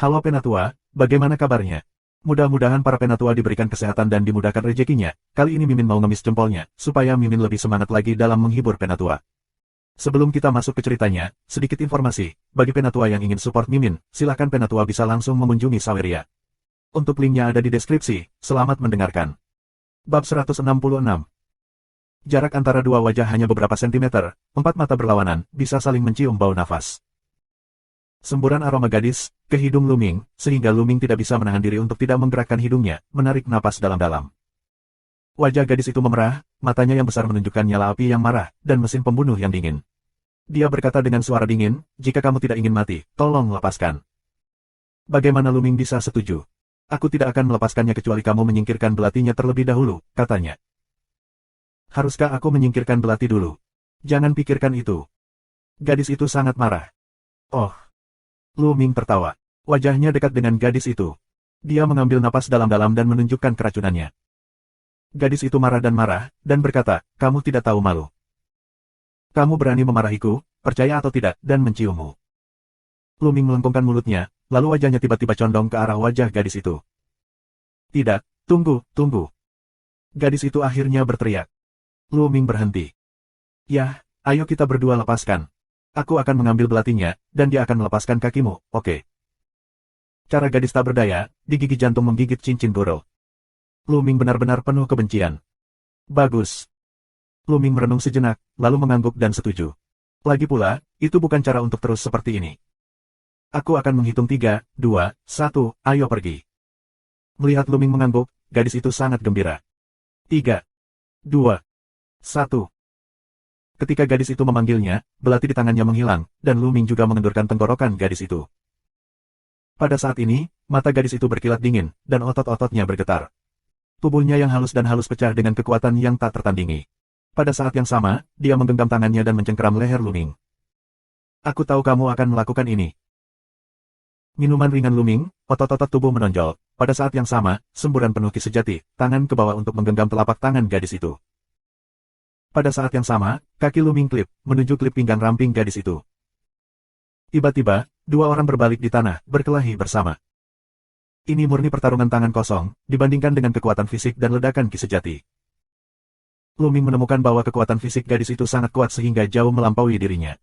Halo Penatua, bagaimana kabarnya? Mudah-mudahan para Penatua diberikan kesehatan dan dimudahkan rezekinya. Kali ini Mimin mau ngemis jempolnya, supaya Mimin lebih semangat lagi dalam menghibur Penatua. Sebelum kita masuk ke ceritanya, sedikit informasi. Bagi Penatua yang ingin support Mimin, silakan Penatua bisa langsung mengunjungi Saweria. Untuk linknya ada di deskripsi. Selamat mendengarkan. Bab 166. Jarak antara dua wajah hanya beberapa sentimeter, empat mata berlawanan, bisa saling mencium bau nafas. Semburan aroma gadis ke hidung Luming, sehingga Luming tidak bisa menahan diri untuk tidak menggerakkan hidungnya, menarik napas dalam-dalam. Wajah gadis itu memerah, matanya yang besar menunjukkan nyala api yang marah, dan mesin pembunuh yang dingin. Dia berkata dengan suara dingin, jika kamu tidak ingin mati, tolong lepaskan. Bagaimana Luming bisa setuju? Aku tidak akan melepaskannya kecuali kamu menyingkirkan belatinya terlebih dahulu, katanya. Haruskah aku menyingkirkan belati dulu? Jangan pikirkan itu. Gadis itu sangat marah. Oh. Luming tertawa. Wajahnya dekat dengan gadis itu. Dia mengambil napas dalam-dalam dan menunjukkan keracunannya. Gadis itu marah dan berkata, kamu tidak tahu malu. Kamu berani memarahiku, percaya atau tidak, dan menciummu. Luming melengkungkan mulutnya, lalu wajahnya tiba-tiba condong ke arah wajah gadis itu. Tidak, tunggu. Gadis itu akhirnya berteriak. Luming berhenti. Yah, ayo kita berdua lepaskan. Aku akan mengambil belatinya, dan dia akan melepaskan kakimu, oke? Cara gadis tak berdaya, di gigi jantung menggigit cincin burel. Luming benar-benar penuh kebencian. Bagus. Luming merenung sejenak, lalu mengangguk dan setuju. Lagi pula, itu bukan cara untuk terus seperti ini. Aku akan menghitung 3, 2, 1, ayo pergi. Melihat Luming mengangguk, gadis itu sangat gembira. 3, 2, 1. Ketika gadis itu memanggilnya, belati di tangannya menghilang, dan Luming juga mengendurkan tenggorokan gadis itu. Pada saat ini, mata gadis itu berkilat dingin, dan otot-ototnya bergetar. Tubuhnya yang halus dan halus pecah dengan kekuatan yang tak tertandingi. Pada saat yang sama, dia menggenggam tangannya dan mencengkeram leher Luming. Aku tahu kamu akan melakukan ini. Minuman ringan Luming, otot-otot tubuh menonjol. Pada saat yang sama, semburan penuh ki sejati, tangan ke bawah untuk menggenggam telapak tangan gadis itu. Pada saat yang sama, kaki Luming klip, menuju klip pinggang ramping gadis itu. Tiba-tiba, dua orang berbalik di tanah, berkelahi bersama. Ini murni pertarungan tangan kosong, dibandingkan dengan kekuatan fisik dan ledakan ki sejati. Luming menemukan bahwa kekuatan fisik gadis itu sangat kuat sehingga jauh melampaui dirinya.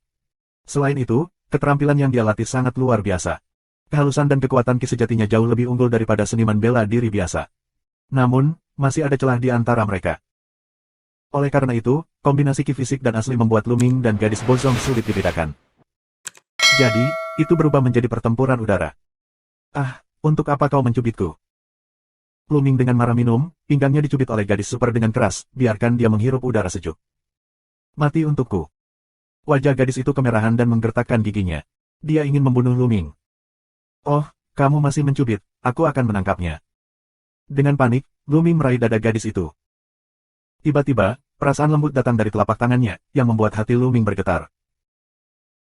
Selain itu, keterampilan yang dia latih sangat luar biasa. Kehalusan dan kekuatan ki sejatinya jauh lebih unggul daripada seniman bela diri biasa. Namun, masih ada celah di antara mereka. Oleh karena itu, kombinasi ki fisik dan asli membuat Luming dan gadis Bozong sulit dibedakan. Jadi, itu berubah menjadi pertempuran udara. Ah, untuk apa kau mencubitku? Luming dengan marah minum, pinggangnya dicubit oleh gadis super dengan keras, biarkan dia menghirup udara sejuk. Mati untukku. Wajah gadis itu kemerahan dan menggertakkan giginya. Dia ingin membunuh Luming. Oh, kamu masih mencubit, aku akan menangkapnya. Dengan panik, Luming meraih dada gadis itu. Tiba-tiba, perasaan lembut datang dari telapak tangannya, yang membuat hati Luming bergetar.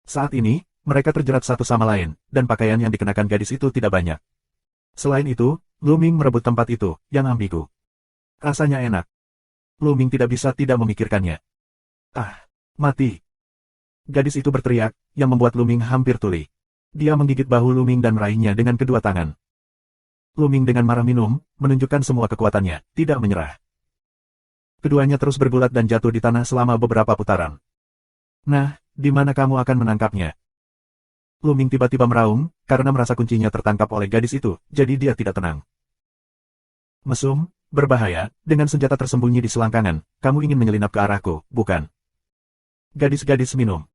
Saat ini, mereka terjerat satu sama lain, dan pakaian yang dikenakan gadis itu tidak banyak. Selain itu, Luming merebut tempat itu, yang ambigu. Rasanya enak. Luming tidak bisa tidak memikirkannya. Ah, mati. Gadis itu berteriak, yang membuat Luming hampir tuli. Dia menggigit bahu Luming dan meraihnya dengan kedua tangan. Luming dengan marah minum, menunjukkan semua kekuatannya, tidak menyerah. Keduanya terus bergulat dan jatuh di tanah selama beberapa putaran. Nah, di mana kamu akan menangkapnya? Luming tiba-tiba meraung, karena merasa kuncinya tertangkap oleh gadis itu, jadi dia tidak tenang. Mesum, berbahaya, dengan senjata tersembunyi di selangkangan, kamu ingin menyelinap ke arahku, bukan? Gadis-gadis minum.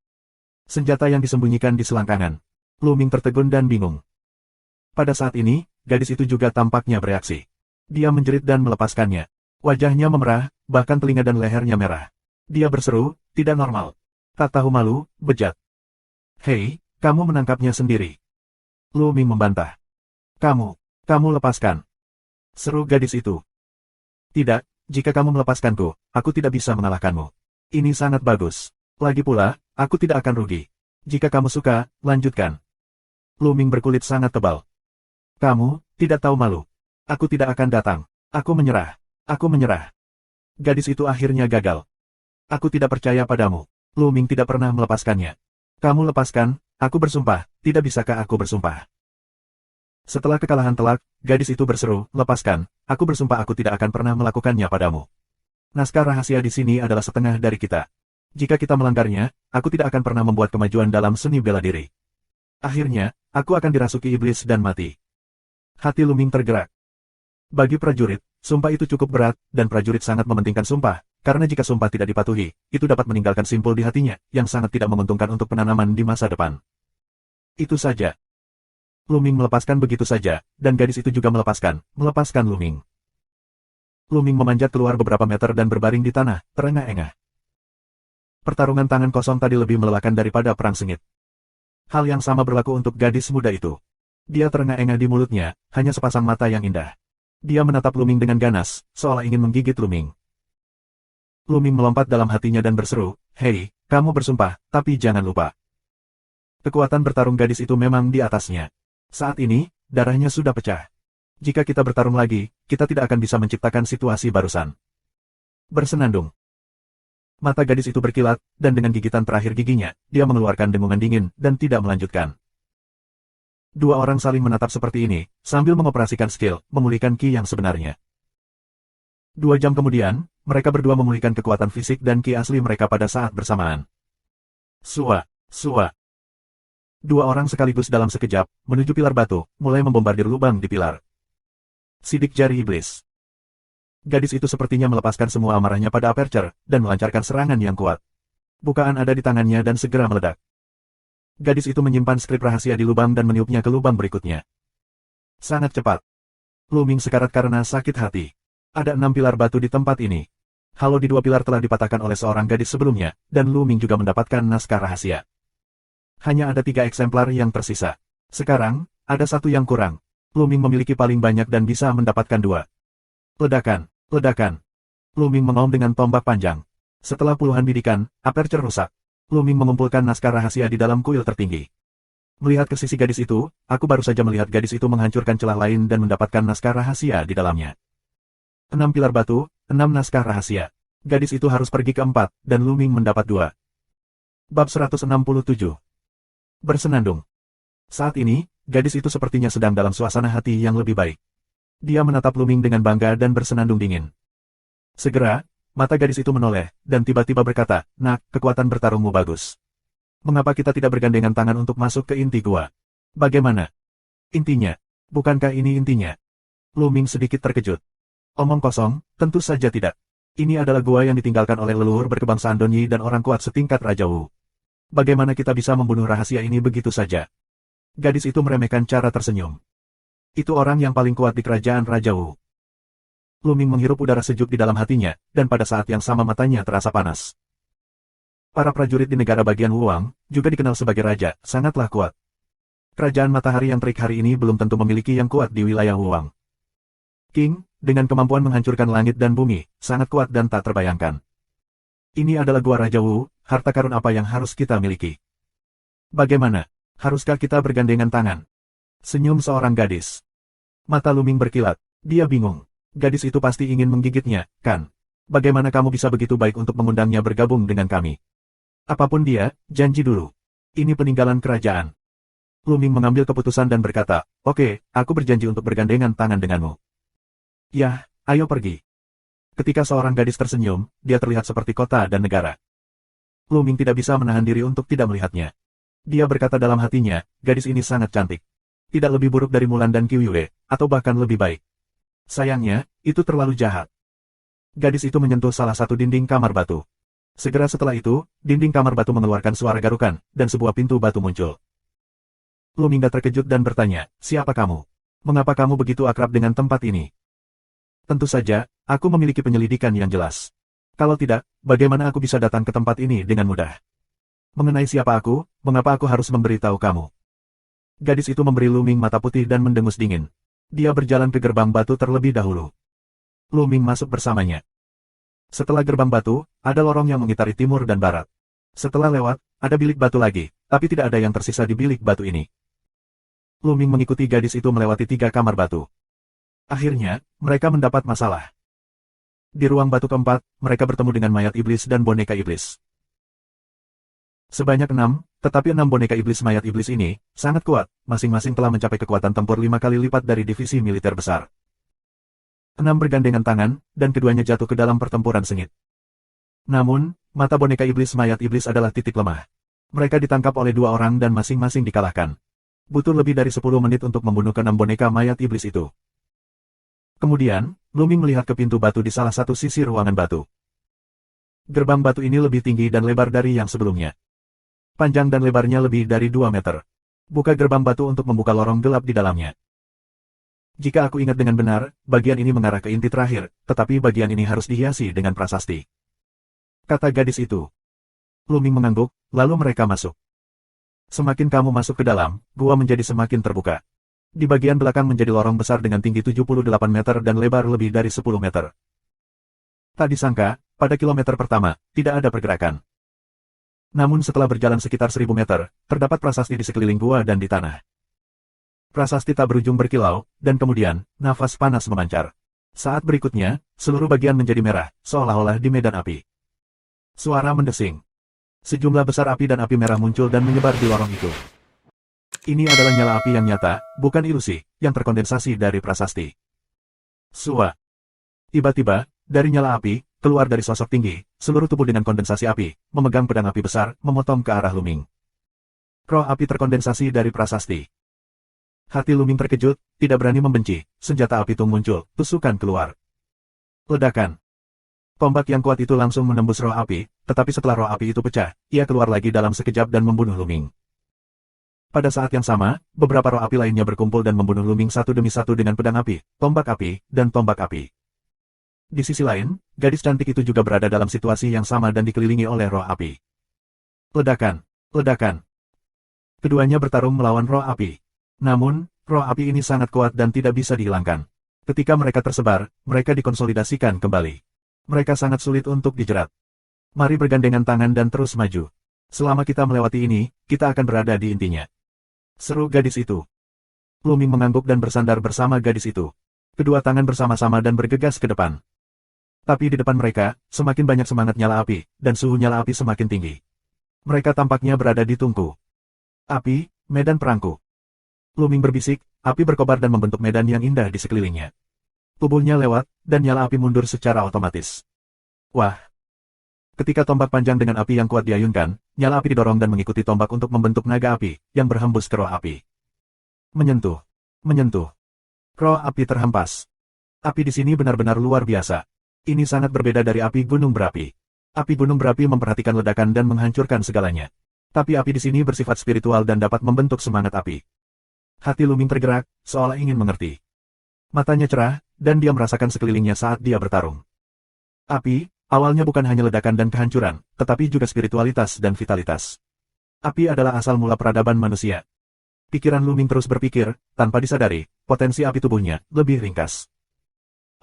Senjata yang disembunyikan di selangkangan. Luming tertegun dan bingung. Pada saat ini, gadis itu juga tampaknya bereaksi. Dia menjerit dan melepaskannya. Wajahnya memerah, bahkan telinga dan lehernya merah. Dia berseru, tidak normal. Tak tahu malu, bejat. Hei, kamu menangkapnya sendiri. Luming membantah. Kamu lepaskan. Seru gadis itu. Tidak, jika kamu melepaskanku, aku tidak bisa mengalahkanmu. Ini sangat bagus. Lagi pula, aku tidak akan rugi. Jika kamu suka, lanjutkan. Luming berkulit sangat tebal. Kamu tidak tahu malu. Aku tidak akan datang. Aku menyerah. Aku menyerah. Gadis itu akhirnya gagal. Aku tidak percaya padamu. Luming tidak pernah melepaskannya. Kamu lepaskan, aku bersumpah, tidak bisakah aku bersumpah? Setelah kekalahan telak, gadis itu berseru, lepaskan, aku bersumpah aku tidak akan pernah melakukannya padamu. Naskah rahasia di sini adalah setengah dari kita. Jika kita melanggarnya, aku tidak akan pernah membuat kemajuan dalam seni bela diri. Akhirnya, aku akan dirasuki iblis dan mati. Hati Luming tergerak. Bagi prajurit, sumpah itu cukup berat, dan prajurit sangat mementingkan sumpah, karena jika sumpah tidak dipatuhi, itu dapat meninggalkan simpul di hatinya, yang sangat tidak menguntungkan untuk penanaman di masa depan. Itu saja. Luming melepaskan begitu saja, dan gadis itu juga melepaskan Luming. Luming memanjat keluar beberapa meter dan berbaring di tanah, terengah-engah. Pertarungan tangan kosong tadi lebih melelahkan daripada perang sengit. Hal yang sama berlaku untuk gadis muda itu. Dia terengah-engah di mulutnya, hanya sepasang mata yang indah. Dia menatap Luming dengan ganas, seolah ingin menggigit Luming. Luming melompat dalam hatinya dan berseru, "Hei, kamu bersumpah, tapi jangan lupa." Kekuatan bertarung gadis itu memang di atasnya. Saat ini, darahnya sudah pecah. Jika kita bertarung lagi, kita tidak akan bisa menciptakan situasi barusan. Bersenandung. Mata gadis itu berkilat, dan dengan gigitan terakhir giginya, dia mengeluarkan dengungan dingin, dan tidak melanjutkan. Dua orang saling menatap seperti ini, sambil mengoperasikan skill, memulihkan ki yang sebenarnya. 2 jam kemudian, mereka berdua memulihkan kekuatan fisik dan ki asli mereka pada saat bersamaan. Sua. Dua orang sekaligus dalam sekejap, menuju pilar batu, mulai membombardir lubang di pilar. Sidik jari iblis. Gadis itu sepertinya melepaskan semua amarahnya pada Aperture, dan melancarkan serangan yang kuat. Bukaan ada di tangannya dan segera meledak. Gadis itu menyimpan skrip rahasia di lubang dan meniupnya ke lubang berikutnya. Sangat cepat. Luming sekarat karena sakit hati. Ada 6 pilar batu di tempat ini. Halo di 2 pilar telah dipatahkan oleh seorang gadis sebelumnya, dan Luming juga mendapatkan naskah rahasia. Hanya ada 3 eksemplar yang tersisa. Sekarang, ada 1 yang kurang. Luming memiliki paling banyak dan bisa mendapatkan 2. Ledakan. Luming mengaum dengan tombak panjang. Setelah puluhan bidikan, Aperture rusak. Luming mengumpulkan naskah rahasia di dalam kuil tertinggi. Melihat ke sisi gadis itu, aku baru saja melihat gadis itu menghancurkan celah lain dan mendapatkan naskah rahasia di dalamnya. 6 pilar batu, 6 naskah rahasia. Gadis itu harus pergi ke 4, dan Luming mendapat 2. Bab 167. Bersenandung. Saat ini, gadis itu sepertinya sedang dalam suasana hati yang lebih baik. Dia menatap Luming dengan bangga dan bersenandung dingin. Segera, mata gadis itu menoleh, dan tiba-tiba berkata, "Nak, kekuatan bertarungmu bagus. Mengapa kita tidak bergandengan tangan untuk masuk ke inti gua? Bagaimana? Intinya? Bukankah ini intinya?" Luming sedikit terkejut. Omong kosong, tentu saja tidak. Ini adalah gua yang ditinggalkan oleh leluhur berkebangsaan Donyi dan orang kuat setingkat Raja Wu. Bagaimana kita bisa membunuh rahasia ini begitu saja? Gadis itu meremehkan cara tersenyum. Itu orang yang paling kuat di kerajaan Raja Wu. Luming menghirup udara sejuk di dalam hatinya, dan pada saat yang sama matanya terasa panas. Para prajurit di negara bagian Wuang, juga dikenal sebagai raja, sangatlah kuat. Kerajaan matahari yang terik hari ini belum tentu memiliki yang kuat di wilayah Wuang. King, dengan kemampuan menghancurkan langit dan bumi, sangat kuat dan tak terbayangkan. Ini adalah gua Raja Wu, harta karun apa yang harus kita miliki? Bagaimana? Haruskah kita bergandengan tangan? Senyum seorang gadis. Mata Luming berkilat. Dia bingung. Gadis itu pasti ingin menggigitnya, kan? Bagaimana kamu bisa begitu baik untuk mengundangnya bergabung dengan kami? Apapun dia, janji dulu. Ini peninggalan kerajaan. Luming mengambil keputusan dan berkata, "Oke, aku berjanji untuk bergandengan tangan denganmu." "Yah, ayo pergi." Ketika seorang gadis tersenyum, dia terlihat seperti kota dan negara. Luming tidak bisa menahan diri untuk tidak melihatnya. Dia berkata dalam hatinya, gadis ini sangat cantik. Tidak lebih buruk dari Mulan dan Qiuyue, atau bahkan lebih baik. Sayangnya, itu terlalu jahat. Gadis itu menyentuh salah satu dinding kamar batu. Segera setelah itu, dinding kamar batu mengeluarkan suara garukan, dan sebuah pintu batu muncul. Luming terkejut dan bertanya, "Siapa kamu? Mengapa kamu begitu akrab dengan tempat ini?" "Tentu saja, aku memiliki penyelidikan yang jelas. Kalau tidak, bagaimana aku bisa datang ke tempat ini dengan mudah? Mengenai siapa aku, mengapa aku harus memberitahu kamu?" Gadis itu memberi Luming mata putih dan mendengus dingin. Dia berjalan ke gerbang batu terlebih dahulu. Luming masuk bersamanya. Setelah gerbang batu, ada lorong yang mengitari timur dan barat. Setelah lewat, ada bilik batu lagi, tapi tidak ada yang tersisa di bilik batu ini. Luming mengikuti gadis itu melewati 3 kamar batu. Akhirnya, mereka mendapat masalah. Di ruang batu keempat, mereka bertemu dengan mayat iblis dan boneka iblis. Sebanyak 6, tetapi 6 boneka iblis mayat iblis ini sangat kuat, masing-masing telah mencapai kekuatan tempur 5 kali lipat dari divisi militer besar. 6 bergandengan tangan, dan keduanya jatuh ke dalam pertempuran sengit. Namun, mata boneka iblis mayat iblis adalah titik lemah. Mereka ditangkap oleh 2 orang dan masing-masing dikalahkan. Butuh lebih dari 10 menit untuk membunuh ke-6 boneka mayat iblis itu. Kemudian, Luming melihat ke pintu batu di salah satu sisi ruangan batu. Gerbang batu ini lebih tinggi dan lebar dari yang sebelumnya. Panjang dan lebarnya lebih dari 2 meter. Buka gerbang batu untuk membuka lorong gelap di dalamnya. Jika aku ingat dengan benar, bagian ini mengarah ke inti terakhir, tetapi bagian ini harus dihiasi dengan prasasti. Kata gadis itu. Luming mengangguk, lalu mereka masuk. Semakin kamu masuk ke dalam, gua menjadi semakin terbuka. Di bagian belakang menjadi lorong besar dengan tinggi 78 meter dan lebar lebih dari 10 meter. Tak disangka, pada kilometer pertama, tidak ada pergerakan. Namun setelah berjalan sekitar 1000 meter, terdapat prasasti di sekeliling gua dan di tanah. Prasasti tak berujung berkilau, dan kemudian, nafas panas memancar. Saat berikutnya, seluruh bagian menjadi merah, seolah-olah di medan api. Suara mendesing. Sejumlah besar api dan api merah muncul dan menyebar di lorong itu. Ini adalah nyala api yang nyata, bukan ilusi, yang terkondensasi dari prasasti. Sua. Tiba-tiba, dari nyala api, keluar dari sosok tinggi, seluruh tubuh dengan kondensasi api, memegang pedang api besar, memotong ke arah Luming. Roh api terkondensasi dari prasasti. Hati Luming terkejut, tidak berani membenci, senjata api tung muncul, tusukan keluar. Ledakan. Tombak yang kuat itu langsung menembus roh api, tetapi setelah roh api itu pecah, ia keluar lagi dalam sekejap dan membunuh Luming. Pada saat yang sama, beberapa roh api lainnya berkumpul dan membunuh Luming satu demi satu dengan pedang api, tombak api, dan tombak api. Di sisi lain, gadis cantik itu juga berada dalam situasi yang sama dan dikelilingi oleh roh api. Ledakan, ledakan. Keduanya bertarung melawan roh api. Namun, roh api ini sangat kuat dan tidak bisa dihilangkan. Ketika mereka tersebar, mereka dikonsolidasikan kembali. Mereka sangat sulit untuk dijerat. Mari bergandengan tangan dan terus maju. Selama kita melewati ini, kita akan berada di intinya. Seru gadis itu. Luming mengangguk dan bersandar bersama gadis itu. Kedua tangan bersama-sama dan bergegas ke depan. Tapi di depan mereka, semakin banyak semangat nyala api, dan suhu nyala api semakin tinggi. Mereka tampaknya berada di tungku. Api, medan perangku. Luming berbisik, api berkobar dan membentuk medan yang indah di sekelilingnya. Tubuhnya lewat, dan nyala api mundur secara otomatis. Wah! Ketika tombak panjang dengan api yang kuat diayunkan, nyala api didorong dan mengikuti tombak untuk membentuk naga api, yang berhembus ke roh api. Menyentuh. Menyentuh. Roh api terhempas. Api di sini benar-benar luar biasa. Ini sangat berbeda dari api gunung berapi. Api gunung berapi memperhatikan ledakan dan menghancurkan segalanya. Tapi api di sini bersifat spiritual dan dapat membentuk semangat api. Hati Luming tergerak, seolah ingin mengerti. Matanya cerah, dan dia merasakan sekelilingnya saat dia bertarung. Api, awalnya bukan hanya ledakan dan kehancuran, tetapi juga spiritualitas dan vitalitas. Api adalah asal mula peradaban manusia. Pikiran Luming terus berpikir, tanpa disadari, potensi api tubuhnya lebih ringkas.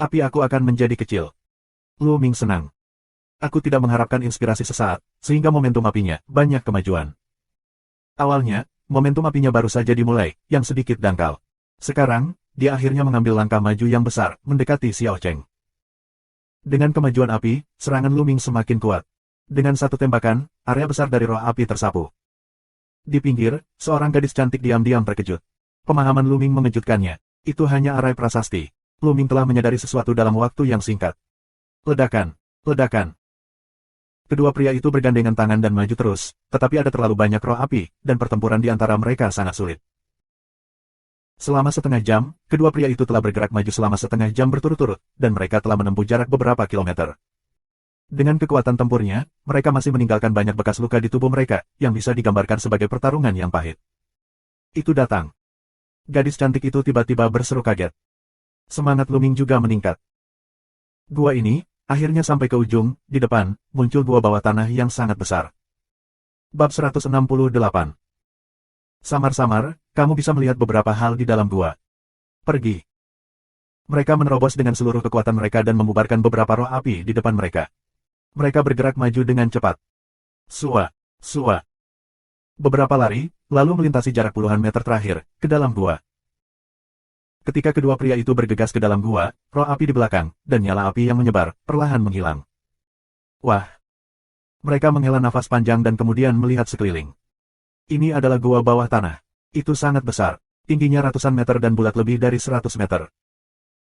Api aku akan menjadi kecil. Luming senang. Aku tidak mengharapkan inspirasi sesaat, sehingga momentum apinya banyak kemajuan. Awalnya, momentum apinya baru saja dimulai, yang sedikit dangkal. Sekarang, dia akhirnya mengambil langkah maju yang besar, mendekati Xiao Cheng. Dengan kemajuan api, serangan Luming semakin kuat. Dengan satu tembakan, area besar dari roh api tersapu. Di pinggir, seorang gadis cantik diam-diam terkejut. Pemahaman Luming mengejutkannya. Itu hanya arai prasasti. Luming telah menyadari sesuatu dalam waktu yang singkat. Ledakan, ledakan. Kedua pria itu bergandengan tangan dan maju terus, tetapi ada terlalu banyak roh api, dan pertempuran di antara mereka sangat sulit. Selama setengah jam, kedua pria itu telah bergerak maju selama setengah jam berturut-turut, dan mereka telah menempuh jarak beberapa kilometer. Dengan kekuatan tempurnya, mereka masih meninggalkan banyak bekas luka di tubuh mereka, yang bisa digambarkan sebagai pertarungan yang pahit. Itu datang. Gadis cantik itu tiba-tiba berseru kaget. Semangat Luming juga meningkat. Gua ini, akhirnya sampai ke ujung, di depan, muncul gua bawah tanah yang sangat besar. Bab 168. Samar-samar, kamu bisa melihat beberapa hal di dalam gua. Pergi. Mereka menerobos dengan seluruh kekuatan mereka dan membubarkan beberapa roh api di depan mereka. Mereka bergerak maju dengan cepat. Sua, sua. Beberapa lari, lalu melintasi jarak puluhan meter terakhir, ke dalam gua. Ketika kedua pria itu bergegas ke dalam gua, roh api di belakang, dan nyala api yang menyebar, perlahan menghilang. Wah! Mereka menghela nafas panjang dan kemudian melihat sekeliling. Ini adalah gua bawah tanah. Itu sangat besar. Tingginya ratusan meter dan bulat lebih dari 100 meter.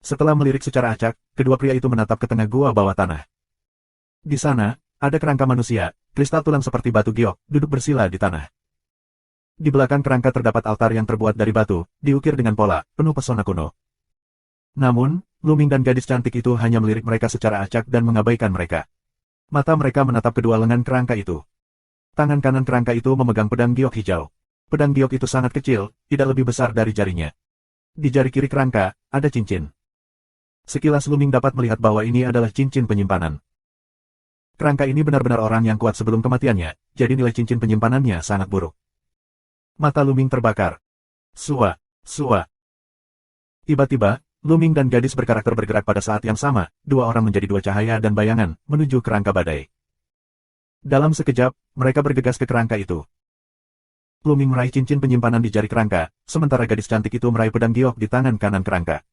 Setelah melirik secara acak, kedua pria itu menatap ke tengah gua bawah tanah. Di sana, ada kerangka manusia, kristal tulang seperti batu giok, duduk bersila di tanah. Di belakang kerangka terdapat altar yang terbuat dari batu, diukir dengan pola, penuh pesona kuno. Namun, Luming dan gadis cantik itu hanya melirik mereka secara acak dan mengabaikan mereka. Mata mereka menatap kedua lengan kerangka itu. Tangan kanan kerangka itu memegang pedang giok hijau. Pedang giok itu sangat kecil, tidak lebih besar dari jarinya. Di jari kiri kerangka, ada cincin. Sekilas Luming dapat melihat bahwa ini adalah cincin penyimpanan. Kerangka ini benar-benar orang yang kuat sebelum kematiannya, jadi nilai cincin penyimpanannya sangat buruk. Mata Luming terbakar. Sua, sua. Tiba-tiba, Luming dan gadis berkarakter bergerak pada saat yang sama, dua orang menjadi dua cahaya dan bayangan, menuju kerangka badai. Dalam sekejap, mereka bergegas ke kerangka itu. Luming meraih cincin penyimpanan di jari kerangka, sementara gadis cantik itu meraih pedang giok di tangan kanan kerangka.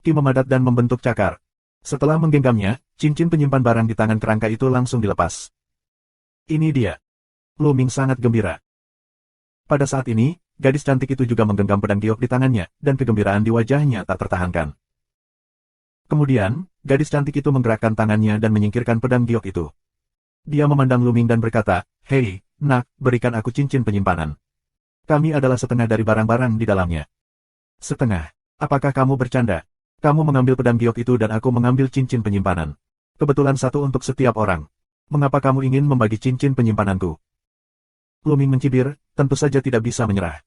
Ki memadat dan membentuk cakar. Setelah menggenggamnya, cincin penyimpan barang di tangan kerangka itu langsung dilepas. Ini dia. Luming sangat gembira. Pada saat ini, gadis cantik itu juga menggenggam pedang giok di tangannya, dan kegembiraan di wajahnya tak tertahankan. Kemudian, gadis cantik itu menggerakkan tangannya dan menyingkirkan pedang giok itu. Dia memandang Luming dan berkata, "Hei, nak, berikan aku cincin penyimpanan. Kami adalah setengah dari barang-barang di dalamnya." "Setengah? Apakah kamu bercanda? Kamu mengambil pedang giok itu dan aku mengambil cincin penyimpanan. Kebetulan satu untuk setiap orang. Mengapa kamu ingin membagi cincin penyimpananku?" Luming mencibir, tentu saja tidak bisa menyerah.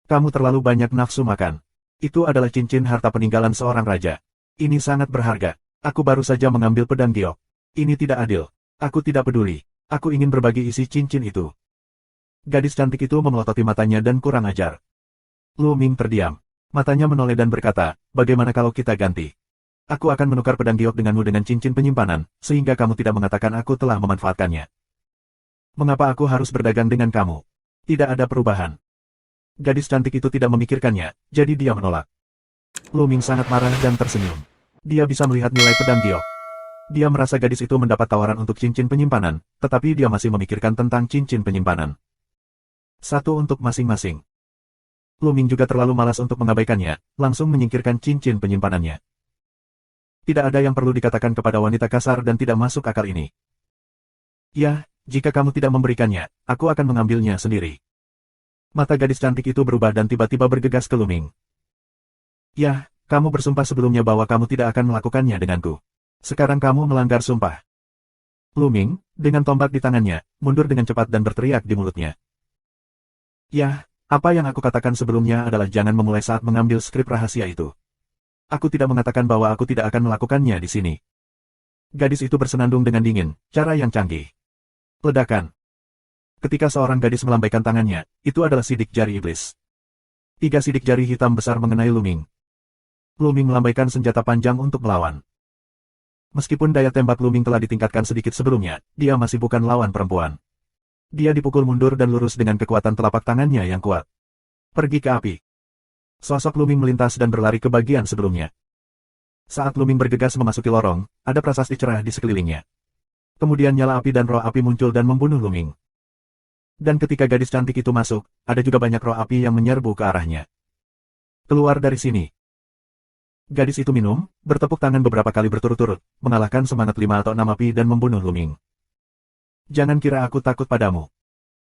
"Kamu terlalu banyak nafsu makan. Itu adalah cincin harta peninggalan seorang raja. Ini sangat berharga. Aku baru saja mengambil pedang giok. Ini tidak adil. Aku tidak peduli. Aku ingin berbagi isi cincin itu." Gadis cantik itu memelototi matanya dan kurang ajar. Luming terdiam. Matanya menoleh dan berkata, "Bagaimana kalau kita ganti? Aku akan menukar pedang giok denganmu dengan cincin penyimpanan, sehingga kamu tidak mengatakan aku telah memanfaatkannya. Mengapa aku harus berdagang dengan kamu? Tidak ada perubahan." Gadis cantik itu tidak memikirkannya, jadi dia menolak. Luming sangat marah dan tersenyum. Dia bisa melihat nilai pedang giok. Dia merasa gadis itu mendapat tawaran untuk cincin penyimpanan, tetapi dia masih memikirkan tentang cincin penyimpanan. Satu untuk masing-masing. Luming juga terlalu malas untuk mengabaikannya, langsung menyingkirkan cincin penyimpanannya. Tidak ada yang perlu dikatakan kepada wanita kasar dan tidak masuk akal ini. "Ya, jika kamu tidak memberikannya, aku akan mengambilnya sendiri." Mata gadis cantik itu berubah dan tiba-tiba bergegas ke Luming. "Ya, kamu bersumpah sebelumnya bahwa kamu tidak akan melakukannya denganku. Sekarang kamu melanggar sumpah." Luming, dengan tombak di tangannya, mundur dengan cepat dan berteriak di mulutnya. "Ya, apa yang aku katakan sebelumnya adalah jangan memulai saat mengambil skrip rahasia itu. Aku tidak mengatakan bahwa aku tidak akan melakukannya di sini." Gadis itu bersenandung dengan dingin, cara yang canggih. Ledakan. Ketika seorang gadis melambaikan tangannya, itu adalah sidik jari iblis. 3 sidik jari hitam besar mengenai Luming. Luming melambaikan senjata panjang untuk melawan. Meskipun daya tembak Luming telah ditingkatkan sedikit sebelumnya, dia masih bukan lawan perempuan. Dia dipukul mundur dan lurus dengan kekuatan telapak tangannya yang kuat. Pergi ke api. Sosok Luming melintas dan berlari ke bagian sebelumnya. Saat Luming bergegas memasuki lorong, ada prasasti cerah di sekelilingnya. Kemudian nyala api dan roh api muncul dan membunuh Luming. Dan ketika gadis cantik itu masuk, ada juga banyak roh api yang menyerbu ke arahnya. "Keluar dari sini." Gadis itu minum, bertepuk tangan beberapa kali berturut-turut, mengalahkan semangat 5 atau 6 api dan membunuh Luming. "Jangan kira aku takut padamu."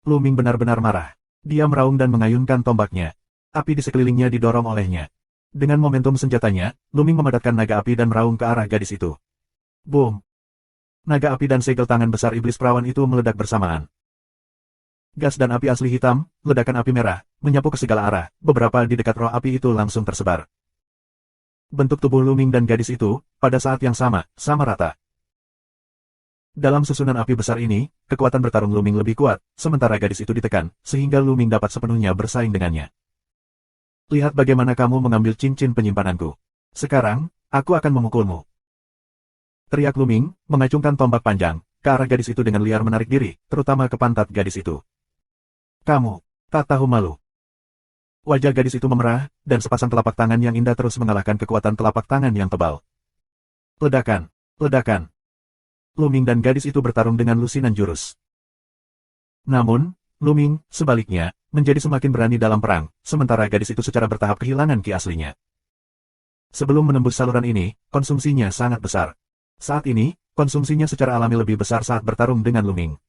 Luming benar-benar marah. Dia meraung dan mengayunkan tombaknya. Api di sekelilingnya didorong olehnya. Dengan momentum senjatanya, Luming memadatkan naga api dan meraung ke arah gadis itu. Boom! Naga api dan segel tangan besar iblis perawan itu meledak bersamaan. Gas dan api asli hitam, ledakan api merah, menyapu ke segala arah, beberapa di dekat roh api itu langsung tersebar. Bentuk tubuh Luming dan gadis itu, pada saat yang sama rata. Dalam susunan api besar ini, kekuatan bertarung Luming lebih kuat, sementara gadis itu ditekan, sehingga Luming dapat sepenuhnya bersaing dengannya. "Lihat bagaimana kamu mengambil cincin penyimpananku. Sekarang, aku akan memukulmu." Teriak Luming, mengacungkan tombak panjang, ke arah gadis itu dengan liar menarik diri, terutama ke pantat gadis itu. "Kamu, tak tahu malu." Wajah gadis itu memerah, dan sepasang telapak tangan yang indah terus mengalahkan kekuatan telapak tangan yang tebal. Ledakan, ledakan. Luming dan gadis itu bertarung dengan lusinan jurus. Namun, Luming, sebaliknya, menjadi semakin berani dalam perang, sementara gadis itu secara bertahap kehilangan ki aslinya. Sebelum menembus saluran ini, konsumsinya sangat besar. Saat ini, konsumsinya secara alami lebih besar saat bertarung dengan Luming.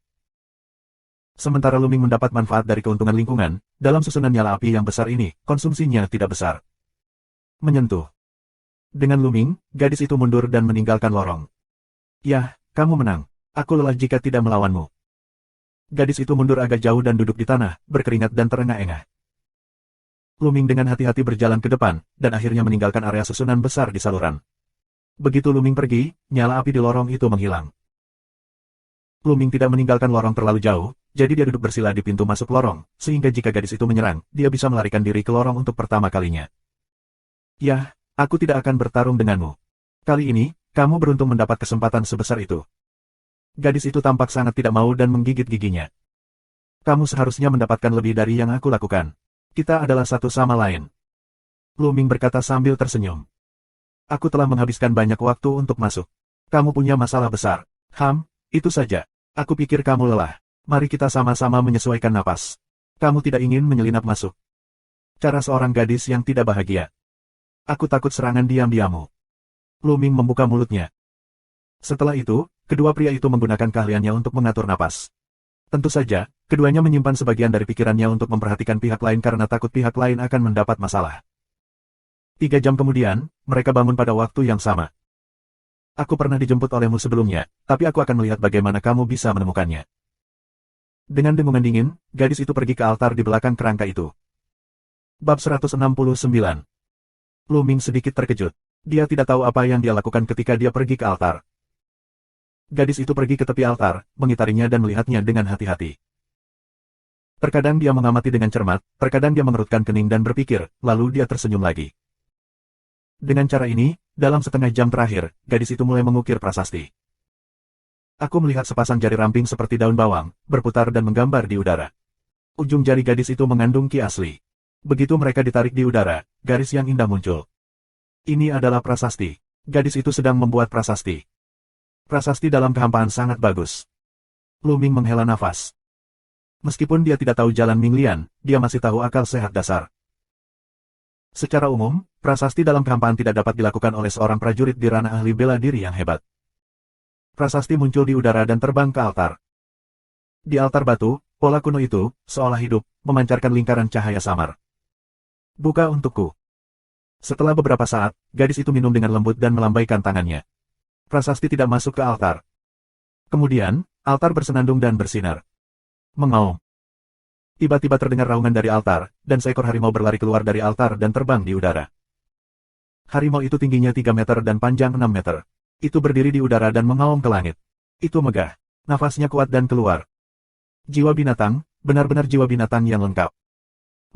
Sementara Luming mendapat manfaat dari keuntungan lingkungan, dalam susunan nyala api yang besar ini, konsumsinya tidak besar. Menyentuh. Dengan Luming, gadis itu mundur dan meninggalkan lorong. Yah, kamu menang. Aku lelah jika tidak melawanmu. Gadis itu mundur agak jauh dan duduk di tanah, berkeringat dan terengah-engah. Luming dengan hati-hati berjalan ke depan, dan akhirnya meninggalkan area susunan besar di saluran. Begitu Luming pergi, nyala api di lorong itu menghilang. Luming tidak meninggalkan lorong terlalu jauh, jadi dia duduk bersila di pintu masuk lorong, sehingga jika gadis itu menyerang, dia bisa melarikan diri ke lorong untuk pertama kalinya. Yah, aku tidak akan bertarung denganmu. Kali ini, kamu beruntung mendapat kesempatan sebesar itu. Gadis itu tampak sangat tidak mau dan menggigit giginya. Kamu seharusnya mendapatkan lebih dari yang aku lakukan. Kita adalah satu sama lain. Luming berkata sambil tersenyum. Aku telah menghabiskan banyak waktu untuk masuk. Kamu punya masalah besar. Itu saja. Aku pikir kamu lelah. Mari kita sama-sama menyesuaikan napas. Kamu tidak ingin menyelinap masuk. Cara seorang gadis yang tidak bahagia. Aku takut serangan diam-diammu. Luming membuka mulutnya. Setelah itu, kedua pria itu menggunakan keahliannya untuk mengatur napas. Tentu saja, keduanya menyimpan sebagian dari pikirannya untuk memperhatikan pihak lain karena takut pihak lain akan mendapat masalah. 3 jam kemudian, mereka bangun pada waktu yang sama. Aku pernah dijemput olehmu sebelumnya, tapi aku akan melihat bagaimana kamu bisa menemukannya. Dengan dengungan dingin, gadis itu pergi ke altar di belakang kerangka itu. Bab 169. Luming sedikit terkejut. Dia tidak tahu apa yang dia lakukan ketika dia pergi ke altar. Gadis itu pergi ke tepi altar, mengitarinya dan melihatnya dengan hati-hati. Terkadang dia mengamati dengan cermat, terkadang dia mengerutkan kening dan berpikir, lalu dia tersenyum lagi. Dengan cara ini, dalam setengah jam terakhir, gadis itu mulai mengukir prasasti. Aku melihat sepasang jari ramping seperti daun bawang, berputar dan menggambar di udara. Ujung jari gadis itu mengandung ki asli. Begitu mereka ditarik di udara, garis yang indah muncul. Ini adalah prasasti. Gadis itu sedang membuat prasasti. Prasasti dalam kehampaan sangat bagus. Luming menghela nafas. Meskipun dia tidak tahu jalan Minglian, dia masih tahu akal sehat dasar. Secara umum, prasasti dalam kehampaan tidak dapat dilakukan oleh seorang prajurit di ranah ahli bela diri yang hebat. Prasasti muncul di udara dan terbang ke altar. Di altar batu, pola kuno itu, seolah hidup, memancarkan lingkaran cahaya samar. Buka untukku. Setelah beberapa saat, gadis itu minum dengan lembut dan melambaikan tangannya. Prasasti tidak masuk ke altar. Kemudian, altar bersenandung dan bersinar. Mengaum. Tiba-tiba terdengar raungan dari altar, dan seekor harimau berlari keluar dari altar dan terbang di udara. Harimau itu tingginya 3 meter dan panjang 6 meter. Itu berdiri di udara dan mengaum ke langit. Itu megah. Nafasnya kuat dan keluar. Jiwa binatang, benar-benar jiwa binatang yang lengkap.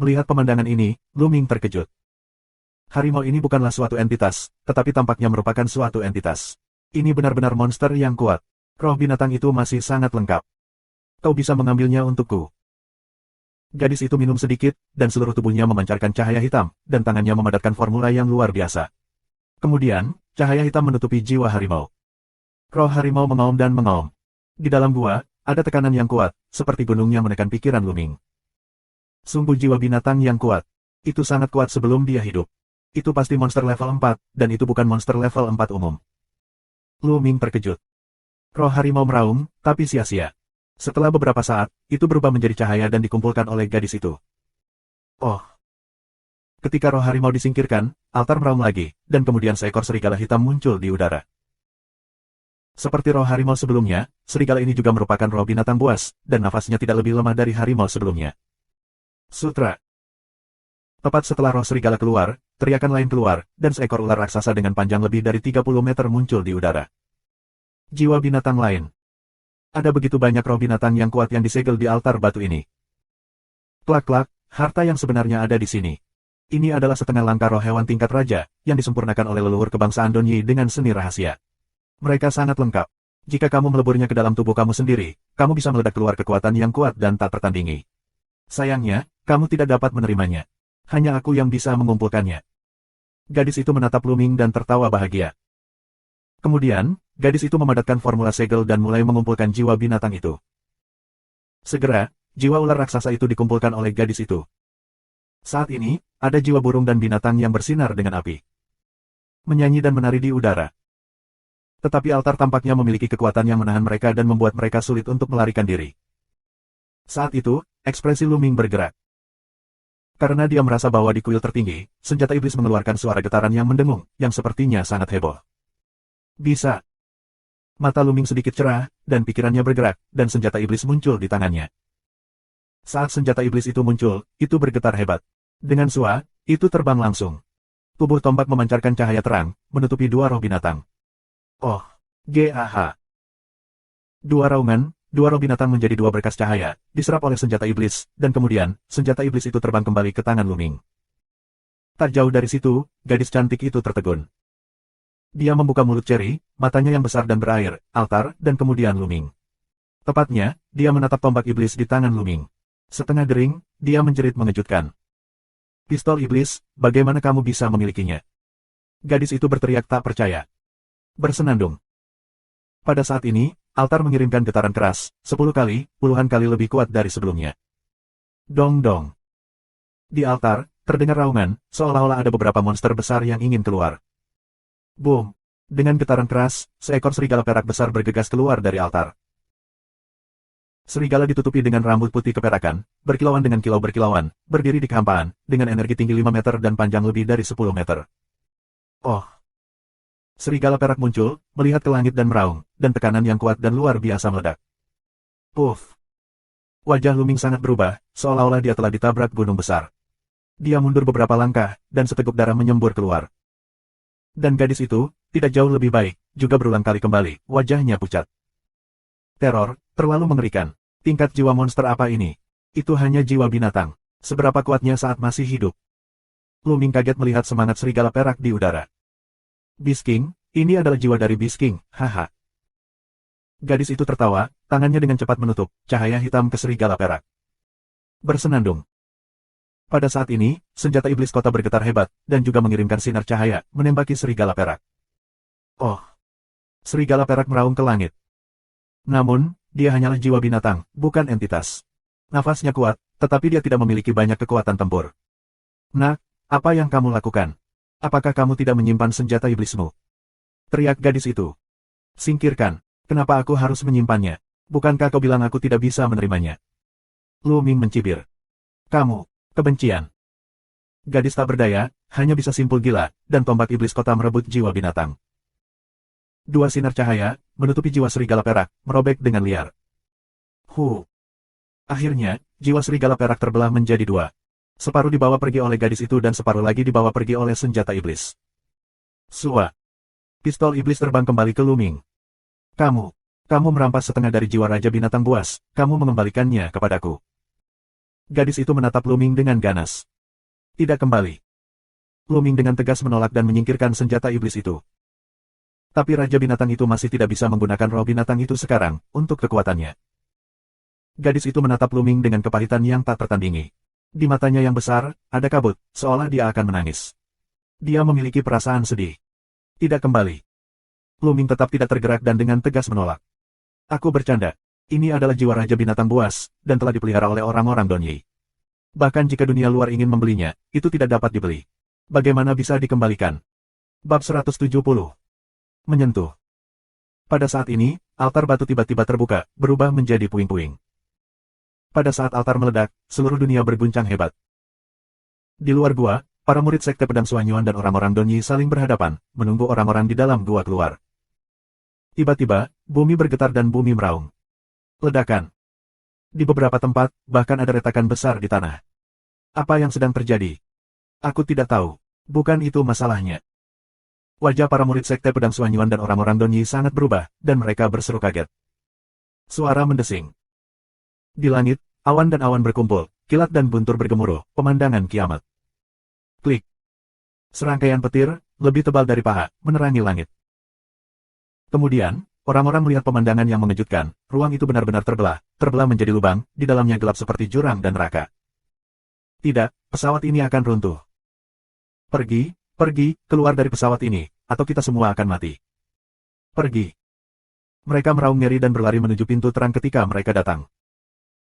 Melihat pemandangan ini, Luming terkejut. Harimau ini bukanlah suatu entitas, tetapi tampaknya merupakan suatu entitas. Ini benar-benar monster yang kuat. Roh binatang itu masih sangat lengkap. Kau bisa mengambilnya untukku. Gadis itu minum sedikit, dan seluruh tubuhnya memancarkan cahaya hitam, dan tangannya memadatkan formula yang luar biasa. Kemudian, cahaya hitam menutupi jiwa harimau. Roh harimau mengaum dan mengaum. Di dalam gua, ada tekanan yang kuat, seperti gunung yang menekan pikiran Luming. Sungguh jiwa binatang yang kuat. Itu sangat kuat sebelum dia hidup. Itu pasti monster level 4, dan itu bukan monster level 4 umum. Luming terkejut. Roh harimau meraung, tapi sia-sia. Setelah beberapa saat, itu berubah menjadi cahaya dan dikumpulkan oleh gadis itu. Oh. Ketika roh harimau disingkirkan, altar meraung lagi, dan kemudian seekor serigala hitam muncul di udara. Seperti roh harimau sebelumnya, serigala ini juga merupakan roh binatang buas, dan nafasnya tidak lebih lemah dari harimau sebelumnya. Sutra. Tepat setelah roh serigala keluar, teriakan lain keluar, dan seekor ular raksasa dengan panjang lebih dari 30 meter muncul di udara. Jiwa binatang lain. Ada begitu banyak roh binatang yang kuat yang disegel di altar batu ini. Klak-klak, harta yang sebenarnya ada di sini. Ini adalah setengah langkah roh hewan tingkat raja, yang disempurnakan oleh leluhur kebangsaan Donyi dengan seni rahasia. Mereka sangat lengkap. Jika kamu meleburnya ke dalam tubuh kamu sendiri, kamu bisa meledak keluar kekuatan yang kuat dan tak tertandingi. Sayangnya, kamu tidak dapat menerimanya. Hanya aku yang bisa mengumpulkannya. Gadis itu menatap Luming dan tertawa bahagia. Kemudian, gadis itu memadatkan formula segel dan mulai mengumpulkan jiwa binatang itu. Segera, jiwa ular raksasa itu dikumpulkan oleh gadis itu. Saat ini, ada jiwa burung dan binatang yang bersinar dengan api, menyanyi dan menari di udara. Tetapi altar tampaknya memiliki kekuatan yang menahan mereka dan membuat mereka sulit untuk melarikan diri. Saat itu, ekspresi Lu Ming bergerak. Karena dia merasa bahwa di kuil tertinggi, senjata iblis mengeluarkan suara getaran yang mendengung, yang sepertinya sangat heboh. Bisa. Mata Lu Ming sedikit cerah, dan pikirannya bergerak, dan senjata iblis muncul di tangannya. Saat senjata iblis itu muncul, itu bergetar hebat. Dengan sua, itu terbang langsung. Tubuh tombak memancarkan cahaya terang, menutupi dua roh binatang. Oh, GAH. Dua roh binatang menjadi dua berkas cahaya, diserap oleh senjata iblis, dan kemudian, senjata iblis itu terbang kembali ke tangan Lu Ming. Tak jauh dari situ, gadis cantik itu tertegun. Dia membuka mulut ceri, matanya yang besar dan berair, altar, dan kemudian Lu Ming. Tepatnya, dia menatap tombak iblis di tangan Lu Ming. Setengah dering, dia menjerit mengejutkan. Pistol iblis, bagaimana kamu bisa memilikinya? Gadis itu berteriak tak percaya. Bersenandung. Pada saat ini, altar mengirimkan getaran keras, 10 kali, puluhan kali lebih kuat dari sebelumnya. Dong-dong. Di altar, terdengar raungan, seolah-olah ada beberapa monster besar yang ingin keluar. Boom! Dengan getaran keras, seekor serigala perak besar bergegas keluar dari altar. Serigala ditutupi dengan rambut putih keperakan, berkilauan dengan kilau berkilauan, berdiri di kehampaan, dengan energi tinggi 5 meter dan panjang lebih dari 10 meter. Oh! Serigala perak muncul, melihat ke langit dan meraung, dan tekanan yang kuat dan luar biasa meledak. Puff! Wajah Lu Ming sangat berubah, seolah-olah dia telah ditabrak gunung besar. Dia mundur beberapa langkah, dan seteguk darah menyembur keluar. Dan gadis itu, tidak jauh lebih baik, juga berulang kali kembali, wajahnya pucat. Teror, terlalu mengerikan. Tingkat jiwa monster apa ini? Itu hanya jiwa binatang. Seberapa kuatnya saat masih hidup? Lu Ming kaget melihat semangat serigala perak di udara. Beast King, ini adalah jiwa dari Beast King, haha. Gadis itu tertawa, tangannya dengan cepat menutup cahaya hitam ke serigala perak. Bersenandung. Pada saat ini, senjata iblis kota bergetar hebat, dan juga mengirimkan sinar cahaya, menembaki serigala perak. Oh! Serigala perak meraung ke langit. Namun, dia hanyalah jiwa binatang, bukan entitas. Nafasnya kuat, tetapi dia tidak memiliki banyak kekuatan tempur. Nak, apa yang kamu lakukan? Apakah kamu tidak menyimpan senjata iblismu? Teriak gadis itu. Singkirkan. Kenapa aku harus menyimpannya? Bukankah kau bilang aku tidak bisa menerimanya? Lu Ming mencibir. Kamu, kebencian. Gadis tak berdaya, hanya bisa simpul gila, dan tombak iblis kota merebut jiwa binatang. Dua sinar cahaya, menutupi jiwa serigala perak, merobek dengan liar. Akhirnya, jiwa serigala perak terbelah menjadi dua. Separuh dibawa pergi oleh gadis itu dan separuh lagi dibawa pergi oleh senjata iblis. Sua. Pistol iblis terbang kembali ke Lu Ming. Kamu merampas setengah dari jiwa Raja Binatang Buas, kamu mengembalikannya kepadaku. Gadis itu menatap Lu Ming dengan ganas. Tidak kembali. Lu Ming dengan tegas menolak dan menyingkirkan senjata iblis itu. Tapi Raja Binatang itu masih tidak bisa menggunakan roh binatang itu sekarang, untuk kekuatannya. Gadis itu menatap Lu Ming dengan kepahitan yang tak tertandingi. Di matanya yang besar, ada kabut, seolah dia akan menangis. Dia memiliki perasaan sedih. Tidak kembali. Lu Ming tetap tidak tergerak dan dengan tegas menolak. Aku bercanda. Ini adalah jiwa Raja Binatang Buas, dan telah dipelihara oleh orang-orang Donyi. Bahkan jika dunia luar ingin membelinya, itu tidak dapat dibeli. Bagaimana bisa dikembalikan? Bab 170. Menyentuh. Pada saat ini, altar batu tiba-tiba terbuka, berubah menjadi puing-puing. Pada saat altar meledak, seluruh dunia berguncang hebat. Di luar gua, para murid sekte pedang Suanyuan dan orang-orang Donyi saling berhadapan, menunggu orang-orang di dalam gua keluar. Tiba-tiba, bumi bergetar dan bumi meraung. Ledakan. Di beberapa tempat, bahkan ada retakan besar di tanah. Apa yang sedang terjadi? Aku tidak tahu. Bukan itu masalahnya. Wajah para murid sekte pedang Suanyuan dan orang-orang Donyi sangat berubah, dan mereka berseru kaget. Suara mendesing. Di langit, awan dan awan berkumpul, kilat dan buntur bergemuruh, pemandangan kiamat. Klik. Serangkaian petir, lebih tebal dari paha, menerangi langit. Kemudian, orang-orang melihat pemandangan yang mengejutkan, ruang itu benar-benar terbelah menjadi lubang, di dalamnya gelap seperti jurang dan neraka. Tidak, pesawat ini akan runtuh. Pergi, keluar dari pesawat ini, atau kita semua akan mati. Pergi. Mereka meraung ngeri dan berlari menuju pintu terang ketika mereka datang.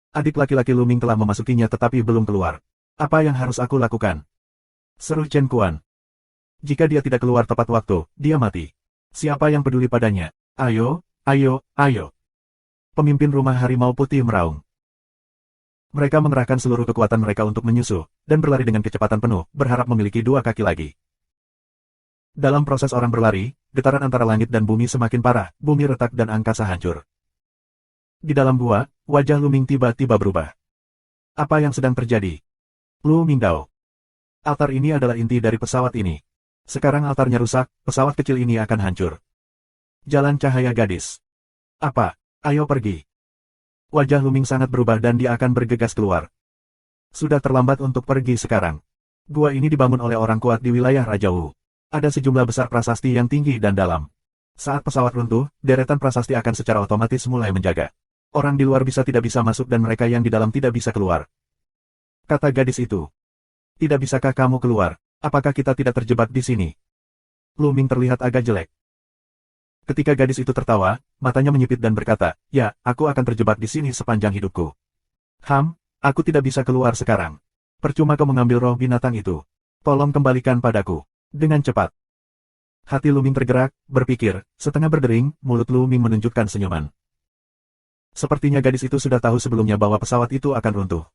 Adik laki-laki Luming telah memasukinya tetapi belum keluar. Apa yang harus aku lakukan? Seru Chen Kuan. Jika dia tidak keluar tepat waktu, dia mati. Siapa yang peduli padanya? Ayo, ayo, ayo. Pemimpin rumah harimau putih meraung. Mereka mengerahkan seluruh kekuatan mereka untuk menyusup, dan berlari dengan kecepatan penuh, berharap memiliki dua kaki lagi. Dalam proses orang berlari, getaran antara langit dan bumi semakin parah, bumi retak dan angkasa hancur. Di dalam gua, wajah Luming tiba-tiba berubah. Apa yang sedang terjadi? Lu Mingdao. Altar ini adalah inti dari pesawat ini. Sekarang altarnya rusak, pesawat kecil ini akan hancur. Jalan cahaya gadis. Apa? Ayo pergi. Wajah Luming sangat berubah dan dia akan bergegas keluar. Sudah terlambat untuk pergi sekarang. Gua ini dibangun oleh orang kuat di wilayah Raja Wu. Ada sejumlah besar prasasti yang tinggi dan dalam. Saat pesawat runtuh, deretan prasasti akan secara otomatis mulai menjaga. Orang di luar tidak bisa masuk dan mereka yang di dalam tidak bisa keluar. Kata gadis itu. Tidak bisakah kamu keluar? Apakah kita tidak terjebak di sini? Luming terlihat agak jelek. Ketika gadis itu tertawa, matanya menyipit dan berkata, ya, aku akan terjebak di sini sepanjang hidupku. Aku tidak bisa keluar sekarang. Percuma kau mengambil roh binatang itu. Tolong kembalikan padaku. Dengan cepat. Hati Luming tergerak, berpikir, setengah berdering, mulut Luming menunjukkan senyuman. Sepertinya gadis itu sudah tahu sebelumnya bahwa pesawat itu akan runtuh.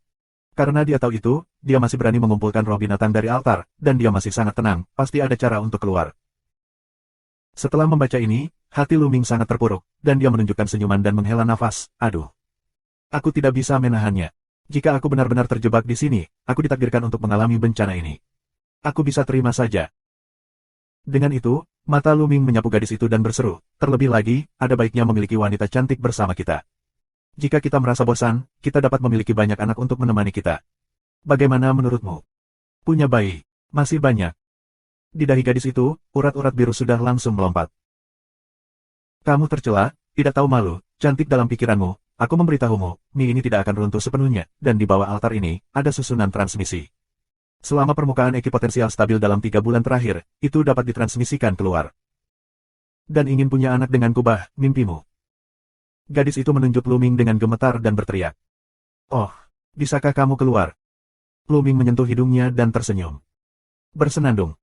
Karena dia tahu itu, dia masih berani mengumpulkan roh binatang dari altar, dan dia masih sangat tenang, pasti ada cara untuk keluar. Setelah membaca ini, hati Luming sangat terpuruk, dan dia menunjukkan senyuman dan menghela nafas, aduh. Aku tidak bisa menahannya. Jika aku benar-benar terjebak di sini, aku ditakdirkan untuk mengalami bencana ini. Aku bisa terima saja. Dengan itu, mata Luming menyapu gadis itu dan berseru, terlebih lagi, ada baiknya memiliki wanita cantik bersama kita. Jika kita merasa bosan, kita dapat memiliki banyak anak untuk menemani kita. Bagaimana menurutmu? Punya bayi? Masih banyak. Di dahi gadis itu, urat-urat biru sudah langsung melompat. Kamu tercela, tidak tahu malu, cantik dalam pikiranmu, aku memberitahumu, mie ini tidak akan runtuh sepenuhnya, dan di bawah altar ini, ada susunan transmisi. Selama permukaan Eki potensial stabil dalam 3 bulan terakhir, itu dapat ditransmisikan keluar. Dan ingin punya anak dengan kubah, mimpimu. Gadis itu menunjuk Luming dengan gemetar dan berteriak. Oh, bisakah kamu keluar? Luming menyentuh hidungnya dan tersenyum. Bersenandung.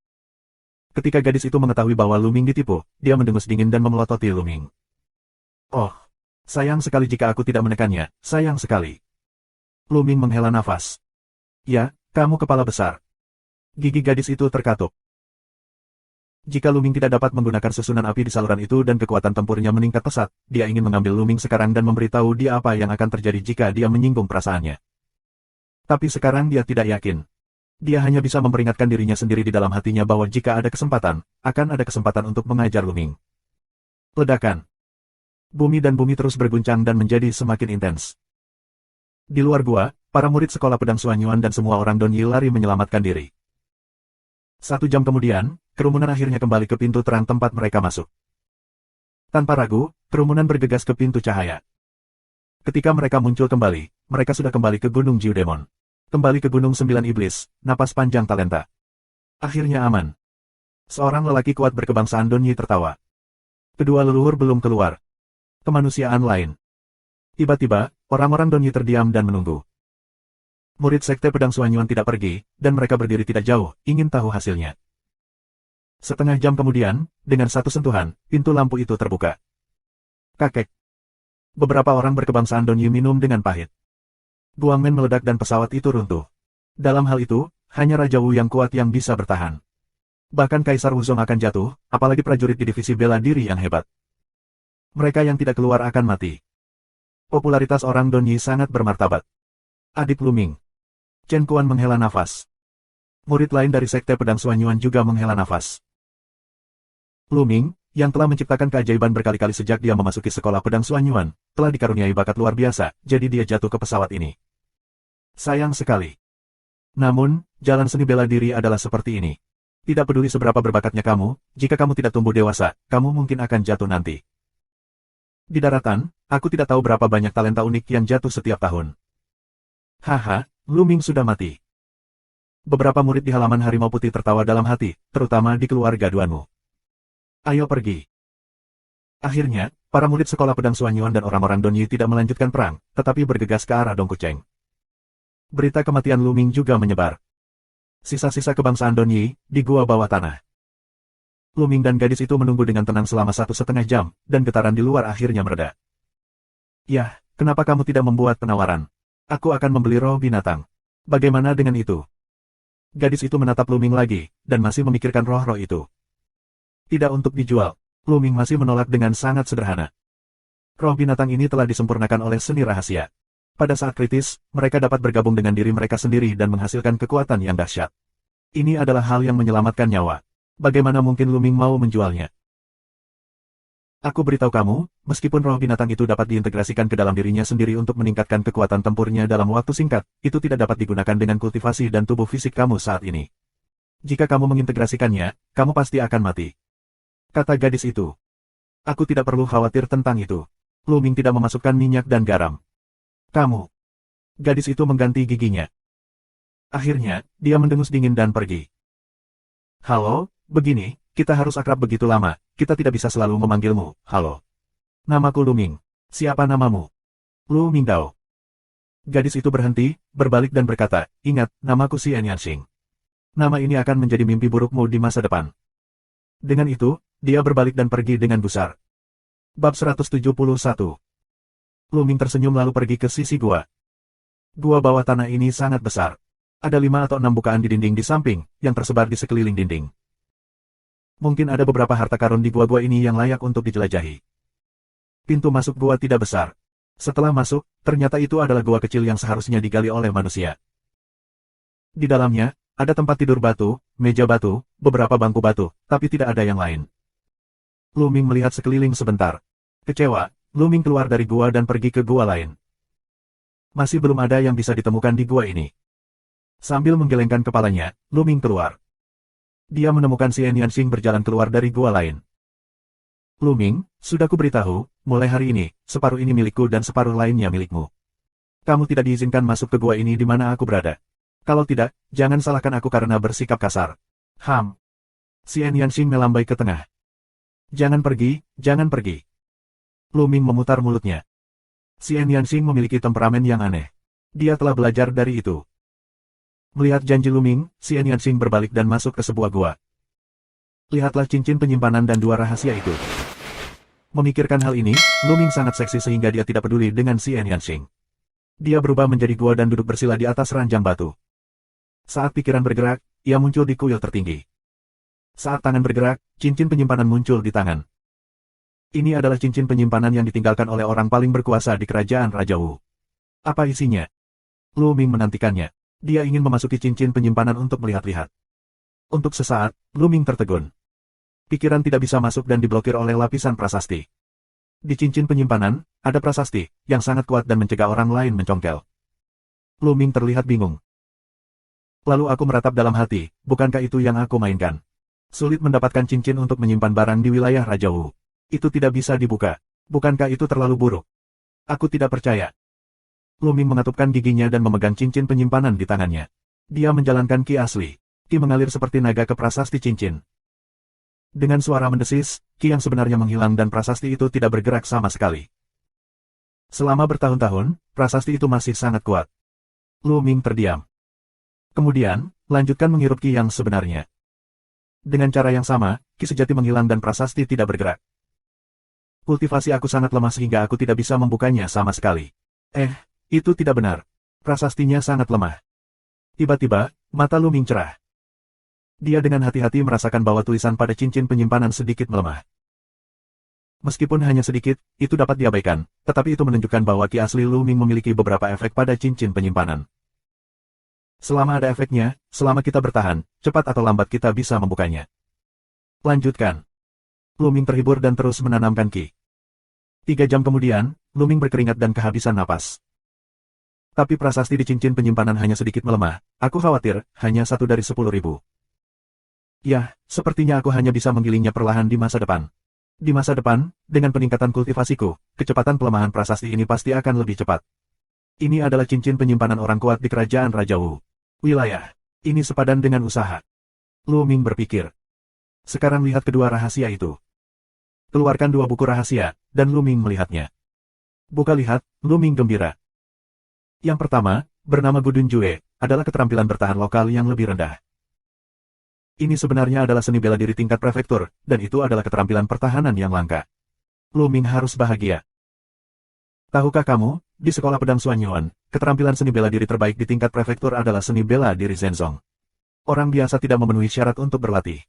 Ketika gadis itu mengetahui bahwa Luming ditipu, dia mendengus dingin dan memelototi Luming. Oh, sayang sekali jika aku tidak menekannya, sayang sekali. Luming menghela nafas. Ya, kamu kepala besar. Gigi gadis itu terkatup. Jika Luming tidak dapat menggunakan susunan api di saluran itu dan kekuatan tempurnya meningkat pesat, dia ingin mengambil Luming sekarang dan memberitahu dia apa yang akan terjadi jika dia menyinggung perasaannya. Tapi sekarang dia tidak yakin. Dia hanya bisa memperingatkan dirinya sendiri di dalam hatinya bahwa jika ada kesempatan, akan ada kesempatan untuk mengajar Luming. Ledakan. Bumi dan bumi terus berguncang dan menjadi semakin intens. Di luar gua, para murid sekolah pedang Suanyuan dan semua orang Donyi lari menyelamatkan diri. 1 jam kemudian, kerumunan akhirnya kembali ke pintu terang tempat mereka masuk. Tanpa ragu, kerumunan bergegas ke pintu cahaya. Ketika mereka muncul kembali, mereka sudah kembali ke Gunung Jiudemon. Kembali ke Gunung 9 Iblis, napas panjang talenta. Akhirnya aman. Seorang lelaki kuat berkebangsaan Donyi tertawa. Kedua leluhur belum keluar. Kemanusiaan lain. Tiba-tiba, orang-orang Donyi terdiam dan menunggu. Murid Sekte Pedang Suanyuan tidak pergi, dan mereka berdiri tidak jauh, ingin tahu hasilnya. Setengah jam kemudian, dengan satu sentuhan, pintu lampu itu terbuka. Kakek. Beberapa orang berkebangsaan Donyi minum dengan pahit. Guangmen meledak dan pesawat itu runtuh. Dalam hal itu, hanya Raja Wu yang kuat yang bisa bertahan. Bahkan Kaisar Wuzong akan jatuh, apalagi prajurit di divisi bela diri yang hebat. Mereka yang tidak keluar akan mati. Popularitas orang Donyi sangat bermartabat. Adik Luming. Chen Kuan menghela nafas. Murid lain dari Sekte Pedang Suanyuan juga menghela nafas. Luming, yang telah menciptakan keajaiban berkali-kali sejak dia memasuki sekolah pedang Suanyuan, telah dikaruniai bakat luar biasa, jadi dia jatuh ke pesawat ini. Sayang sekali. Namun, jalan seni bela diri adalah seperti ini. Tidak peduli seberapa berbakatnya kamu, jika kamu tidak tumbuh dewasa, kamu mungkin akan jatuh nanti. Di daratan, aku tidak tahu berapa banyak talenta unik yang jatuh setiap tahun. Haha, Luming sudah mati. Beberapa murid di halaman Harimau Putih tertawa dalam hati, terutama di keluarga Duanmu. Ayo pergi. Akhirnya, para murid sekolah pedang Suanyuan dan orang-orang Donyi tidak melanjutkan perang, tetapi bergegas ke arah Dongkuceng. Berita kematian Lu Ming juga menyebar. Sisa-sisa kebangsaan Donyi, di gua bawah tanah. Lu Ming dan gadis itu menunggu dengan tenang selama 1,5 jam, dan getaran di luar akhirnya mereda. Yah, kenapa kamu tidak membuat penawaran? Aku akan membeli roh binatang. Bagaimana dengan itu? Gadis itu menatap Lu Ming lagi, dan masih memikirkan roh-roh itu. Tidak untuk dijual. Lu Ming masih menolak dengan sangat sederhana. Roh binatang ini telah disempurnakan oleh seni rahasia. Pada saat kritis, mereka dapat bergabung dengan diri mereka sendiri dan menghasilkan kekuatan yang dahsyat. Ini adalah hal yang menyelamatkan nyawa. Bagaimana mungkin Lu Ming mau menjualnya? Aku beritahu kamu, meskipun roh binatang itu dapat diintegrasikan ke dalam dirinya sendiri untuk meningkatkan kekuatan tempurnya dalam waktu singkat, itu tidak dapat digunakan dengan kultivasi dan tubuh fisik kamu saat ini. Jika kamu mengintegrasikannya, kamu pasti akan mati. Kata gadis itu. Aku tidak perlu khawatir tentang itu. Lu Ming tidak memasukkan minyak dan garam. Kamu. Gadis itu mengganti giginya. Akhirnya, dia mendengus dingin dan pergi. Halo, begini, kita harus akrab begitu lama, kita tidak bisa selalu memanggilmu, halo. Namaku Lu Ming. Siapa namamu? Lu Ming Dao. Gadis itu berhenti, berbalik dan berkata, ingat, namaku Xian Yanxing. Nama ini akan menjadi mimpi burukmu di masa depan. Dengan itu, dia berbalik dan pergi dengan gusar. Bab 171. Lu Ming tersenyum lalu pergi ke sisi gua. Gua bawah tanah ini sangat besar. Ada 5 atau 6 bukaan di dinding di samping, yang tersebar di sekeliling dinding. Mungkin ada beberapa harta karun di gua-gua ini yang layak untuk dijelajahi. Pintu masuk gua tidak besar. Setelah masuk, ternyata itu adalah gua kecil yang seharusnya digali oleh manusia. Di dalamnya, ada tempat tidur batu, meja batu, beberapa bangku batu, tapi tidak ada yang lain. Lu Ming melihat sekeliling sebentar. Kecewa, Lu Ming keluar dari gua dan pergi ke gua lain. Masih belum ada yang bisa ditemukan di gua ini. Sambil menggelengkan kepalanya, Lu Ming keluar. Dia menemukan Xian Yanxing berjalan keluar dari gua lain. Lu Ming, sudah kuberitahu, mulai hari ini, separuh ini milikku dan separuh lainnya milikmu. Kamu tidak diizinkan masuk ke gua ini di mana aku berada. Kalau tidak, jangan salahkan aku karena bersikap kasar. Xian Yanxing melambai ke tengah. Jangan pergi, jangan pergi. Lu Ming memutar mulutnya. Xian Yanxing memiliki temperamen yang aneh. Dia telah belajar dari itu. Melihat janji Lu Ming, Xian Yanxing berbalik dan masuk ke sebuah gua. Lihatlah cincin penyimpanan dan 2 rahasia itu. Memikirkan hal ini, Lu Ming sangat seksi sehingga dia tidak peduli dengan Xian Yanxing. Dia berubah menjadi gua dan duduk bersila di atas ranjang batu. Saat pikiran bergerak, ia muncul di kuil tertinggi. Saat tangan bergerak, cincin penyimpanan muncul di tangan. Ini adalah cincin penyimpanan yang ditinggalkan oleh orang paling berkuasa di kerajaan Raja Wu. Apa isinya? Lu Ming menantikannya. Dia ingin memasuki cincin penyimpanan untuk melihat-lihat. Untuk sesaat, Lu Ming tertegun. Pikiran tidak bisa masuk dan diblokir oleh lapisan prasasti. Di cincin penyimpanan, ada prasasti, yang sangat kuat dan mencegah orang lain mencongkel. Lu Ming terlihat bingung. Lalu aku meratap dalam hati, bukankah itu yang aku mainkan? Sulit mendapatkan cincin untuk menyimpan barang di wilayah Raja Wu. Itu tidak bisa dibuka. Bukankah itu terlalu buruk? Aku tidak percaya. Lu Ming mengatupkan giginya dan memegang cincin penyimpanan di tangannya. Dia menjalankan ki asli. Ki mengalir seperti naga ke prasasti cincin. Dengan suara mendesis, ki yang sebenarnya menghilang dan prasasti itu tidak bergerak sama sekali. Selama bertahun-tahun, prasasti itu masih sangat kuat. Lu Ming terdiam. Kemudian, lanjutkan menghirup ki yang sebenarnya. Dengan cara yang sama, ki sejati menghilang dan prasasti tidak bergerak. Kultivasi aku sangat lemah sehingga aku tidak bisa membukanya sama sekali. Itu tidak benar. Prasastinya sangat lemah. Tiba-tiba, mata Lu Ming cerah. Dia dengan hati-hati merasakan bahwa tulisan pada cincin penyimpanan sedikit melemah. Meskipun hanya sedikit, itu dapat diabaikan, tetapi itu menunjukkan bahwa ki asli Lu Ming memiliki beberapa efek pada cincin penyimpanan. Selama ada efeknya, selama kita bertahan, cepat atau lambat kita bisa membukanya. Lanjutkan. Lu Ming terhibur dan terus menanamkan ki. 3 jam kemudian, Lu Ming berkeringat dan kehabisan napas. Tapi prasasti di cincin penyimpanan hanya sedikit melemah, aku khawatir, hanya 1 dari 10.000. Yah, sepertinya aku hanya bisa menggilingnya perlahan di masa depan. Di masa depan, dengan peningkatan kultivasiku, kecepatan pelemahan prasasti ini pasti akan lebih cepat. Ini adalah cincin penyimpanan orang kuat di kerajaan Raja Wu. Wilayah. Ini sepadan dengan usaha. Lu Ming berpikir. Sekarang lihat kedua rahasia itu. keluarkan 2 buku rahasia, dan Lu Ming melihatnya. Buka lihat, Lu Ming gembira. Yang pertama, bernama Gudun Jue, adalah keterampilan bertahan lokal yang lebih rendah. Ini sebenarnya adalah seni bela diri tingkat prefektur, dan itu adalah keterampilan pertahanan yang langka. Lu Ming harus bahagia. Tahukah kamu, di sekolah pedang Xuanyuan, keterampilan seni bela diri terbaik di tingkat prefektur adalah seni bela diri Zenzong. Orang biasa tidak memenuhi syarat untuk berlatih.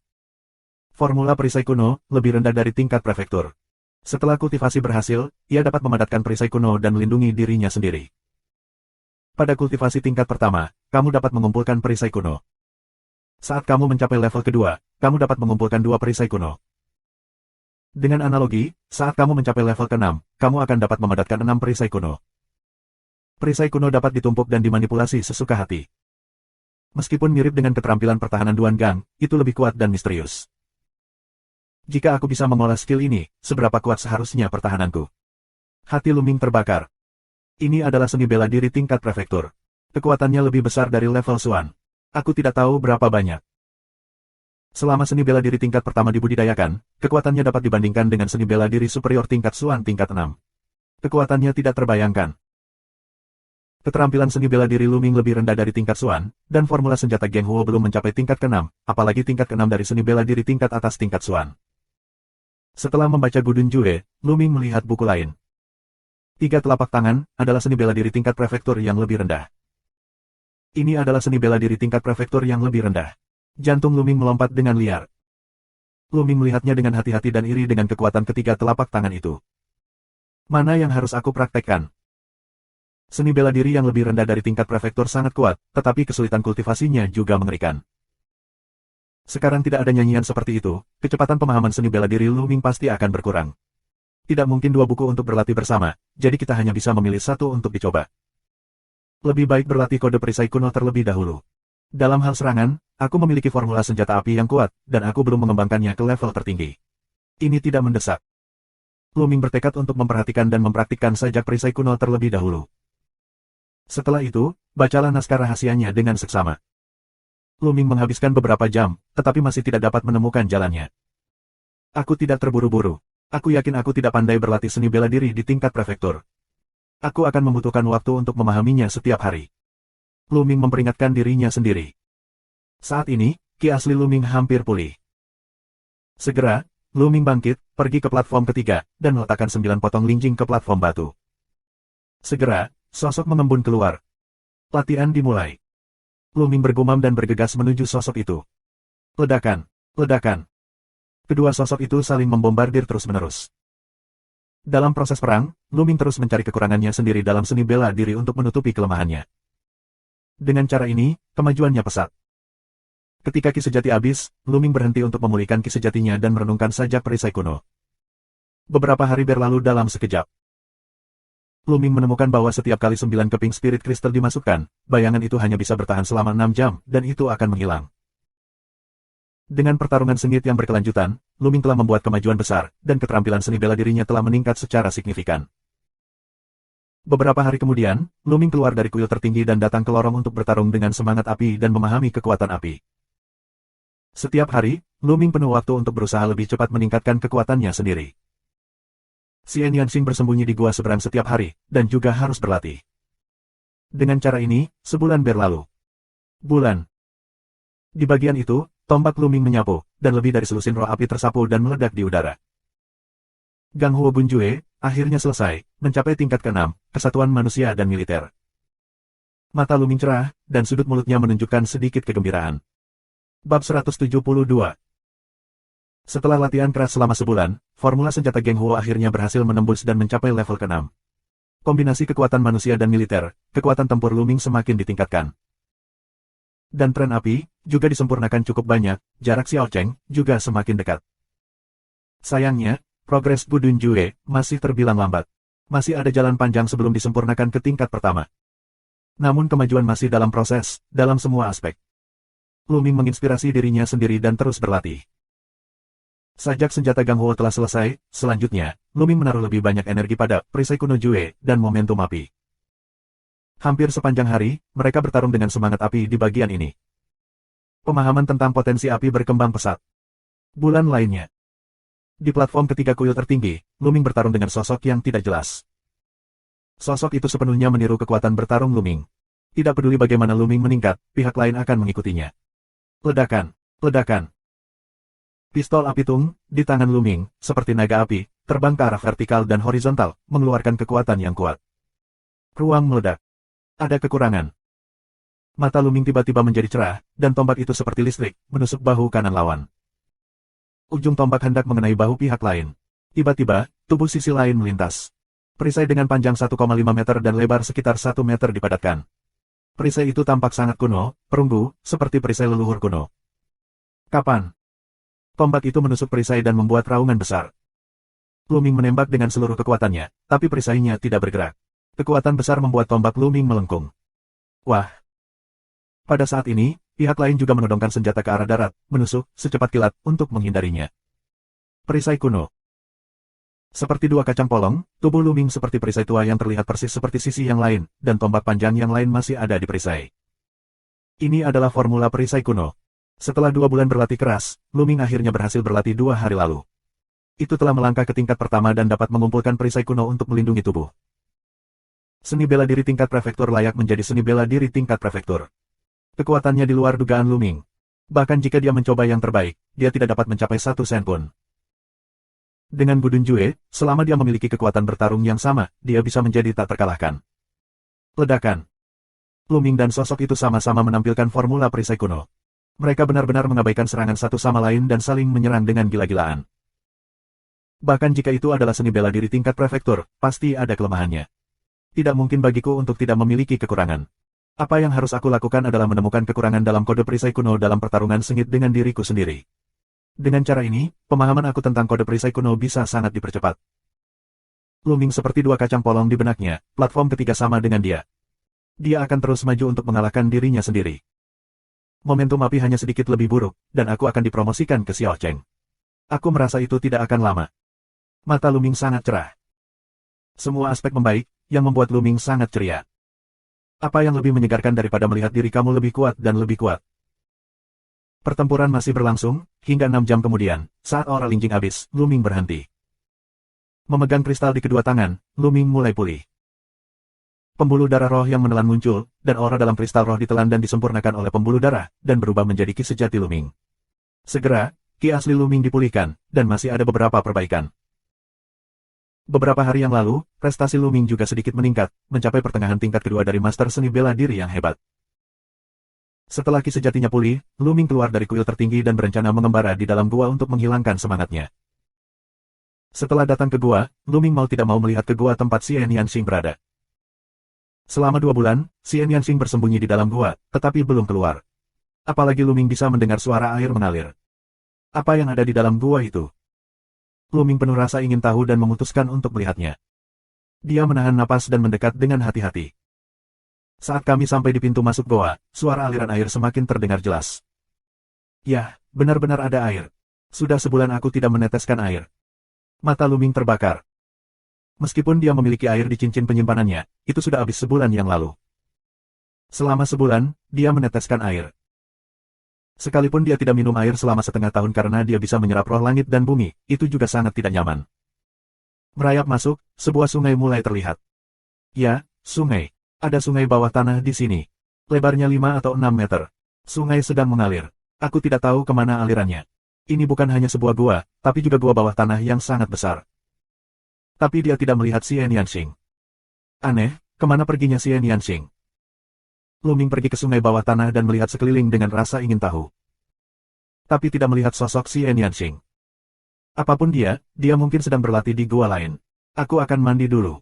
Formula perisai kuno lebih rendah dari tingkat prefektur. Setelah kultivasi berhasil, ia dapat memadatkan perisai kuno dan melindungi dirinya sendiri. Pada kultivasi tingkat pertama, kamu dapat mengumpulkan perisai kuno. Saat kamu mencapai level kedua, kamu dapat mengumpulkan 2 perisai kuno. Dengan analogi, saat kamu mencapai level ke-6, kamu akan dapat memadatkan 6 perisai kuno. Perisai kuno dapat ditumpuk dan dimanipulasi sesuka hati. Meskipun mirip dengan keterampilan pertahanan Duan Gang, itu lebih kuat dan misterius. Jika aku bisa mengolah skill ini, seberapa kuat seharusnya pertahananku? Hati Lu Ming terbakar. Ini adalah seni bela diri tingkat prefektur. Kekuatannya lebih besar dari level Xuan. Aku tidak tahu berapa banyak. Selama seni bela diri tingkat pertama dibudidayakan, kekuatannya dapat dibandingkan dengan seni bela diri superior tingkat Xuan tingkat 6. Kekuatannya tidak terbayangkan. Keterampilan seni bela diri Lu Ming lebih rendah dari tingkat Xuan, dan formula senjata Geng Huo belum mencapai tingkat ke-6, apalagi tingkat ke-6 dari seni bela diri tingkat atas tingkat Xuan. Setelah membaca Gudun Jue, Lu Ming melihat buku lain. 3 telapak tangan adalah seni bela diri tingkat prefektur yang lebih rendah. Ini adalah seni bela diri tingkat prefektur yang lebih rendah. Jantung Lu Ming melompat dengan liar. Lu Ming melihatnya dengan hati-hati dan iri dengan kekuatan ketiga telapak tangan itu. Mana yang harus aku praktekkan? Seni bela diri yang lebih rendah dari tingkat prefektur sangat kuat, tetapi kesulitan kultivasinya juga mengerikan. Sekarang tidak ada nyanyian seperti itu, kecepatan pemahaman seni bela diri Lu Ming pasti akan berkurang. Tidak mungkin 2 buku untuk berlatih bersama, jadi kita hanya bisa memilih 1 untuk dicoba. Lebih baik berlatih kode perisai kuno terlebih dahulu. Dalam hal serangan, aku memiliki formula senjata api yang kuat, dan aku belum mengembangkannya ke level tertinggi. Ini tidak mendesak. Lu Ming bertekad untuk memperhatikan dan mempraktikkan sajak perisai kuno terlebih dahulu. Setelah itu, bacalah naskah rahasianya dengan seksama. Lu Ming menghabiskan beberapa jam, tetapi masih tidak dapat menemukan jalannya. Aku tidak terburu-buru. Aku yakin aku tidak pandai berlatih seni bela diri di tingkat prefektur. Aku akan membutuhkan waktu untuk memahaminya setiap hari. Lu Ming memperingatkan dirinya sendiri. Saat ini, ki asli Lu Ming hampir pulih. Segera, Lu Ming bangkit, pergi ke platform ketiga, dan meletakkan 9 potong linjing ke platform batu. Segera, sosok mengembun keluar. Latihan dimulai. Lu Ming bergumam dan bergegas menuju sosok itu. Ledakan, ledakan. Kedua sosok itu saling membombardir terus-menerus. Dalam proses perang, Lu Ming terus mencari kekurangannya sendiri dalam seni bela diri untuk menutupi kelemahannya. Dengan cara ini, kemajuannya pesat. Ketika ki sejati habis, Lu Ming berhenti untuk memulihkan ki sejatinya dan merenungkan sajak perisai kuno. Beberapa hari berlalu dalam sekejap. Lu Ming menemukan bahwa setiap kali 9 keping spirit crystal dimasukkan, bayangan itu hanya bisa bertahan selama 6 jam, dan itu akan menghilang. Dengan pertarungan sengit yang berkelanjutan, Lu Ming telah membuat kemajuan besar, dan keterampilan seni bela dirinya telah meningkat secara signifikan. Beberapa hari kemudian, Lu Ming keluar dari kuil tertinggi dan datang ke lorong untuk bertarung dengan semangat api dan memahami kekuatan api. Setiap hari, Lu Ming penuh waktu untuk berusaha lebih cepat meningkatkan kekuatannya sendiri. Xian Yanxing bersembunyi di gua seberang setiap hari, dan juga harus berlatih. Dengan cara ini, sebulan berlalu. Bulan. Di bagian itu, tombak Lu Ming menyapu, dan lebih dari selusin roh api tersapu dan meledak di udara. Gang Huo Bunjue, akhirnya selesai, mencapai tingkat ke-6, kesatuan manusia dan militer. Mata Lu Ming cerah, dan sudut mulutnya menunjukkan sedikit kegembiraan. Bab 172. Setelah latihan keras selama sebulan, formula senjata Geng Huo akhirnya berhasil menembus dan mencapai level ke-6. Kombinasi kekuatan manusia dan militer, kekuatan tempur Lu Ming semakin ditingkatkan. Dan tren api, juga disempurnakan cukup banyak, jarak Xiao Cheng, juga semakin dekat. Sayangnya, progres Gudun Jue masih terbilang lambat. Masih ada jalan panjang sebelum disempurnakan ke tingkat pertama. Namun kemajuan masih dalam proses, dalam semua aspek. Lu Ming menginspirasi dirinya sendiri dan terus berlatih. Sajak senjata Gang Huo telah selesai, selanjutnya, Lu Ming menaruh lebih banyak energi pada perisai kuno Jue dan momentum api. Hampir sepanjang hari, mereka bertarung dengan semangat api di bagian ini. Pemahaman tentang potensi api berkembang pesat. Bulan lainnya. Di platform ketiga kuil tertinggi, Luming bertarung dengan sosok yang tidak jelas. Sosok itu sepenuhnya meniru kekuatan bertarung Luming. Tidak peduli bagaimana Luming meningkat, pihak lain akan mengikutinya. Ledakan, ledakan. Pistol api tung, di tangan Luming, seperti naga api, terbang ke arah vertikal dan horizontal, mengeluarkan kekuatan yang kuat. Ruang meledak. Ada kekurangan. Mata Luming tiba-tiba menjadi cerah, dan tombak itu seperti listrik, menusuk bahu kanan lawan. Ujung tombak hendak mengenai bahu pihak lain. Tiba-tiba, tubuh sisi lain melintas. Perisai dengan panjang 1,5 meter dan lebar sekitar 1 meter dipadatkan. Perisai itu tampak sangat kuno, perunggu, seperti perisai leluhur kuno. Kapan? Tombak itu menusuk perisai dan membuat raungan besar. Luming menembak dengan seluruh kekuatannya, tapi perisainya tidak bergerak. Kekuatan besar membuat tombak Luming melengkung. Wah! Pada saat ini, pihak lain juga menodongkan senjata ke arah darat, menusuk, secepat kilat, untuk menghindarinya. Perisai kuno. Seperti dua kacang polong, tubuh Luming seperti perisai tua yang terlihat persis seperti sisi yang lain, dan tombak panjang yang lain masih ada di perisai. Ini adalah formula perisai kuno. Setelah 2 bulan berlatih keras, Luming akhirnya berhasil berlatih 2 hari lalu. Itu telah melangkah ke tingkat pertama dan dapat mengumpulkan perisai kuno untuk melindungi tubuh. Seni bela diri tingkat prefektur layak menjadi seni bela diri tingkat prefektur. Kekuatannya di luar dugaan Luming. Bahkan jika dia mencoba yang terbaik, dia tidak dapat mencapai 1 sen pun. Dengan Gudun Jue, selama dia memiliki kekuatan bertarung yang sama, dia bisa menjadi tak terkalahkan. Ledakan. Luming dan sosok itu sama-sama menampilkan formula perisai kuno. Mereka benar-benar mengabaikan serangan satu sama lain dan saling menyerang dengan gila-gilaan. Bahkan jika itu adalah seni bela diri tingkat prefektur, pasti ada kelemahannya. Tidak mungkin bagiku untuk tidak memiliki kekurangan. Apa yang harus aku lakukan adalah menemukan kekurangan dalam kode perisai kuno dalam pertarungan sengit dengan diriku sendiri. Dengan cara ini, pemahaman aku tentang kode perisai kuno bisa sangat dipercepat. Luming seperti dua kacang polong di benaknya, platform ketiga sama dengan dia. Dia akan terus maju untuk mengalahkan dirinya sendiri. Momentum api hanya sedikit lebih buruk, dan aku akan dipromosikan ke Xiao Cheng. Aku merasa itu tidak akan lama. Mata Luming sangat cerah. Semua aspek membaik, yang membuat Luming sangat ceria. Apa yang lebih menyegarkan daripada melihat diri kamu lebih kuat dan lebih kuat? Pertempuran masih berlangsung, hingga 6 jam kemudian, saat aura Lingjing habis, Luming berhenti. Memegang kristal di kedua tangan, Luming mulai pulih. Pembuluh darah roh yang menelan muncul, dan aura dalam kristal roh ditelan dan disempurnakan oleh pembuluh darah, dan berubah menjadi ki sejati Luming. Segera, ki asli Luming dipulihkan, dan masih ada beberapa perbaikan. Beberapa hari yang lalu, prestasi Luming juga sedikit meningkat, mencapai pertengahan tingkat kedua dari master seni bela diri yang hebat. Setelah ki sejatinya pulih, Luming keluar dari kuil tertinggi dan berencana mengembara di dalam gua untuk menghilangkan semangatnya. Setelah datang ke gua, Luming mau tidak mau melihat ke gua tempat Xian Yanxing berada. Selama 2 bulan, Xian Yanxing bersembunyi di dalam gua, tetapi belum keluar. Apalagi Luming bisa mendengar suara air mengalir. Apa yang ada di dalam gua itu? Luming penuh rasa ingin tahu dan memutuskan untuk melihatnya. Dia menahan napas dan mendekat dengan hati-hati. Saat kami sampai di pintu masuk goa, suara aliran air semakin terdengar jelas. Ya, benar-benar ada air. Sudah sebulan aku tidak meneteskan air. Mata Luming terbakar. Meskipun dia memiliki air di cincin penyimpanannya, itu sudah habis sebulan yang lalu. Selama sebulan, dia meneteskan air. Sekalipun dia tidak minum air selama setengah tahun karena dia bisa menyerap roh langit dan bumi, itu juga sangat tidak nyaman. Merayap masuk, sebuah sungai mulai terlihat. Ya, sungai. Ada sungai bawah tanah di sini. Lebarnya 5 atau 6 meter. Sungai sedang mengalir. Aku tidak tahu kemana alirannya. Ini bukan hanya sebuah gua, tapi juga gua bawah tanah yang sangat besar. Tapi dia tidak melihat Xian Yanxing. Aneh, kemana perginya Xian Yanxing? Luming pergi ke sungai bawah tanah dan melihat sekeliling dengan rasa ingin tahu. Tapi tidak melihat sosok Xian Yanxing. Apapun dia mungkin sedang berlatih di gua lain. Aku akan mandi dulu.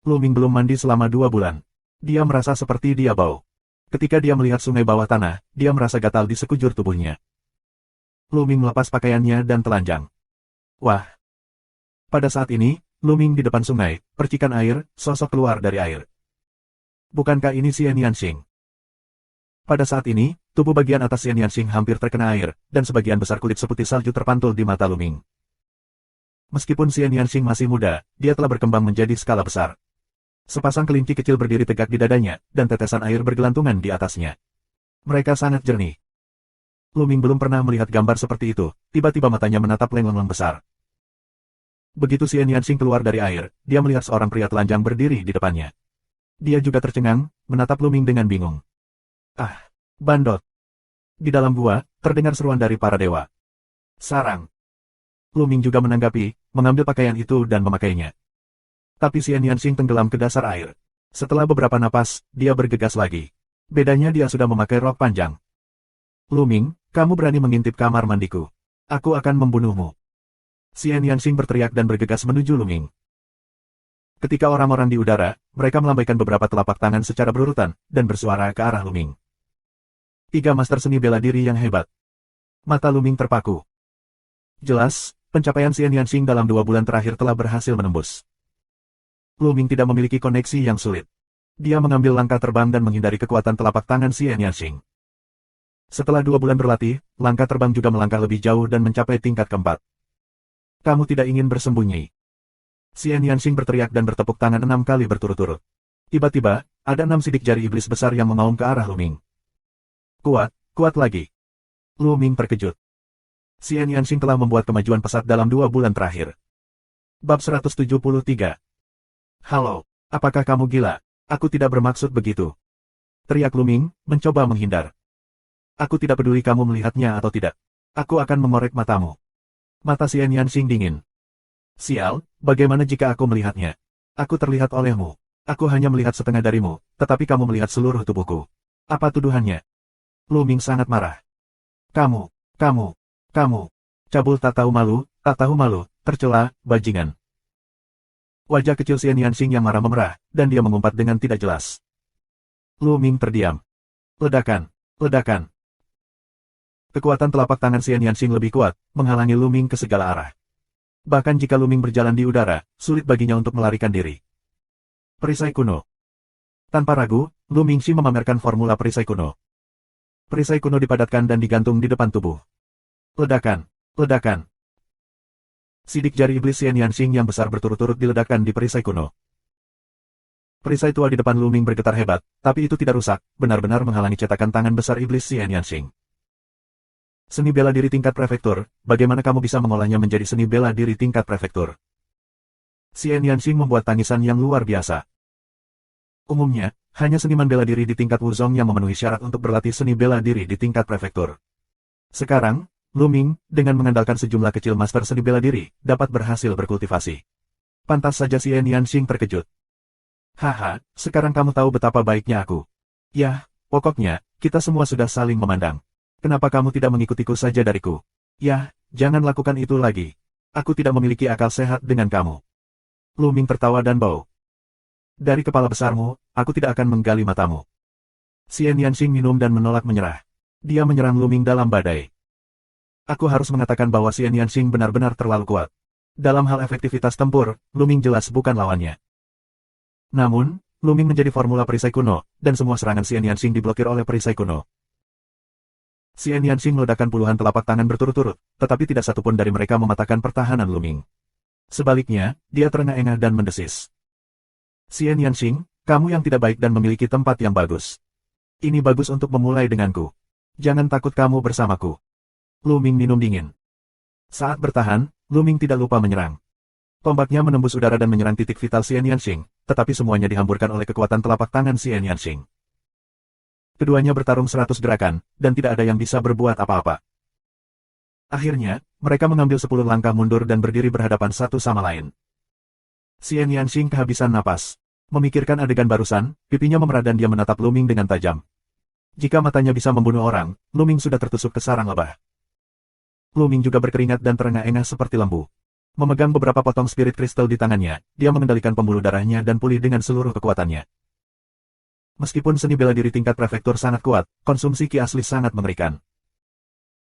Luming belum mandi selama 2 bulan. Dia merasa seperti dia bau. Ketika dia melihat sungai bawah tanah, dia merasa gatal di sekujur tubuhnya. Luming melepas pakaiannya dan telanjang. Wah! Pada saat ini, Luming di depan sungai, percikan air, sosok keluar dari air. Bukankah ini Xian Yanxing? Pada saat ini, tubuh bagian atas Xian Yanxing hampir terkena air, dan sebagian besar kulit seputih salju terpantul di mata Luming. Meskipun Xian Yanxing masih muda, dia telah berkembang menjadi skala besar. Sepasang kelinci kecil berdiri tegak di dadanya, dan tetesan air bergelantungan di atasnya. Mereka sangat jernih. Luming belum pernah melihat gambar seperti itu, tiba-tiba matanya menatap Leng Leng besar. Begitu Xian Yanxing keluar dari air, dia melihat seorang pria telanjang berdiri di depannya. Dia juga tercengang, menatap Luming dengan bingung. Ah, bandot. Di dalam gua, terdengar seruan dari para dewa. Sarang. Luming juga menanggapi, mengambil pakaian itu dan memakainya. Tapi Xian Yanxing tenggelam ke dasar air. Setelah beberapa napas, dia bergegas lagi. Bedanya dia sudah memakai rok panjang. Luming, kamu berani mengintip kamar mandiku. Aku akan membunuhmu. Xian Yanxing berteriak dan bergegas menuju Luming. Ketika orang-orang di udara, mereka melambaikan beberapa telapak tangan secara berurutan, dan bersuara ke arah Luming. 3 master seni bela diri yang hebat. Mata Luming terpaku. Jelas, pencapaian Xian Yanxing dalam 2 bulan terakhir telah berhasil menembus. Luming tidak memiliki koneksi yang sulit. Dia mengambil langkah terbang dan menghindari kekuatan telapak tangan Xian Yanxing. Setelah 2 bulan berlatih, langkah terbang juga melangkah lebih jauh dan mencapai tingkat keempat. Kamu tidak ingin bersembunyi. Xian Yanxing berteriak dan bertepuk tangan 6 kali berturut-turut. Tiba-tiba, ada 6 sidik jari iblis besar yang mengaum ke arah Luming. Kuat, kuat lagi. Luming terkejut. Xian Yanxing telah membuat kemajuan pesat dalam 2 bulan terakhir. Bab 173. Halo, apakah kamu gila? Aku tidak bermaksud begitu. Teriak Luming, mencoba menghindar. Aku tidak peduli kamu melihatnya atau tidak. Aku akan mengorek matamu. Mata Xian Yanxing dingin. Sial, bagaimana jika aku melihatnya? Aku terlihat olehmu. Aku hanya melihat setengah darimu, tetapi kamu melihat seluruh tubuhku. Apa tuduhannya? Luming sangat marah. Kamu. Cabul tak tahu malu, tercela, bajingan. Wajah kecil Xian Yanxing yang marah memerah, dan dia mengumpat dengan tidak jelas. Luming terdiam. Ledakan. Kekuatan telapak tangan Xian Yanxing lebih kuat, menghalangi Luming ke segala arah. Bahkan jika Luming berjalan di udara, sulit baginya untuk melarikan diri. Perisai kuno. Tanpa ragu, Lu Mingxi memamerkan formula perisai kuno. Perisai kuno dipadatkan dan digantung di depan tubuh. Ledakan. Sidik jari iblis Xian Yanxing yang besar berturut-turut diledakkan di perisai kuno. Perisai tua di depan Lu Ming bergetar hebat, tapi itu tidak rusak, benar-benar menghalangi cetakan tangan besar iblis Xian Yanxing. Seni bela diri tingkat prefektur, bagaimana kamu bisa mengolahnya menjadi seni bela diri tingkat prefektur? Xian Yanxing membuat tangisan yang luar biasa. Umumnya, hanya seniman bela diri di tingkat Wuzong yang memenuhi syarat untuk berlatih seni bela diri di tingkat prefektur. Sekarang, Lu Ming, dengan mengandalkan sejumlah kecil master seni bela diri, dapat berhasil berkultivasi. Pantas saja Xian Yanxing terkejut. Haha, sekarang kamu tahu betapa baiknya aku. Yah, pokoknya, kita semua sudah saling memandang. Kenapa kamu tidak mengikutiku saja dariku? Yah, jangan lakukan itu lagi. Aku tidak memiliki akal sehat dengan kamu. Lu Ming tertawa dan bau. Dari kepala besarmu, aku tidak akan menggali matamu. Xian Yanxing minum dan menolak menyerah. Dia menyerang Lu Ming dalam badai. Aku harus mengatakan bahwa Xian Yanxing benar-benar terlalu kuat. Dalam hal efektivitas tempur, Lu Ming jelas bukan lawannya. Namun, Lu Ming menjadi formula perisai kuno, dan semua serangan Xian Yanxing diblokir oleh perisai kuno. Xian Yanxing meledakkan puluhan telapak tangan berturut-turut, tetapi tidak satupun dari mereka mematahkan pertahanan Lu Ming. Sebaliknya, dia terengah-engah dan mendesis. Xian Yanxing, kamu yang tidak baik dan memiliki tempat yang bagus. Ini bagus untuk memulai denganku. Jangan takut kamu bersamaku. Lu Ming minum dingin. Saat bertahan, Lu Ming tidak lupa menyerang. Tombaknya menembus udara dan menyerang titik vital Xian Yanxing, tetapi semuanya dihamburkan oleh kekuatan telapak tangan Xian Yanxing. Keduanya bertarung 100 gerakan, dan tidak ada yang bisa berbuat apa-apa. Akhirnya, mereka mengambil 10 langkah mundur dan berdiri berhadapan satu sama lain. Xian Yanxing kehabisan napas. Memikirkan adegan barusan, pipinya memerah dan dia menatap Lu Ming dengan tajam. Jika matanya bisa membunuh orang, Lu Ming sudah tertusuk ke sarang lebah. Lu Ming juga berkeringat dan terengah-engah seperti lembu. Memegang beberapa potong spirit kristal di tangannya, dia mengendalikan pembuluh darahnya dan pulih dengan seluruh kekuatannya. Meskipun seni bela diri tingkat prefektur sangat kuat, konsumsi ki asli sangat mengerikan.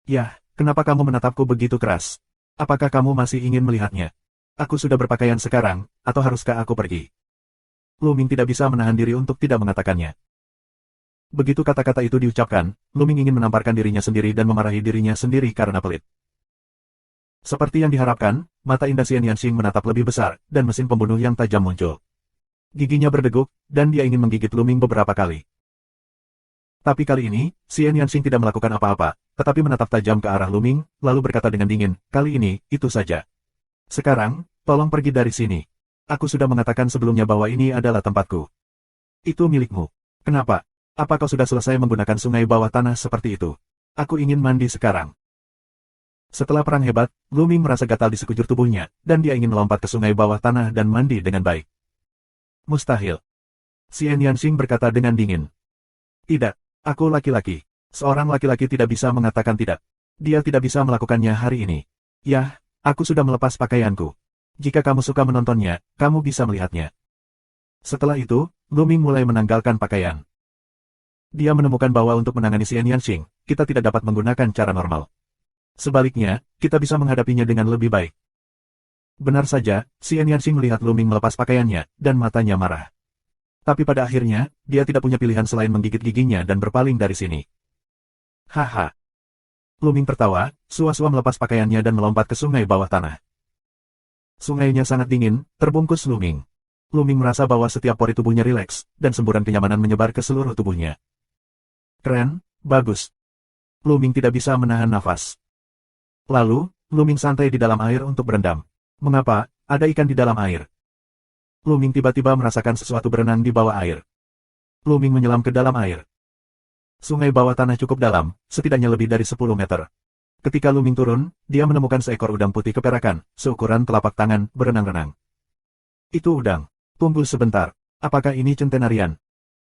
Yah, kenapa kamu menatapku begitu keras? Apakah kamu masih ingin melihatnya? Aku sudah berpakaian sekarang, atau haruskah aku pergi? Lu Ming tidak bisa menahan diri untuk tidak mengatakannya. Begitu kata-kata itu diucapkan, Lu Ming ingin menamparkan dirinya sendiri dan memarahi dirinya sendiri karena pelit. Seperti yang diharapkan, mata indah Xian Yanxing menatap lebih besar, dan mesin pembunuh yang tajam muncul. Giginya berdeguk, dan dia ingin menggigit Lu Ming beberapa kali. Tapi kali ini, Xian Yanxing tidak melakukan apa-apa, tetapi menatap tajam ke arah Lu Ming, lalu berkata dengan dingin, kali ini, itu saja. Sekarang, tolong pergi dari sini. Aku sudah mengatakan sebelumnya bahwa ini adalah tempatku. Itu milikmu. Kenapa? Apa kau sudah selesai menggunakan sungai bawah tanah seperti itu? Aku ingin mandi sekarang. Setelah perang hebat, Lu Ming merasa gatal di sekujur tubuhnya, dan dia ingin melompat ke sungai bawah tanah dan mandi dengan baik. Mustahil. Xian Yanxing berkata dengan dingin. Tidak, aku laki-laki. Seorang laki-laki tidak bisa mengatakan tidak. Dia tidak bisa melakukannya hari ini. Yah, aku sudah melepas pakaianku. Jika kamu suka menontonnya, kamu bisa melihatnya. Setelah itu, Lu Ming mulai menanggalkan pakaian. Dia menemukan bahwa untuk menangani Xian Yanxing, kita tidak dapat menggunakan cara normal. Sebaliknya, kita bisa menghadapinya dengan lebih baik. Benar saja, Xian Yanxing melihat Lu Ming melepas pakaiannya, dan matanya marah. Tapi pada akhirnya, dia tidak punya pilihan selain menggigit giginya dan berpaling dari sini. Haha. Lu Ming tertawa, sua-sua melepas pakaiannya dan melompat ke sungai bawah tanah. Sungainya sangat dingin, terbungkus Lu Ming. Lu Ming merasa bahwa setiap pori tubuhnya rileks, dan semburan kenyamanan menyebar ke seluruh tubuhnya. Keren, bagus. Lu Ming tidak bisa menahan nafas. Lalu, Lu Ming santai di dalam air untuk berendam. Mengapa? Ada ikan di dalam air. Lu Ming tiba-tiba merasakan sesuatu berenang di bawah air. Lu Ming menyelam ke dalam air. Sungai bawah tanah cukup dalam, setidaknya lebih dari 10 meter. Ketika Lu Ming turun, dia menemukan seekor udang putih keperakan, seukuran telapak tangan, berenang-renang. Itu udang. Tunggu sebentar. Apakah ini centenarian?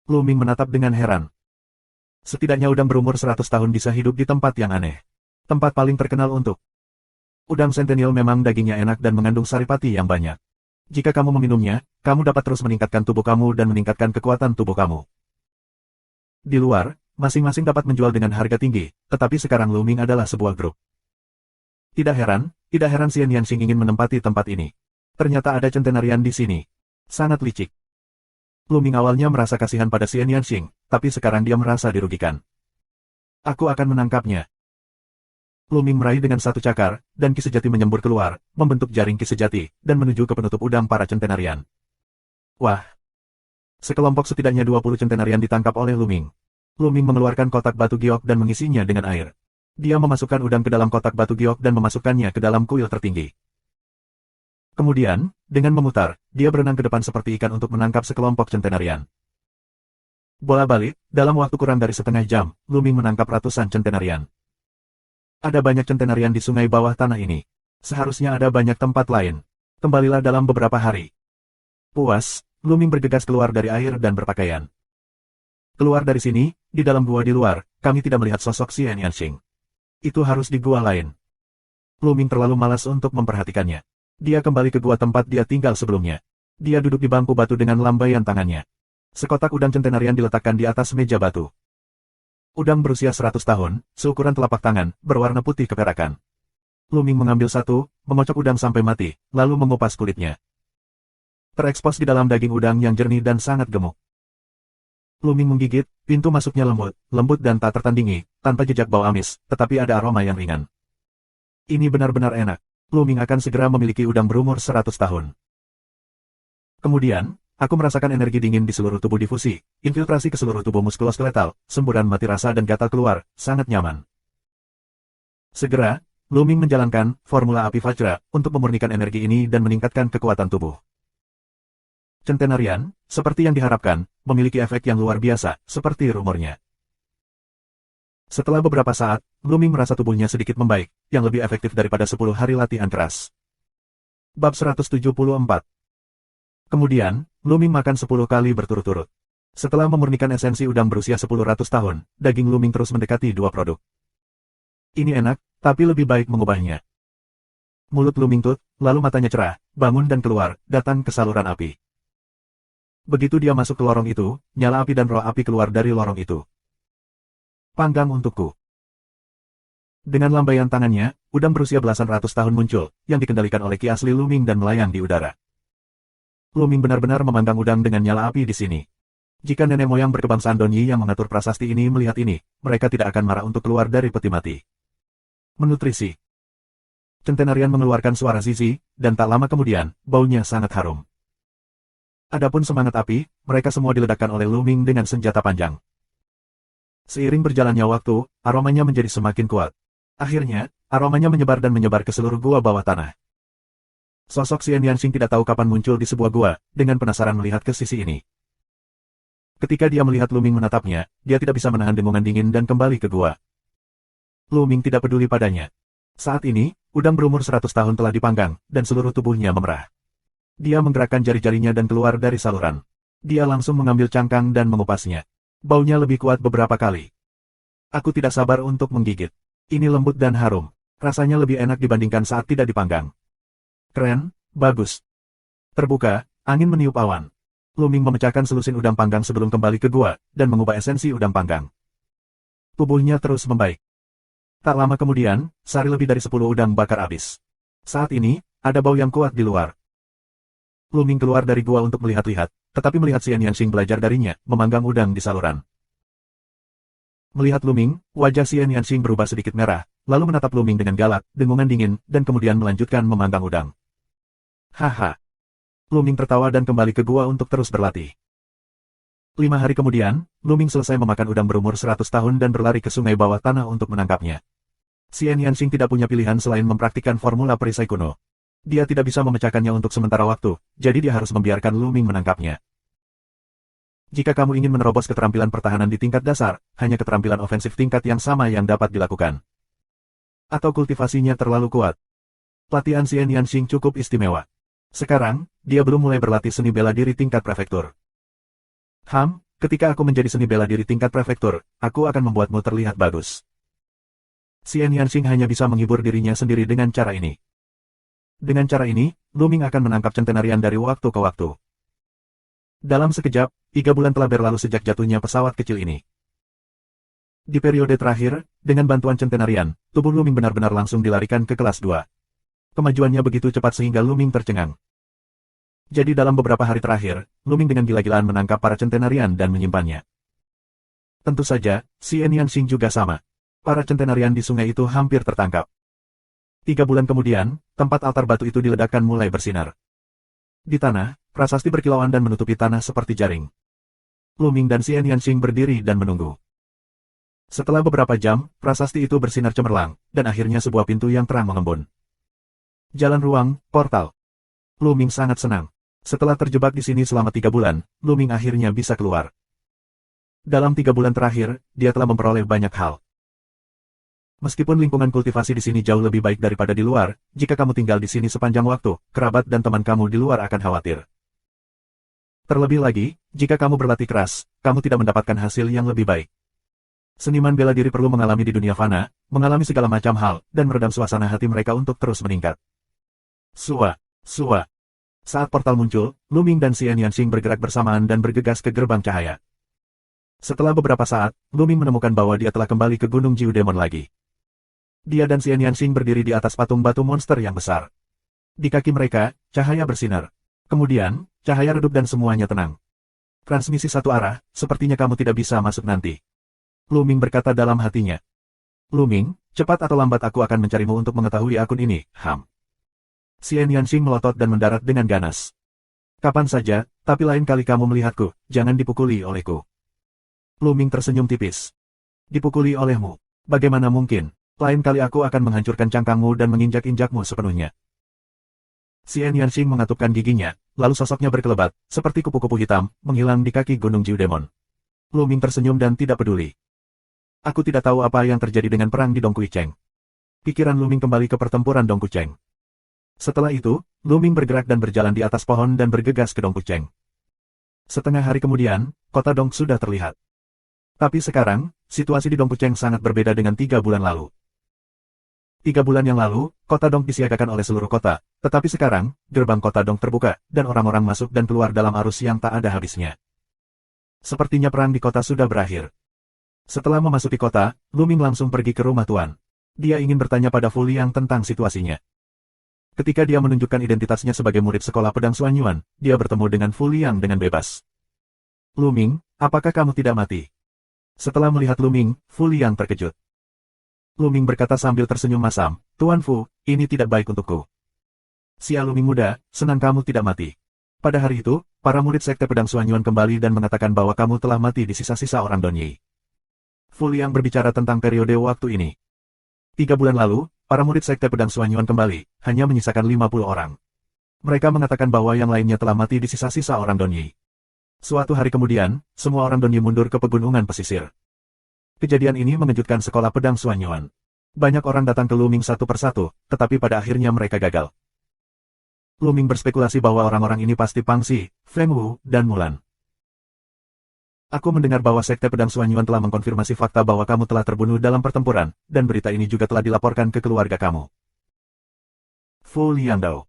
Lu Ming menatap dengan heran. Setidaknya udang berumur 100 tahun bisa hidup di tempat yang aneh. Tempat paling terkenal untuk udang centennial memang dagingnya enak dan mengandung saripati yang banyak. Jika kamu meminumnya, kamu dapat terus meningkatkan tubuh kamu dan meningkatkan kekuatan tubuh kamu. Di luar, masing-masing dapat menjual dengan harga tinggi, tetapi sekarang Lu Ming adalah sebuah grup. Tidak heran Xian Yanxing ingin menempati tempat ini. Ternyata ada centenarian di sini. Sangat licik. Lu Ming awalnya merasa kasihan pada Xian Yanxing, tapi sekarang dia merasa dirugikan. Aku akan menangkapnya. Lu Ming meraih dengan satu cakar, dan ki sejati menyembur keluar, membentuk jaring ki sejati, dan menuju ke penutup udang para centenarian. Wah! Sekelompok setidaknya 20 centenarian ditangkap oleh Lu Ming. Lu Ming mengeluarkan kotak batu giok dan mengisinya dengan air. Dia memasukkan udang ke dalam kotak batu giok dan memasukkannya ke dalam kuil tertinggi. Kemudian, dengan memutar, dia berenang ke depan seperti ikan untuk menangkap sekelompok centenarian. Bola balik, dalam waktu kurang dari setengah jam, Lu Ming menangkap ratusan centenarian. Ada banyak centenarian di sungai bawah tanah ini. Seharusnya ada banyak tempat lain. Kembalilah dalam beberapa hari. Puas, Lu Ming bergegas keluar dari air dan berpakaian. Keluar dari sini, di dalam gua di luar, kami tidak melihat sosok Xian Yanxing. Itu harus di gua lain. Lu Ming terlalu malas untuk memperhatikannya. Dia kembali ke gua tempat dia tinggal sebelumnya. Dia duduk di bangku batu dengan lambaian tangannya. Sekotak udang centenarian diletakkan di atas meja batu. Udang berusia 100 tahun, seukuran telapak tangan, berwarna putih keperakan. Lu Ming mengambil satu, mengocok udang sampai mati, lalu mengupas kulitnya. Terekspos di dalam daging udang yang jernih dan sangat gemuk. Lu Ming menggigit, pintu masuknya lembut dan tak tertandingi, tanpa jejak bau amis, tetapi ada aroma yang ringan. Ini benar-benar enak. Lu Ming akan segera memiliki udang berumur 100 tahun. Kemudian, aku merasakan energi dingin di seluruh tubuh difusi, infiltrasi ke seluruh tubuh muskuloskeletal, semburan mati rasa dan gatal keluar, sangat nyaman. Segera, Lu Ming menjalankan formula api Vajra untuk memurnikan energi ini dan meningkatkan kekuatan tubuh. Centenarian, seperti yang diharapkan, memiliki efek yang luar biasa, seperti rumornya. Setelah beberapa saat, Lu Ming merasa tubuhnya sedikit membaik, yang lebih efektif daripada 10 hari latihan keras. Bab 174. Kemudian, Lu Ming makan 10 kali berturut-turut. Setelah memurnikan esensi udang berusia 10 tahun, daging Lu Ming terus mendekati 2 produk. Ini enak, tapi lebih baik mengubahnya. Mulut Lu Ming tut, lalu matanya cerah, bangun dan keluar, datang ke saluran api. Begitu dia masuk ke lorong itu, nyala api dan roh api keluar dari lorong itu. Panggang untukku. Dengan lambaian tangannya, udang berusia belasan ratus tahun muncul, yang dikendalikan oleh ki asli Lu Ming dan melayang di udara. Lu Ming benar-benar memanggang udang dengan nyala api di sini. Jika nenek moyang berkebangsaan Donyi yang mengatur prasasti ini melihat ini, mereka tidak akan marah untuk keluar dari peti mati. Menutrisi. Centenarian mengeluarkan suara zizi, dan tak lama kemudian, baunya sangat harum. Adapun semangat api, mereka semua diledakkan oleh Lu Ming dengan senjata panjang. Seiring berjalannya waktu, aromanya menjadi semakin kuat. Akhirnya, aromanya menyebar dan menyebar ke seluruh gua bawah tanah. Sosok Xian Yanxing tidak tahu kapan muncul di sebuah gua, dengan penasaran melihat ke sisi ini. Ketika dia melihat Lu Ming menatapnya, dia tidak bisa menahan dengungan dingin dan kembali ke gua. Lu Ming tidak peduli padanya. Saat ini, udang berumur 100 tahun telah dipanggang, dan seluruh tubuhnya memerah. Dia menggerakkan jari-jarinya dan keluar dari saluran. Dia langsung mengambil cangkang dan mengupasnya. Baunya lebih kuat beberapa kali. Aku tidak sabar untuk menggigit. Ini lembut dan harum. Rasanya lebih enak dibandingkan saat tidak dipanggang. Keren, bagus. Terbuka, angin meniup awan. Lu Ming memecahkan selusin udang panggang sebelum kembali ke gua, dan mengubah esensi udang panggang. Tubuhnya terus membaik. Tak lama kemudian, sehari lebih dari 10 udang bakar habis. Saat ini, ada bau yang kuat di luar. Lu Ming keluar dari gua untuk melihat-lihat, tetapi melihat Xian Yanxing belajar darinya, memanggang udang di saluran. Melihat Lu Ming, wajah Xian Yanxing berubah sedikit merah, lalu menatap Lu Ming dengan galak, dengungan dingin, dan kemudian melanjutkan memanggang udang. Haha. Lu Ming tertawa dan kembali ke gua untuk terus berlatih. 5 hari kemudian, Lu Ming selesai memakan udang berumur 100 tahun dan berlari ke sungai bawah tanah untuk menangkapnya. Xian Yanxing tidak punya pilihan selain mempraktikkan formula perisai kuno. Dia tidak bisa memecahkannya untuk sementara waktu, jadi dia harus membiarkan Lu Ming menangkapnya. Jika kamu ingin menerobos keterampilan pertahanan di tingkat dasar, hanya keterampilan ofensif tingkat yang sama yang dapat dilakukan. Atau kultivasinya terlalu kuat. Latihan Xian Yanxing cukup istimewa. Sekarang, dia belum mulai berlatih seni bela diri tingkat prefektur. Ketika aku menjadi seni bela diri tingkat prefektur, aku akan membuatmu terlihat bagus. Xian Yanxing hanya bisa menghibur dirinya sendiri dengan cara ini. Dengan cara ini, Lu Ming akan menangkap centenarian dari waktu ke waktu. Dalam sekejap, 3 bulan telah berlalu sejak jatuhnya pesawat kecil ini. Di periode terakhir, dengan bantuan centenarian, tubuh Lu Ming benar-benar langsung dilarikan ke kelas 2. Kemajuannya begitu cepat sehingga Lu Ming tercengang. Jadi dalam beberapa hari terakhir, Lu Ming dengan gila-gilaan menangkap para centenarian dan menyimpannya. Tentu saja, Xian Yanxing juga sama. Para centenarian di sungai itu hampir tertangkap. 3 bulan kemudian, tempat altar batu itu diledakkan mulai bersinar. Di tanah, prasasti berkilauan dan menutupi tanah seperti jaring. Lu Ming dan Xian Yanxing berdiri dan menunggu. Setelah beberapa jam, prasasti itu bersinar cemerlang, dan akhirnya sebuah pintu yang terang mengembun. Jalan ruang, portal. Lu Ming sangat senang. Setelah terjebak di sini selama 3 bulan, Lu Ming akhirnya bisa keluar. Dalam 3 bulan terakhir, dia telah memperoleh banyak hal. Meskipun lingkungan kultivasi di sini jauh lebih baik daripada di luar, jika kamu tinggal di sini sepanjang waktu, kerabat dan teman kamu di luar akan khawatir. Terlebih lagi, jika kamu berlatih keras, kamu tidak mendapatkan hasil yang lebih baik. Seniman bela diri perlu mengalami di dunia fana, mengalami segala macam hal, dan meredam suasana hati mereka untuk terus meningkat. Sua. Saat portal muncul, Lu Ming dan Xian Yanxing bergerak bersamaan dan bergegas ke gerbang cahaya. Setelah beberapa saat, Lu Ming menemukan bahwa dia telah kembali ke Gunung Jiu Demon lagi. Dia dan Xian Yanxing berdiri di atas patung batu monster yang besar. Di kaki mereka, cahaya bersinar. Kemudian, cahaya redup dan semuanya tenang. Transmisi satu arah, sepertinya kamu tidak bisa masuk nanti. Lu Ming berkata dalam hatinya. Lu Ming, cepat atau lambat aku akan mencarimu untuk mengetahui akun ini, Xian Yanxing melotot dan mendarat dengan ganas. Kapan saja, tapi lain kali kamu melihatku, jangan dipukuli olehku. Lu Ming tersenyum tipis. Dipukuli olehmu? Bagaimana mungkin? Lain kali aku akan menghancurkan cangkangmu dan menginjak-injakmu sepenuhnya. Xian Yanxing mengatupkan giginya, lalu sosoknya berkelebat, seperti kupu-kupu hitam, menghilang di kaki Gunung Jiu Demon. Lu Ming tersenyum dan tidak peduli. Aku tidak tahu apa yang terjadi dengan perang di Dongkui Cheng. Pikiran Lu Ming kembali ke pertempuran Dongkui Cheng. Setelah itu, Lu Ming bergerak dan berjalan di atas pohon dan bergegas ke Dongkui Cheng. Setengah hari kemudian, kota Dong sudah terlihat. Tapi sekarang, situasi di Dongkui Cheng sangat berbeda dengan 3 bulan lalu. 3 bulan yang lalu, kota Dong disiagakan oleh seluruh kota, tetapi sekarang, gerbang kota Dong terbuka, dan orang-orang masuk dan keluar dalam arus yang tak ada habisnya. Sepertinya perang di kota sudah berakhir. Setelah memasuki kota, Lu Ming langsung pergi ke rumah tuan. Dia ingin bertanya pada Fu Liang tentang situasinya. Ketika dia menunjukkan identitasnya sebagai murid sekolah pedang Xuanyuan, dia bertemu dengan Fu Liang dengan bebas. Lu Ming, apakah kamu tidak mati? Setelah melihat Lu Ming, Fu Liang terkejut. Lu Ming berkata sambil tersenyum masam, Tuan Fu, ini tidak baik untukku. Si Lu Ming muda, senang kamu tidak mati. Pada hari itu, para murid sekte pedang Xuanyuan kembali dan mengatakan bahwa kamu telah mati di sisa-sisa orang Donyi. Fu Liang berbicara tentang periode waktu ini. 3 bulan lalu, para murid sekte pedang Xuanyuan kembali, hanya menyisakan 50 orang. Mereka mengatakan bahwa yang lainnya telah mati di sisa-sisa orang Donyi. Suatu hari kemudian, semua orang Donyi mundur ke pegunungan pesisir. Kejadian ini mengejutkan sekolah pedang Suanyuan. Banyak orang datang ke Luming satu persatu, tetapi pada akhirnya mereka gagal. Luming berspekulasi bahwa orang-orang ini pasti Pangxi, Feng Wu, dan Mulan. Aku mendengar bahwa Sekte Pedang Suanyuan telah mengkonfirmasi fakta bahwa kamu telah terbunuh dalam pertempuran, dan berita ini juga telah dilaporkan ke keluarga kamu. Fu Liangdao.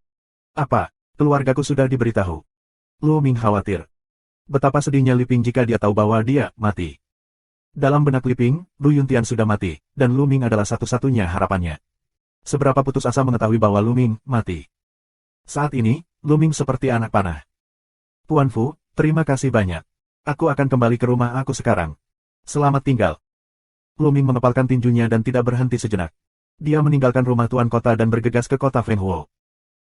Apa? Keluargaku sudah diberitahu. Lu Ming khawatir. Betapa sedihnya Li Ping jika dia tahu bahwa dia mati. Dalam benak Li Ping, Lu Yuntian sudah mati, dan Lu Ming adalah satu-satunya harapannya. Seberapa putus asa mengetahui bahwa Lu Ming mati. Saat ini, Lu Ming seperti anak panah. Tuan Fu, terima kasih banyak. Aku akan kembali ke rumah aku sekarang. Selamat tinggal. Lu Ming mengepalkan tinjunya dan tidak berhenti sejenak. Dia meninggalkan rumah tuan kota dan bergegas ke kota Fenghuo.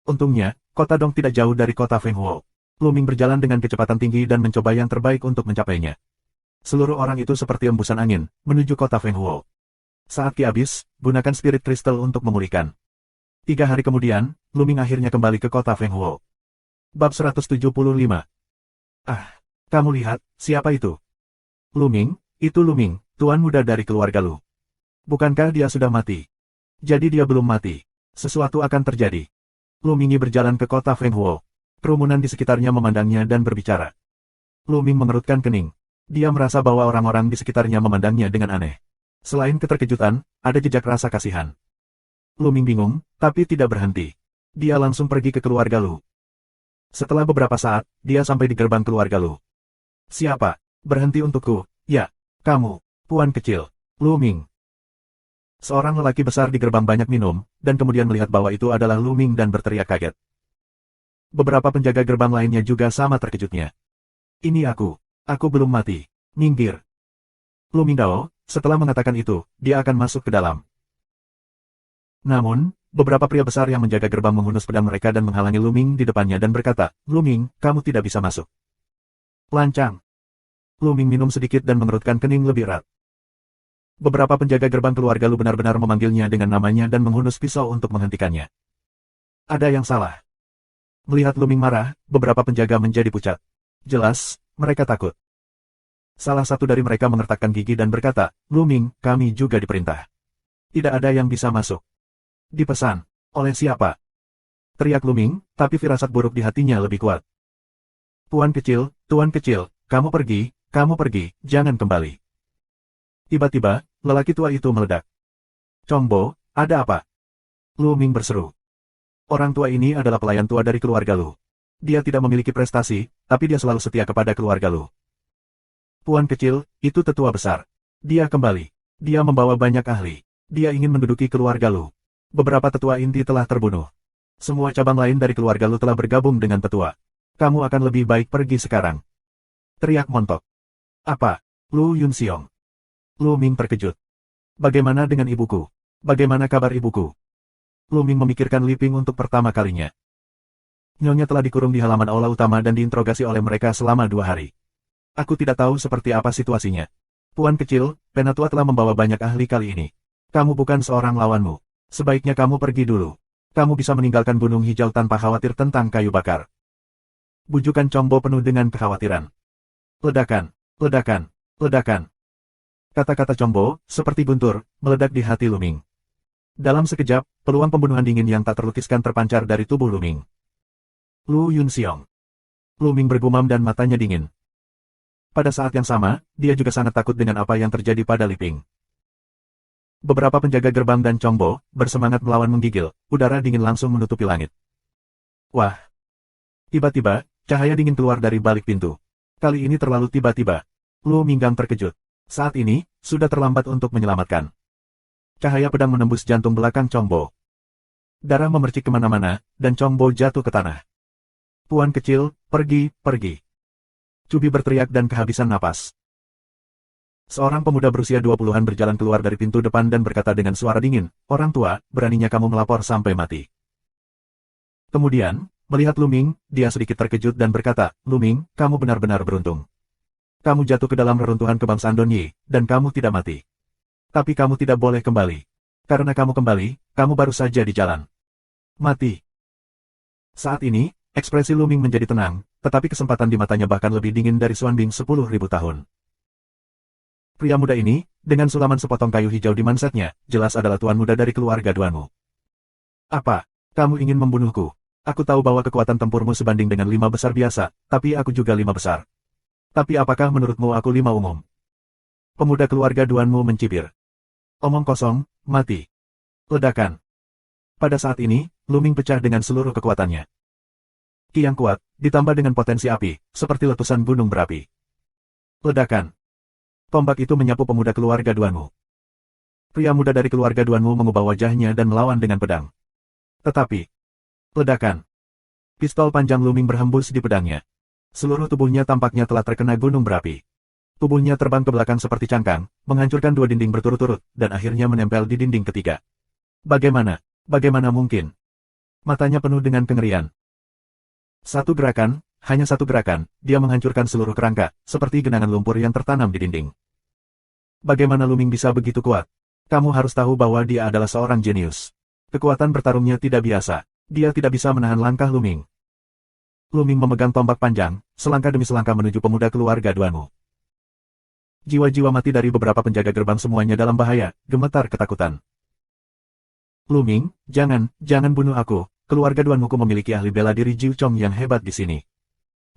Untungnya, kota Dong tidak jauh dari kota Fenghuo. Lu Ming berjalan dengan kecepatan tinggi dan mencoba yang terbaik untuk mencapainya. Seluruh orang itu seperti embusan angin, menuju kota Fenghuo. Saat Ki habis, gunakan spirit crystal untuk memulihkan. 3 hari kemudian, Lu Ming akhirnya kembali ke kota Fenghuo. Bab 175. Ah, kamu lihat, siapa itu? Lu Ming, itu Lu Ming, tuan muda dari keluarga Lu. Bukankah dia sudah mati? Jadi dia belum mati. Sesuatu akan terjadi. Lu Ming berjalan ke kota Fenghuo. Kerumunan di sekitarnya memandangnya dan berbicara. Lu Ming mengerutkan kening. Dia merasa bahwa orang-orang di sekitarnya memandangnya dengan aneh. Selain keterkejutan, ada jejak rasa kasihan. Lu Ming bingung, tapi tidak berhenti. Dia langsung pergi ke keluarga Lu. Setelah beberapa saat, dia sampai di gerbang keluarga Lu. Siapa? Berhenti untukku. Ya, kamu, Puan kecil, Lu Ming. Seorang lelaki besar di gerbang banyak minum, dan kemudian melihat bahwa itu adalah Lu Ming dan berteriak kaget. Beberapa penjaga gerbang lainnya juga sama terkejutnya. Ini aku belum mati. Minggir. Lu Ming Dao, setelah mengatakan itu, dia akan masuk ke dalam. Namun, beberapa pria besar yang menjaga gerbang menghunus pedang mereka dan menghalangi Lu Ming di depannya dan berkata, Lu Ming, kamu tidak bisa masuk. Lancang. Lu Ming minum sedikit dan mengerutkan kening lebih erat. Beberapa penjaga gerbang keluarga Lu benar-benar memanggilnya dengan namanya dan menghunus pisau untuk menghentikannya. Ada yang salah. Melihat Lu Ming marah, beberapa penjaga menjadi pucat. Jelas, mereka takut. Salah satu dari mereka mengertakkan gigi dan berkata, Lu Ming, kami juga diperintah. Tidak ada yang bisa masuk. Dipesan. Oleh siapa? Teriak Lu Ming, tapi firasat buruk di hatinya lebih kuat. Tuan kecil, kamu pergi, jangan kembali. Tiba-tiba, lelaki tua itu meledak. Chongbo, ada apa? Lu Ming berseru. Orang tua ini adalah pelayan tua dari keluarga Lu. Dia tidak memiliki prestasi, tapi dia selalu setia kepada keluarga Lu. Puan kecil, itu tetua besar. Dia kembali. Dia membawa banyak ahli. Dia ingin menduduki keluarga Lu. Beberapa tetua inti telah terbunuh. Semua cabang lain dari keluarga Lu telah bergabung dengan tetua. Kamu akan lebih baik pergi sekarang. Teriak montok. Apa? Lu Yunxiong. Lu Ming terkejut. Bagaimana dengan ibuku? Bagaimana kabar ibuku? Lu Ming memikirkan Li Ping untuk pertama kalinya. Nyonya telah dikurung di halaman aula utama dan diinterogasi oleh mereka selama 2 hari. Aku tidak tahu seperti apa situasinya. Puan kecil, Penatua telah membawa banyak ahli kali ini. Kamu bukan seorang lawanmu. Sebaiknya kamu pergi dulu. Kamu bisa meninggalkan Gunung Hijau tanpa khawatir tentang kayu bakar. Bujukan Chongbo penuh dengan kekhawatiran. Ledakan, ledakan, ledakan. Kata-kata Chongbo, seperti guntur, meledak di hati Lu Ming. Dalam sekejap, peluang pembunuhan dingin yang tak terlukiskan terpancar dari tubuh Lu Ming. Lu Yunxiong. Lu Ming bergumam dan matanya dingin. Pada saat yang sama, dia juga sangat takut dengan apa yang terjadi pada Li Ping. Beberapa penjaga gerbang dan Chongbo, bersemangat melawan menggigil, udara dingin langsung menutupi langit. Wah! Tiba-tiba, cahaya dingin keluar dari balik pintu. Kali ini terlalu tiba-tiba. Lu Minggang terkejut. Saat ini, sudah terlambat untuk menyelamatkan. Cahaya pedang menembus jantung belakang Chongbo. Darah memercik kemana-mana, dan Chongbo jatuh ke tanah. Puan kecil, pergi, pergi. Cubi berteriak dan kehabisan napas. Seorang pemuda berusia 20-an berjalan keluar dari pintu depan dan berkata dengan suara dingin, orang tua, beraninya kamu melapor sampai mati. Kemudian, melihat Lu Ming, dia sedikit terkejut dan berkata, Lu Ming, kamu benar-benar beruntung. Kamu jatuh ke dalam reruntuhan kebangsaan Donyi, dan kamu tidak mati. Tapi kamu tidak boleh kembali. Karena kamu kembali, kamu baru saja di jalan. Mati. Saat ini, ekspresi Luming menjadi tenang, tetapi kesempatan di matanya bahkan lebih dingin dari Xuanbing 10.000 tahun. Pria muda ini, dengan sulaman sepotong kayu hijau di mansetnya, jelas adalah tuan muda dari keluarga Duanmu. Apa? Kamu ingin membunuhku? Aku tahu bahwa kekuatan tempurmu sebanding dengan 5 besar biasa, tapi aku juga 5 besar. Tapi apakah menurutmu aku 5 umum? Pemuda keluarga Duanmu mencibir. Omong kosong, mati. Ledakan. Pada saat ini, Luming pecah dengan seluruh kekuatannya. Ki yang kuat, ditambah dengan potensi api, seperti letusan gunung berapi. Ledakan. Tombak itu menyapu pemuda keluarga Duanmu. Pria muda dari keluarga Duanmu mengubah wajahnya dan melawan dengan pedang. Tetapi, ledakan. Pistol panjang Luming berhembus di pedangnya. Seluruh tubuhnya tampaknya telah terkena gunung berapi. Tubuhnya terbang ke belakang seperti cangkang, menghancurkan 2 dinding berturut-turut, dan akhirnya menempel di dinding ketiga. Bagaimana? Bagaimana mungkin? Matanya penuh dengan kengerian. Satu gerakan, hanya satu gerakan, dia menghancurkan seluruh kerangka, seperti genangan lumpur yang tertanam di dinding. Bagaimana Luming bisa begitu kuat? Kamu harus tahu bahwa dia adalah seorang jenius. Kekuatan bertarungnya tidak biasa. Dia tidak bisa menahan langkah Luming. Luming memegang tombak panjang, selangkah demi selangkah menuju pemuda keluarga Duanmu. Jiwa-jiwa mati dari beberapa penjaga gerbang semuanya dalam bahaya, gemetar ketakutan. Luming, jangan bunuh aku. Keluarga Duanmuku memiliki ahli bela diri Jiu Chong yang hebat di sini.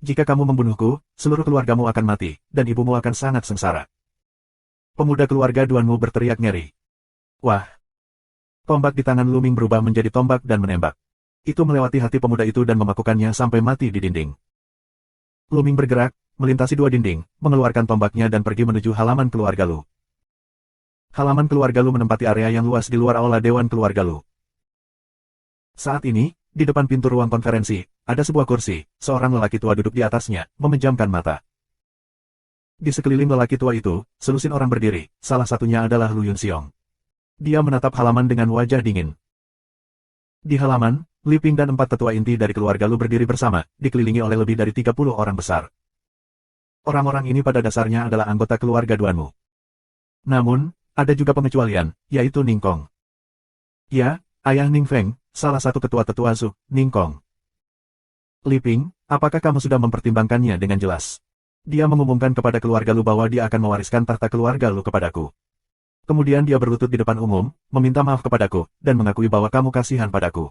Jika kamu membunuhku, seluruh keluargamu akan mati, dan ibumu akan sangat sengsara. Pemuda keluarga Duanmu berteriak ngeri. Wah! Tombak di tangan Luming berubah menjadi tombak dan menembak. Itu melewati hati pemuda itu dan memakukannya sampai mati di dinding. Luming bergerak, melintasi 2 dinding, mengeluarkan tombaknya dan pergi menuju halaman keluarga Lu. Halaman keluarga Lu menempati area yang luas di luar aula Dewan Keluarga Lu. Saat ini, di depan pintu ruang konferensi, ada sebuah kursi, seorang lelaki tua duduk di atasnya, memejamkan mata. Di sekeliling lelaki tua itu, selusin orang berdiri, salah satunya adalah Lu Yunxiong. Dia menatap halaman dengan wajah dingin. Di halaman, Li Ping dan 4 tetua inti dari keluarga Lu berdiri bersama, dikelilingi oleh lebih dari 30 orang besar. Orang-orang ini pada dasarnya adalah anggota keluarga Duanmu. Namun, ada juga pengecualian, yaitu Ning Kong. Ya, ayah Ning Feng, salah satu ketua-tetua Zhu, Ning Kong. Li Ping, apakah kamu sudah mempertimbangkannya dengan jelas? Dia mengumumkan kepada keluarga Lu bahwa dia akan mewariskan tahta keluarga Lu kepadaku. Kemudian dia berlutut di depan umum, meminta maaf kepadaku, dan mengakui bahwa kamu kasihan padaku.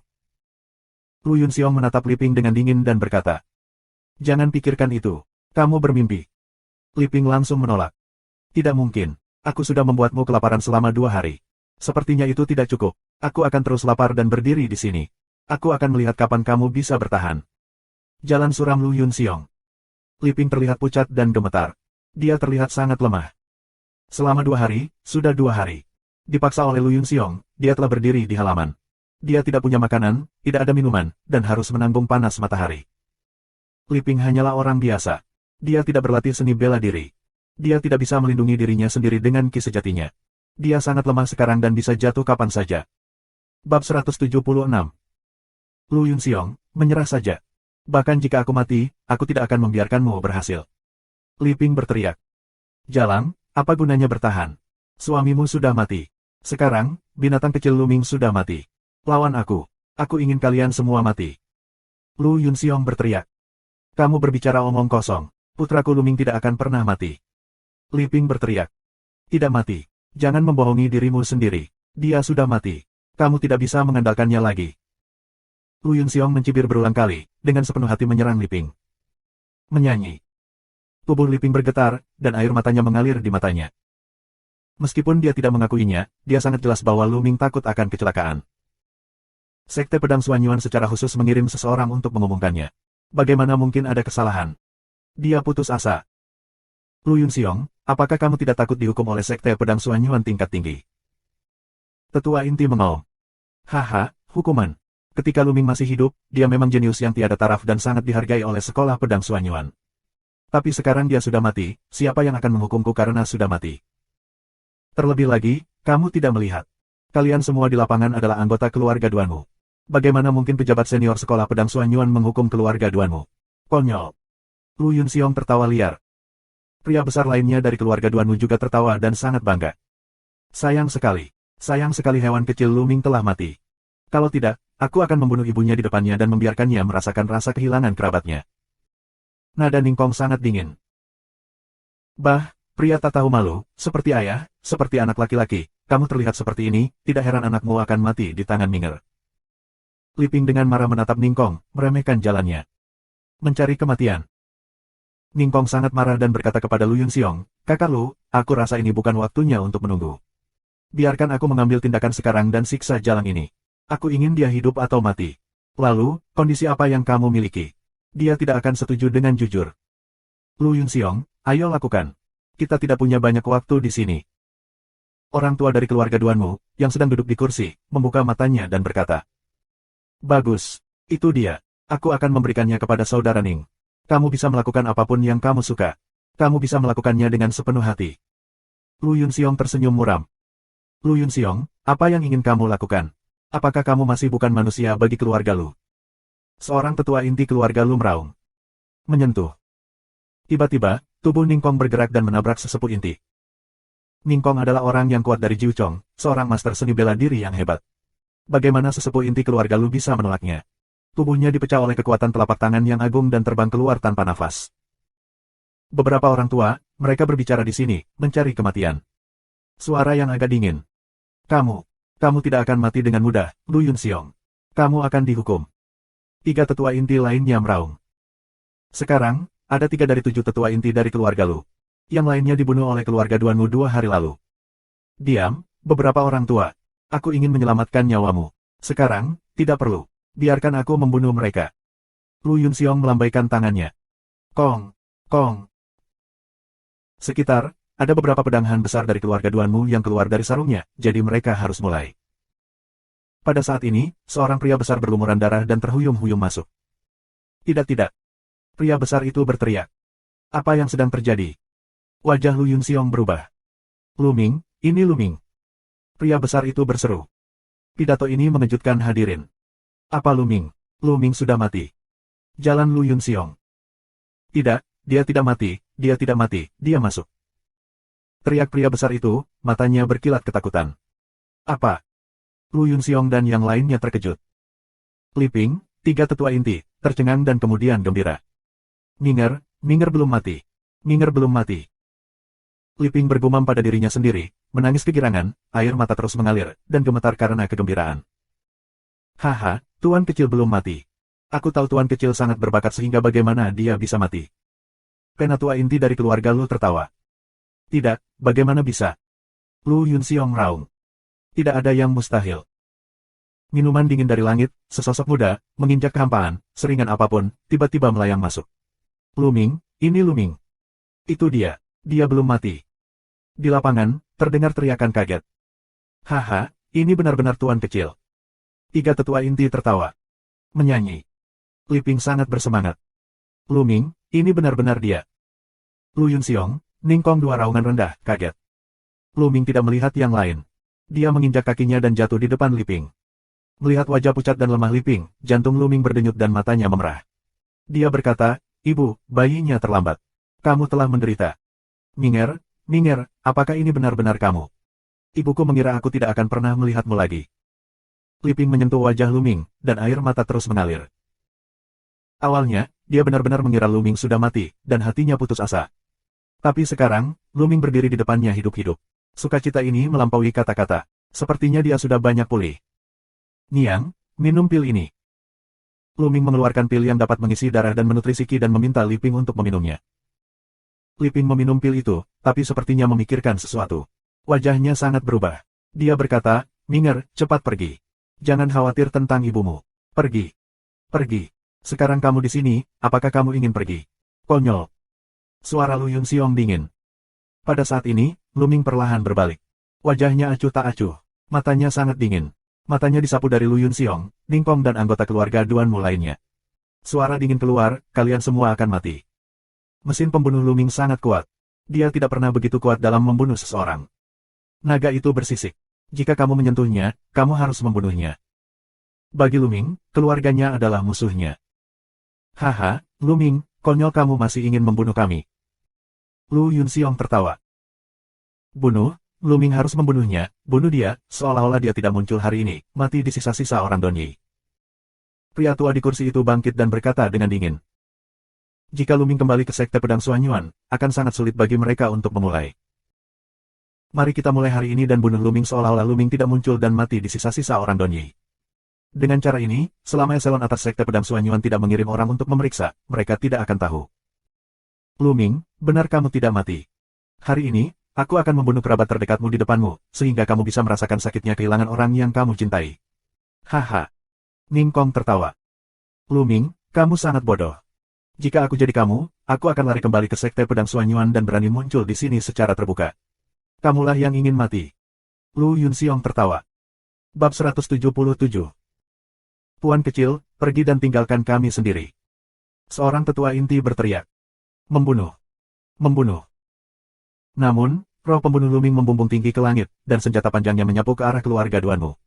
Lu Yunxiong menatap Li Ping dengan dingin dan berkata, jangan pikirkan itu. Kamu bermimpi. Li Ping langsung menolak. Tidak mungkin. Aku sudah membuatmu kelaparan selama 2 hari. Sepertinya itu tidak cukup. Aku akan terus lapar dan berdiri di sini. Aku akan melihat kapan kamu bisa bertahan. Jalan suram Lu Yunxiong. Li Ping terlihat pucat dan gemetar. Dia terlihat sangat lemah. Selama 2 hari, sudah 2 hari. Dipaksa oleh Lu Yunxiong, dia telah berdiri di halaman. Dia tidak punya makanan, tidak ada minuman, dan harus menanggung panas matahari. Li Ping hanyalah orang biasa. Dia tidak berlatih seni bela diri. Dia tidak bisa melindungi dirinya sendiri dengan ki sejatinya. Dia sangat lemah sekarang dan bisa jatuh kapan saja. Bab 176. Lu Yunxiong, menyerah saja. Bahkan jika aku mati, aku tidak akan membiarkanmu berhasil. Li Ping berteriak. Jalang, apa gunanya bertahan? Suamimu sudah mati. Sekarang, binatang kecil Luming sudah mati. Lawan aku. Aku ingin kalian semua mati. Lu Yunxiong berteriak. Kamu berbicara omong kosong. Putraku Luming tidak akan pernah mati. Li Ping berteriak. Tidak mati. Jangan membohongi dirimu sendiri. Dia sudah mati. Kamu tidak bisa mengandalkannya lagi. Lu Yunxiong mencibir berulang kali, dengan sepenuh hati menyerang Li Ping. Menyanyi. Tubuh Li Ping bergetar, dan air matanya mengalir di matanya. Meskipun dia tidak mengakuinya, dia sangat jelas bahwa Luming takut akan kecelakaan. Sekte Pedang Xuanyuan secara khusus mengirim seseorang untuk mengumumkannya. Bagaimana mungkin ada kesalahan? Dia putus asa. Lu Yunxiong, apakah kamu tidak takut dihukum oleh Sekte Pedang Xuanyuan tingkat tinggi? Tetua inti mengaum. Haha, hukuman. Ketika Luming masih hidup, dia memang jenius yang tiada taraf dan sangat dihargai oleh sekolah pedang Xuanyuan. Tapi sekarang dia sudah mati, siapa yang akan menghukumku karena sudah mati? Terlebih lagi, kamu tidak melihat. Kalian semua di lapangan adalah anggota keluarga Duanmu. Bagaimana mungkin pejabat senior sekolah pedang Xuanyuan menghukum keluarga Duanmu? Konyol. Lu Yunxiong tertawa liar. Pria besar lainnya dari keluarga Duanmu juga tertawa dan sangat bangga. Sayang sekali hewan kecil Luming telah mati. Kalau tidak, aku akan membunuh ibunya di depannya dan membiarkannya merasakan rasa kehilangan kerabatnya. Nada Ningkong sangat dingin. Bah, pria tak tahu malu, seperti ayah, seperti anak laki-laki, kamu terlihat seperti ini, tidak heran anakmu akan mati di tangan Minger. Li Ping dengan marah menatap Ningkong, meremehkan jalannya. Mencari kematian. Ningkong sangat marah dan berkata kepada Lu Yunxiong, kakak Lu, aku rasa ini bukan waktunya untuk menunggu. Biarkan aku mengambil tindakan sekarang dan siksa jalang ini. Aku ingin dia hidup atau mati. Lalu, kondisi apa yang kamu miliki? Dia tidak akan setuju dengan jujur. Lu Yunxiong, ayo lakukan. Kita tidak punya banyak waktu di sini. Orang tua dari keluarga Duanmu, yang sedang duduk di kursi, membuka matanya dan berkata. Bagus. Itu dia. Aku akan memberikannya kepada saudara Ning. Kamu bisa melakukan apapun yang kamu suka. Kamu bisa melakukannya dengan sepenuh hati. Lu Yunxiong tersenyum muram. Lu Yunxiong, apa yang ingin kamu lakukan? Apakah kamu masih bukan manusia bagi keluarga Lu? Seorang tetua inti keluarga Lu meraung. Menyentuh. Tiba-tiba, tubuh Ningkong bergerak dan menabrak sesepuh inti. Ningkong adalah orang yang kuat dari Jiu Chong, seorang master seni bela diri yang hebat. Bagaimana sesepuh inti keluarga Lu bisa menolaknya? Tubuhnya dipecah oleh kekuatan telapak tangan yang agung dan terbang keluar tanpa nafas. Beberapa orang tua, mereka berbicara di sini, mencari kematian. Suara yang agak dingin. Kamu tidak akan mati dengan mudah, Lu Yunxiong. Kamu akan dihukum. 3 tetua inti lainnya meraung. Sekarang, ada 3 dari 7 tetua inti dari keluarga Lu. Yang lainnya dibunuh oleh keluarga Duanmu 2 hari lalu. Diam, beberapa orang tua. Aku ingin menyelamatkan nyawamu. Sekarang, tidak perlu. Biarkan aku membunuh mereka. Lu Yunxiong melambaikan tangannya. Kong. Sekitar, ada beberapa pedang Han besar dari keluarga Duanmu yang keluar dari sarungnya, jadi mereka harus mulai. Pada saat ini, seorang pria besar berlumuran darah dan terhuyung-huyung masuk. Tidak. Pria besar itu berteriak. Apa yang sedang terjadi? Wajah Lu Yunxiong berubah. Luming, ini Luming. Pria besar itu berseru. Pidato ini mengejutkan hadirin. Apa Luming? Luming sudah mati. Jalan Lu Yunxiong. Tidak, dia tidak mati, dia masuk. Teriak pria besar itu, matanya berkilat ketakutan. Apa? Lu Yunxiong dan yang lainnya terkejut. Li Ping, 3 tetua inti, tercengang dan kemudian gembira. Minger belum mati. Li Ping bergumam pada dirinya sendiri, menangis kegirangan, air mata terus mengalir, dan gemetar karena kegembiraan. Haha, tuan kecil belum mati. Aku tahu tuan kecil sangat berbakat sehingga bagaimana dia bisa mati. Penatua inti dari keluarga Lu tertawa. Tidak, bagaimana bisa? Lu Yunxiong raung. Tidak ada yang mustahil. Minuman dingin dari langit, sesosok muda, menginjak kehampaan, seringan apapun, tiba-tiba melayang masuk. Luming, ini Luming. Itu dia belum mati. Di lapangan, terdengar teriakan kaget. Haha, ini benar-benar tuan kecil. 3 tetua inti tertawa. Menyanyi. Li Ping sangat bersemangat. Luming, ini benar-benar dia. Lu Yunxiong, Ningkong 2 raungan rendah, kaget. Luming tidak melihat yang lain. Dia menginjak kakinya dan jatuh di depan Li Ping. Melihat wajah pucat dan lemah Li Ping, jantung Luming berdenyut dan matanya memerah. Dia berkata, Ibu, bayinya terlambat. Kamu telah menderita. Minger, apakah ini benar-benar kamu? Ibuku mengira aku tidak akan pernah melihatmu lagi. Li Ping menyentuh wajah Luming, dan air mata terus mengalir. Awalnya, dia benar-benar mengira Luming sudah mati, dan hatinya putus asa. Tapi sekarang, Luming berdiri di depannya hidup-hidup. Sukacita ini melampaui kata-kata. Sepertinya dia sudah banyak pulih. Niang, minum pil ini. Luming mengeluarkan pil yang dapat mengisi darah dan menutrisi Qi dan meminta Li Ping untuk meminumnya. Li Ping meminum pil itu, tapi sepertinya memikirkan sesuatu. Wajahnya sangat berubah. Dia berkata, Minger, cepat pergi. Jangan khawatir tentang ibumu. Pergi. Sekarang kamu di sini, apakah kamu ingin pergi? Konyol. Suara Lu Yunxiong dingin. Pada saat ini, Luming perlahan berbalik. Wajahnya acuh tak acuh. Matanya sangat dingin. Matanya disapu dari Lu Yunxiong, Ningkong dan anggota keluarga Duanmu lainnya. Suara dingin keluar, kalian semua akan mati. Mesin pembunuh Luming sangat kuat. Dia tidak pernah begitu kuat dalam membunuh seseorang. Naga itu bersisik. Jika kamu menyentuhnya, kamu harus membunuhnya. Bagi Luming, keluarganya adalah musuhnya. Haha, Luming, konyol kamu masih ingin membunuh kami. Lu Yunxiong tertawa. Bunuh, Luming harus membunuhnya, bunuh dia, seolah-olah dia tidak muncul hari ini, mati di sisa-sisa orang Donyi. Pria tua di kursi itu bangkit dan berkata dengan dingin. Jika Luming kembali ke Sekte Pedang Suanyuan, akan sangat sulit bagi mereka untuk memulai. Mari kita mulai hari ini dan bunuh Luming seolah-olah Luming tidak muncul dan mati di sisa-sisa orang Donyi. Dengan cara ini, selama eselon atas Sekte Pedang Suanyuan tidak mengirim orang untuk memeriksa, mereka tidak akan tahu. Luming, benar kamu tidak mati. Hari ini, aku akan membunuh kerabat terdekatmu di depanmu, sehingga kamu bisa merasakan sakitnya kehilangan orang yang kamu cintai. Haha. Ning Kong tertawa. Luming, kamu sangat bodoh. Jika aku jadi kamu, aku akan lari kembali ke Sekte Pedang Suanyuan dan berani muncul di sini secara terbuka. Kamulah yang ingin mati. Lu Yunxiong tertawa. Bab 177. Puan kecil, pergi dan tinggalkan kami sendiri. Seorang tetua inti berteriak. Membunuh. Membunuh. Namun, roh pembunuh Luming membumbung tinggi ke langit, dan senjata panjangnya menyapu ke arah keluarga Duanmu.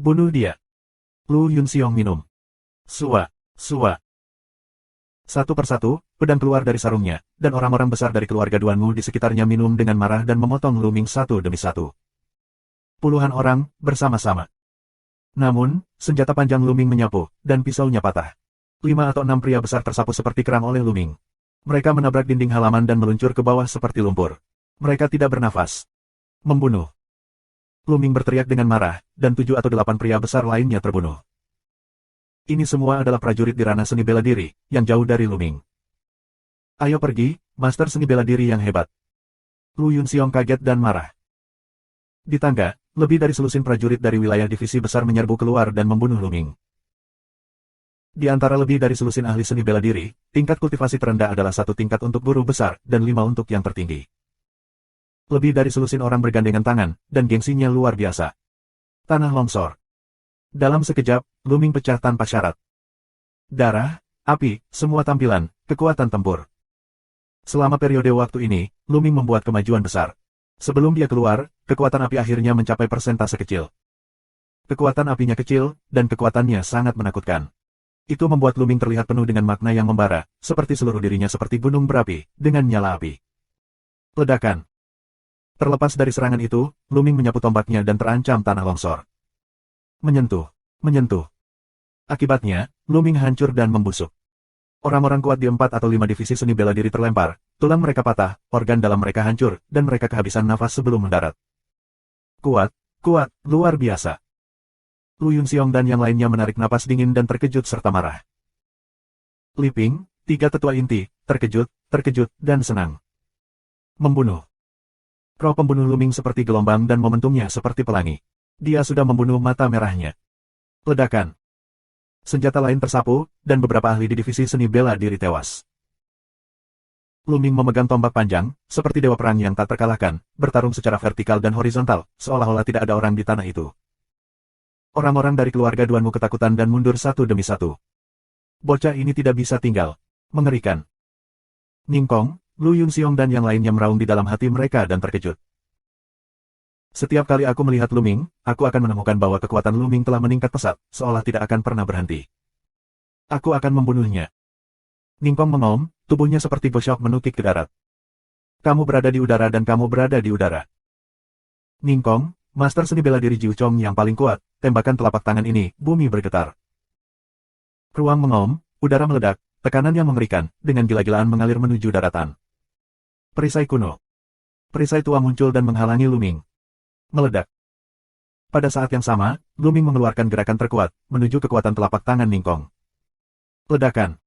Bunuh dia. Lu Yunxiong minum. Sua, sua. Satu persatu, pedang keluar dari sarungnya, dan orang-orang besar dari keluarga Duanmu di sekitarnya minum dengan marah dan memotong Luming satu demi satu. Puluhan orang, bersama-sama. Namun, senjata panjang Luming menyapu, dan pisaunya patah. 5 atau 6 pria besar tersapu seperti kerang oleh Luming. Mereka menabrak dinding halaman dan meluncur ke bawah seperti lumpur. Mereka tidak bernafas. Membunuh. Luming berteriak dengan marah, dan 7 atau 8 pria besar lainnya terbunuh. Ini semua adalah prajurit di ranah seni bela diri, yang jauh dari Luming. Ayo pergi, master seni bela diri yang hebat. Lu Yunxiong kaget dan marah. Di tangga, lebih dari selusin prajurit dari wilayah divisi besar menyerbu keluar dan membunuh Luming. Di antara lebih dari selusin ahli seni bela diri, tingkat kultivasi terendah adalah 1 tingkat untuk guru besar, dan 5 untuk yang tertinggi. Lebih dari selusin orang bergandengan tangan, dan gengsinya luar biasa. Tanah longsor. Dalam sekejap, Luming pecah tanpa syarat. Darah, api, semua tampilan, kekuatan tempur. Selama periode waktu ini, Luming membuat kemajuan besar. Sebelum dia keluar, kekuatan api akhirnya mencapai persentase kecil. Kekuatan apinya kecil, dan kekuatannya sangat menakutkan. Itu membuat Luming terlihat penuh dengan makna yang membara, seperti seluruh dirinya seperti gunung berapi, dengan nyala api. Ledakan. Terlepas dari serangan itu, Luming menyapu tombaknya dan terancam tanah longsor. Menyentuh. Menyentuh. Akibatnya, Luming hancur dan membusuk. Orang-orang kuat di 4 atau 5 divisi seni bela diri terlempar, tulang mereka patah, organ dalam mereka hancur, dan mereka kehabisan nafas sebelum mendarat. Kuat, kuat, luar biasa. Lu Yunxiong dan yang lainnya menarik napas dingin dan terkejut serta marah. Li Ping, 3 tetua inti, terkejut, dan senang. Membunuh. Roh pembunuh Luming seperti gelombang dan momentumnya seperti pelangi. Dia sudah membunuh mata merahnya. Ledakan. Senjata lain tersapu, dan beberapa ahli di divisi seni bela diri tewas. Luming memegang tombak panjang, seperti dewa perang yang tak terkalahkan, bertarung secara vertikal dan horizontal, seolah-olah tidak ada orang di tanah itu. Orang-orang dari keluarga Duanmu ketakutan dan mundur satu demi satu. Bocah ini tidak bisa tinggal. Mengerikan. Ning Kong, Lu Yunxiong dan yang lainnya meraung di dalam hati mereka dan terkejut. Setiap kali aku melihat Luming, aku akan menemukan bahwa kekuatan Luming telah meningkat pesat, seolah tidak akan pernah berhenti. Aku akan membunuhnya. Ning Kong mengaum, tubuhnya seperti bosyok menukik ke darat. Kamu berada di udara dan kamu berada di udara. Ning Kong, master seni bela diri Jiu Chong yang paling kuat, tembakan telapak tangan ini, bumi bergetar. Ruang mengaum, udara meledak, tekanan yang mengerikan, dengan gila-gilaan mengalir menuju daratan. Perisai kuno. Perisai tua muncul dan menghalangi Luming. Meledak. Pada saat yang sama, Luming mengeluarkan gerakan terkuat, menuju kekuatan telapak tangan Ning Kong. Ledakan.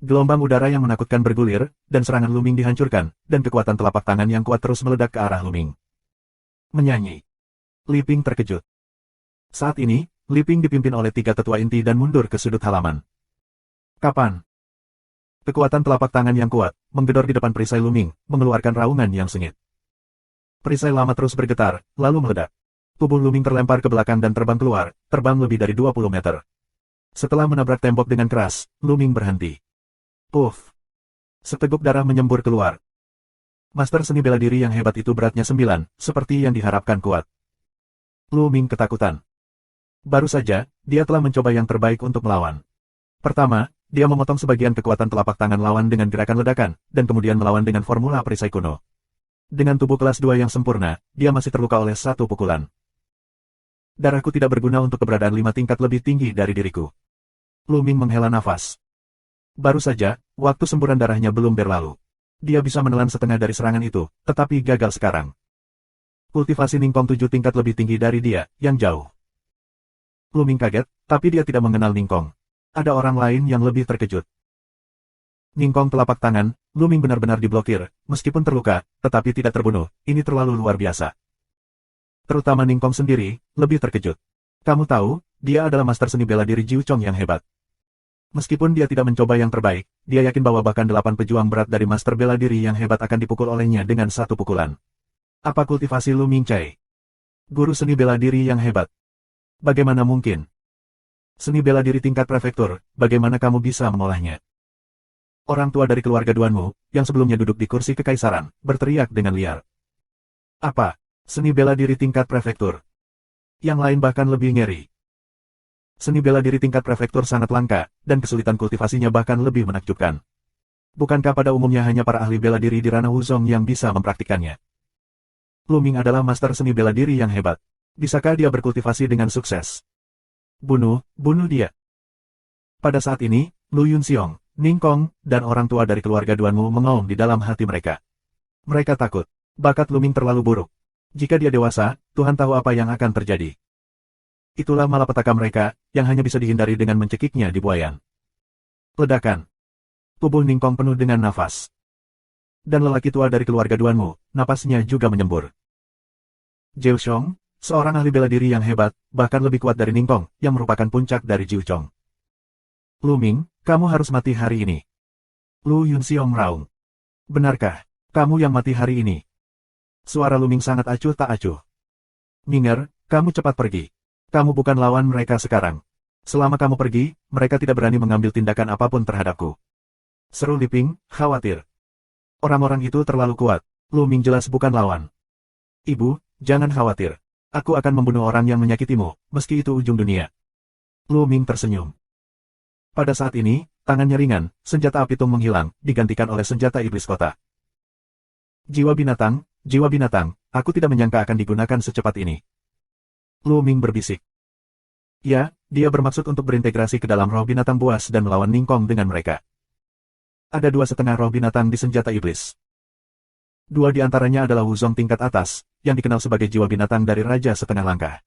Gelombang udara yang menakutkan bergulir, dan serangan Luming dihancurkan, dan kekuatan telapak tangan yang kuat terus meledak ke arah Luming. Menyanyi. Li Ping terkejut. Saat ini, Li Ping dipimpin oleh 3 tetua inti dan mundur ke sudut halaman. Kapan? Kekuatan telapak tangan yang kuat, menggedor di depan perisai Luming, mengeluarkan raungan yang sengit. Perisai lama terus bergetar, lalu meledak. Tubuh Luming terlempar ke belakang dan terbang keluar, terbang lebih dari 20 meter. Setelah menabrak tembok dengan keras, Luming berhenti. Puff. Seteguk darah menyembur keluar. Master seni bela diri yang hebat itu beratnya 9, seperti yang diharapkan kuat. Luming ketakutan. Baru saja, dia telah mencoba yang terbaik untuk melawan. Pertama, dia memotong sebagian kekuatan telapak tangan lawan dengan gerakan ledakan, dan kemudian melawan dengan formula perisai kuno. Dengan tubuh kelas 2 yang sempurna, dia masih terluka oleh 1 pukulan. Darahku tidak berguna untuk keberadaan 5 tingkat lebih tinggi dari diriku. Lu Ming menghela nafas. Baru saja, waktu semburan darahnya belum berlalu. Dia bisa menelan setengah dari serangan itu, tetapi gagal sekarang. Kultivasi Ningkong 7 tingkat lebih tinggi dari dia, yang jauh. Lu Ming kaget, tapi dia tidak mengenal Ningkong. Ada orang lain yang lebih terkejut. Ningkong telapak tangan, Lu Ming benar-benar diblokir, meskipun terluka, tetapi tidak terbunuh, ini terlalu luar biasa. Terutama Ningkong sendiri, lebih terkejut. Kamu tahu, dia adalah master seni bela diri Jiu Chong yang hebat. Meskipun dia tidak mencoba yang terbaik, dia yakin bahwa bahkan 8 pejuang berat dari master bela diri yang hebat akan dipukul olehnya dengan 1 pukulan. Apa kultivasi Lu Ming Cai? Guru seni bela diri yang hebat. Bagaimana mungkin? Seni bela diri tingkat prefektur, bagaimana kamu bisa mengolahnya? Orang tua dari keluarga Duanmu, yang sebelumnya duduk di kursi kekaisaran, berteriak dengan liar. Apa? Seni bela diri tingkat prefektur? Yang lain bahkan lebih ngeri. Seni bela diri tingkat prefektur sangat langka, dan kesulitan kultivasinya bahkan lebih menakjubkan. Bukankah pada umumnya hanya para ahli bela diri di ranah Wuzong yang bisa mempraktikannya? Lu Ming adalah master seni bela diri yang hebat. Bisakah dia berkultivasi dengan sukses? Bunuh dia. Pada saat ini, Lu Yunxiong, Ningkong, dan orang tua dari keluarga Duanmu mengaum di dalam hati mereka. Mereka takut. Bakat Lu Ming terlalu buruk. Jika dia dewasa, Tuhan tahu apa yang akan terjadi. Itulah malapetaka mereka, yang hanya bisa dihindari dengan mencekiknya di buayan. Ledakan. Tubuh Ningkong penuh dengan nafas. Dan lelaki tua dari keluarga Duanmu, napasnya juga menyembur. Jiu Chong, seorang ahli bela diri yang hebat, bahkan lebih kuat dari Ningkong, yang merupakan puncak dari Jiu Chong. Lu Ming, kamu harus mati hari ini. Lu Yunxiong meraung. Benarkah, kamu yang mati hari ini? Suara Lu Ming sangat acuh tak acuh. Minger, kamu cepat pergi. Kamu bukan lawan mereka sekarang. Selama kamu pergi, mereka tidak berani mengambil tindakan apapun terhadapku. Seru Li Ping, khawatir. Orang-orang itu terlalu kuat. Lu Ming jelas bukan lawan. Ibu, jangan khawatir. Aku akan membunuh orang yang menyakitimu, meski itu ujung dunia. Lu Ming tersenyum. Pada saat ini, tangannya ringan, senjata api tung menghilang, digantikan oleh senjata iblis kota. Jiwa binatang, aku tidak menyangka akan digunakan secepat ini. Lu Ming berbisik. Ya, dia bermaksud untuk berintegrasi ke dalam roh binatang buas dan melawan Ningkong dengan mereka. Ada 2,5 roh binatang di senjata iblis. 2 di antaranya adalah Wuzong tingkat atas, yang dikenal sebagai jiwa binatang dari Raja Setengah Langkah.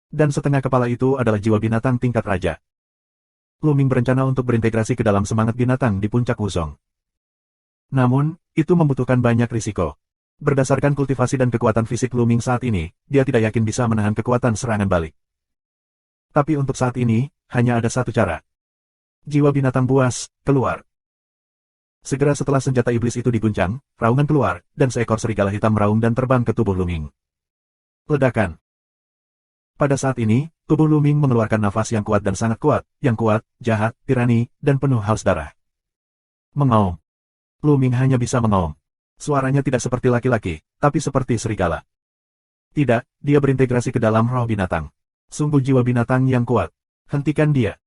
Dan setengah kepala itu adalah jiwa binatang tingkat Raja. Lu Ming berencana untuk berintegrasi ke dalam semangat binatang di puncak Wuzong. Namun, itu membutuhkan banyak risiko. Berdasarkan kultivasi dan kekuatan fisik Lu Ming saat ini, dia tidak yakin bisa menahan kekuatan serangan balik. Tapi untuk saat ini, hanya ada satu cara. Jiwa binatang buas, keluar. Segera setelah senjata iblis itu diguncang, raungan keluar, dan seekor serigala hitam meraung dan terbang ke tubuh Lu Ming. Ledakan. Pada saat ini, tubuh Lu Ming mengeluarkan nafas yang kuat dan sangat kuat, yang kuat, jahat, tirani, dan penuh haus darah. Mengaum. Lu Ming hanya bisa mengaum. Suaranya tidak seperti laki-laki, tapi seperti serigala. Tidak, dia berintegrasi ke dalam roh binatang. Sungguh jiwa binatang yang kuat. Hentikan dia.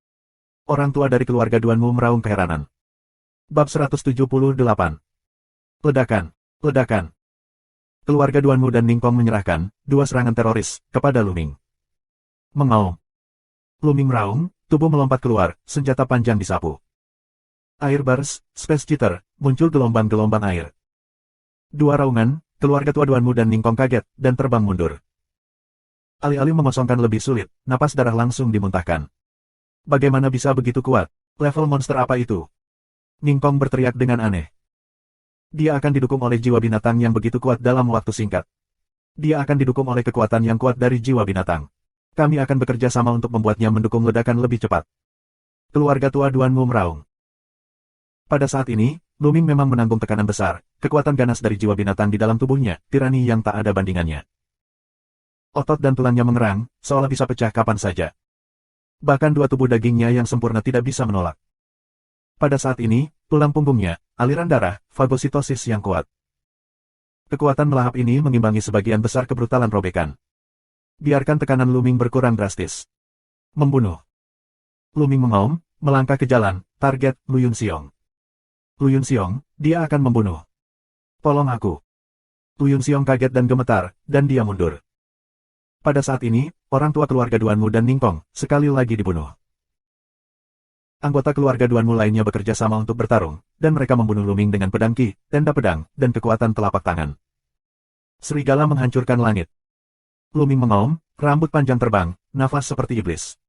Orang tua dari keluarga Duanmu meraung keheranan. Bab 178. Ledakan. Keluarga Duanmu dan Ningkong menyerahkan 2 serangan teroris kepada Lu Ming. Mengaum. Lu Ming meraung, tubuh melompat keluar, senjata panjang disapu. Air burst, space jitter, muncul gelombang-gelombang air. 2 raungan, keluarga tua Duanmu dan Ningkong kaget, dan terbang mundur. Alih-alih mengosongkan lebih sulit, napas darah langsung dimuntahkan. Bagaimana bisa begitu kuat? Level monster apa itu? Ningkong berteriak dengan aneh. Dia akan didukung oleh jiwa binatang yang begitu kuat dalam waktu singkat. Dia akan didukung oleh kekuatan yang kuat dari jiwa binatang. Kami akan bekerja sama untuk membuatnya mendukung ledakan lebih cepat. Keluarga tua Duanmu meraung. Pada saat ini, Lu Ming memang menanggung tekanan besar, kekuatan ganas dari jiwa binatang di dalam tubuhnya, tirani yang tak ada bandingannya. Otot dan tulangnya mengerang, seolah bisa pecah kapan saja. Bahkan 2 tubuh dagingnya yang sempurna tidak bisa menolak. Pada saat ini, tulang punggungnya, aliran darah, fagositosis yang kuat. Kekuatan melahap ini mengimbangi sebagian besar kebrutalan robekan. Biarkan tekanan Lu Ming berkurang drastis. Membunuh. Lu Ming mengaum, melangkah ke jalan, target Lu Yunxiong. Lu Yunxiong, dia akan membunuh. Tolong aku. Lu Yunxiong kaget dan gemetar, dan dia mundur. Pada saat ini, orang tua keluarga Duanmu dan Ningkong sekali lagi dibunuh. Anggota keluarga Duanmu lainnya bekerja sama untuk bertarung, dan mereka membunuh Luming dengan pedang Qi, tenda pedang, dan kekuatan telapak tangan. Serigala menghancurkan langit. Luming mengaum, rambut panjang terbang, nafas seperti iblis.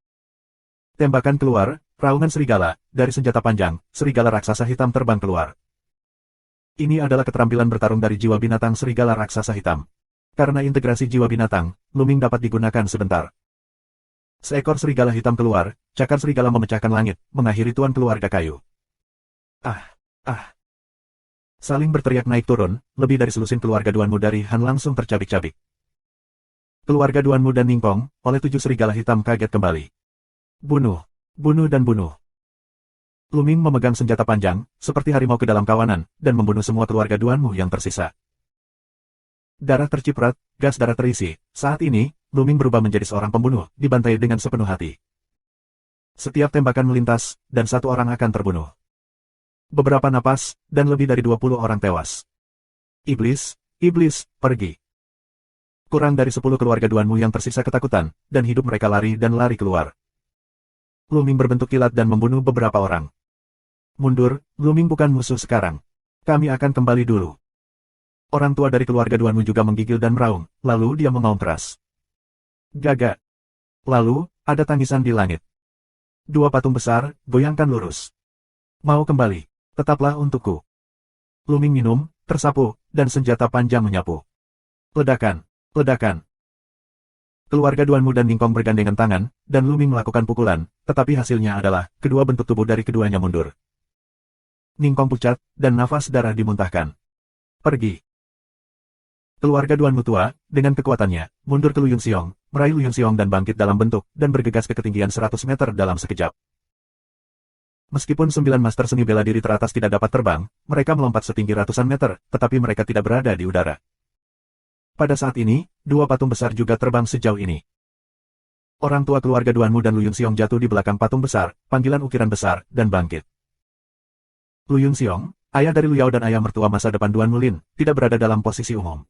Tembakan keluar, raungan serigala, dari senjata panjang, serigala raksasa hitam terbang keluar. Ini adalah keterampilan bertarung dari jiwa binatang serigala raksasa hitam. Karena integrasi jiwa binatang, Luming dapat digunakan sebentar. Seekor serigala hitam keluar, cakar serigala memecahkan langit, mengakhiri tuan keluarga kayu. Ah! Ah! Saling berteriak naik turun, lebih dari selusin keluarga Duanmu dari Han langsung tercabik-cabik. Keluarga Duanmu dan Ningkong, oleh 7 serigala hitam kaget kembali. Bunuh! Bunuh dan bunuh! Luming memegang senjata panjang, seperti harimau ke dalam kawanan, dan membunuh semua keluarga Duanmu yang tersisa. Darah terciprat, gas darah terisi. Saat ini, Luming berubah menjadi seorang pembunuh, dibantai dengan sepenuh hati. Setiap tembakan melintas, dan 1 orang akan terbunuh. Beberapa napas, dan lebih dari 20 orang tewas. Iblis, iblis, pergi. Kurang dari 10 keluarga Duanmu yang tersisa ketakutan, dan hidup mereka lari dan lari keluar. Luming berbentuk kilat dan membunuh beberapa orang. Mundur, Luming bukan musuh sekarang. Kami akan kembali dulu. Orang tua dari keluarga Duanmu juga menggigil dan meraung, lalu dia mengaum keras. Gagak. Lalu, ada tangisan di langit. 2 patung besar, goyangkan lurus. Mau kembali, tetaplah untukku. Luming minum, tersapu, dan senjata panjang menyapu. Ledakan, ledakan. Keluarga Duanmu dan Ningkong bergandengan tangan, dan Luming melakukan pukulan, tetapi hasilnya adalah, kedua bentuk tubuh dari keduanya mundur. Ningkong pucat, dan nafas darah dimuntahkan. Pergi. Keluarga Duanmu tua, dengan kekuatannya, mundur ke Lu Yunxiong, meraih Lu Yunxiong dan bangkit dalam bentuk, dan bergegas ke ketinggian 100 meter dalam sekejap. Meskipun 9 master seni bela diri teratas tidak dapat terbang, mereka melompat setinggi ratusan meter, tetapi mereka tidak berada di udara. Pada saat ini, 2 patung besar juga terbang sejauh ini. Orang tua keluarga Duanmu dan Lu Yunxiong jatuh di belakang patung besar, panggilan ukiran besar, dan bangkit. Lu Yunxiong, ayah dari Lu Yao dan ayah mertua masa depan Duanmu Lin, tidak berada dalam posisi umum.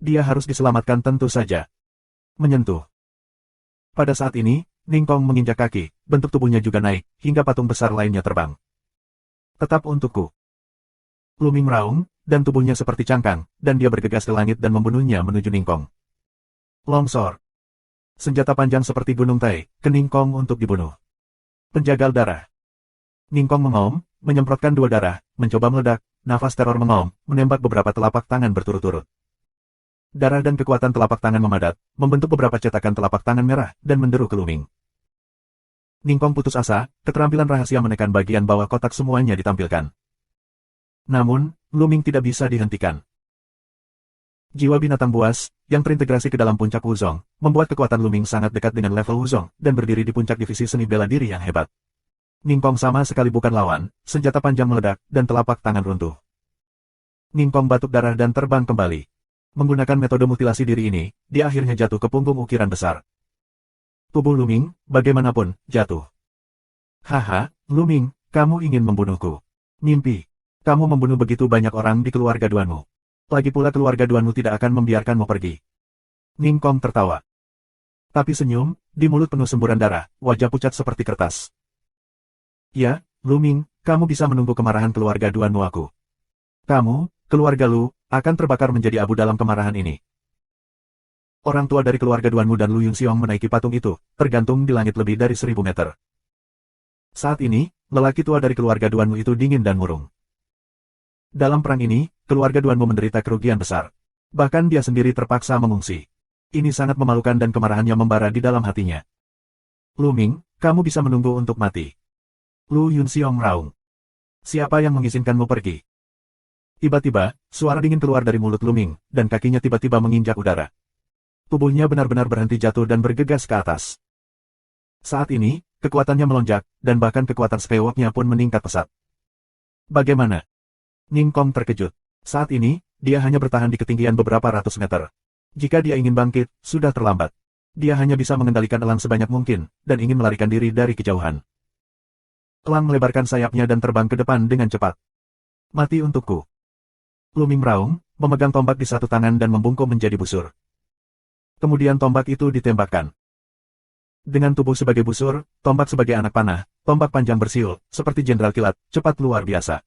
Dia harus diselamatkan tentu saja. Menyentuh. Pada saat ini, Ningkong menginjak kaki, bentuk tubuhnya juga naik, hingga patung besar lainnya terbang. Tetap untukku. Luming meraung, dan tubuhnya seperti cangkang, dan dia bergegas ke langit dan membunuhnya menuju Ningkong. Longsor. Senjata panjang seperti gunung Tai, ke Ningkong untuk dibunuh. Penjagal darah. Ningkong mengaum, menyemprotkan 2 darah, mencoba meledak, nafas teror mengaum, menembak beberapa telapak tangan berturut-turut. Darah dan kekuatan telapak tangan memadat, membentuk beberapa cetakan telapak tangan merah, dan menderu ke Luming. Ningkong putus asa, keterampilan rahasia menekan bagian bawah kotak semuanya ditampilkan. Namun, Luming tidak bisa dihentikan. Jiwa binatang buas, yang terintegrasi ke dalam puncak Wuzong, membuat kekuatan Luming sangat dekat dengan level Wuzong, dan berdiri di puncak divisi seni bela diri yang hebat. Ningkong sama sekali bukan lawan, senjata panjang meledak, dan telapak tangan runtuh. Ningkong batuk darah dan terbang kembali. Menggunakan metode mutilasi diri ini, dia akhirnya jatuh ke punggung ukiran besar. Tubuh Luming, bagaimanapun, jatuh. Haha, Luming, kamu ingin membunuhku. Mimpi. Kamu membunuh begitu banyak orang di keluarga Duanmu. Lagi pula keluarga Duanmu tidak akan membiarkanmu pergi. Ningkong tertawa. Tapi senyum, di mulut penuh semburan darah, wajah pucat seperti kertas. Ya, Luming, kamu bisa menunggu kemarahan keluarga Duanmu aku. Kamu, keluarga Lu, akan terbakar menjadi abu dalam kemarahan ini. Orang tua dari keluarga Duanmu dan Lu Yunxiong menaiki patung itu, tergantung di langit lebih dari 1000 meter. Saat ini, lelaki tua dari keluarga Duanmu itu dingin dan murung. Dalam perang ini, keluarga Duanmu menderita kerugian besar. Bahkan dia sendiri terpaksa mengungsi. Ini sangat memalukan dan kemarahannya membara di dalam hatinya. Luming, kamu bisa menunggu untuk mati. Lu Yunxiong meraung. Siapa yang mengizinkanmu pergi? Tiba-tiba, suara dingin keluar dari mulut Luming, dan kakinya tiba-tiba menginjak udara. Tubuhnya benar-benar berhenti jatuh dan bergegas ke atas. Saat ini, kekuatannya melonjak, dan bahkan kekuatan Skywalk-nya pun meningkat pesat. Bagaimana? Ningkong terkejut. Saat ini, dia hanya bertahan di ketinggian beberapa ratus meter. Jika dia ingin bangkit, sudah terlambat. Dia hanya bisa mengendalikan elang sebanyak mungkin, dan ingin melarikan diri dari kejauhan. Elang melebarkan sayapnya dan terbang ke depan dengan cepat. Mati untukku. Luming meraung, memegang tombak di satu tangan dan membungkuk menjadi busur. Kemudian tombak itu ditembakkan. Dengan tubuh sebagai busur, tombak sebagai anak panah, tombak panjang bersiul, seperti jenderal kilat, cepat luar biasa.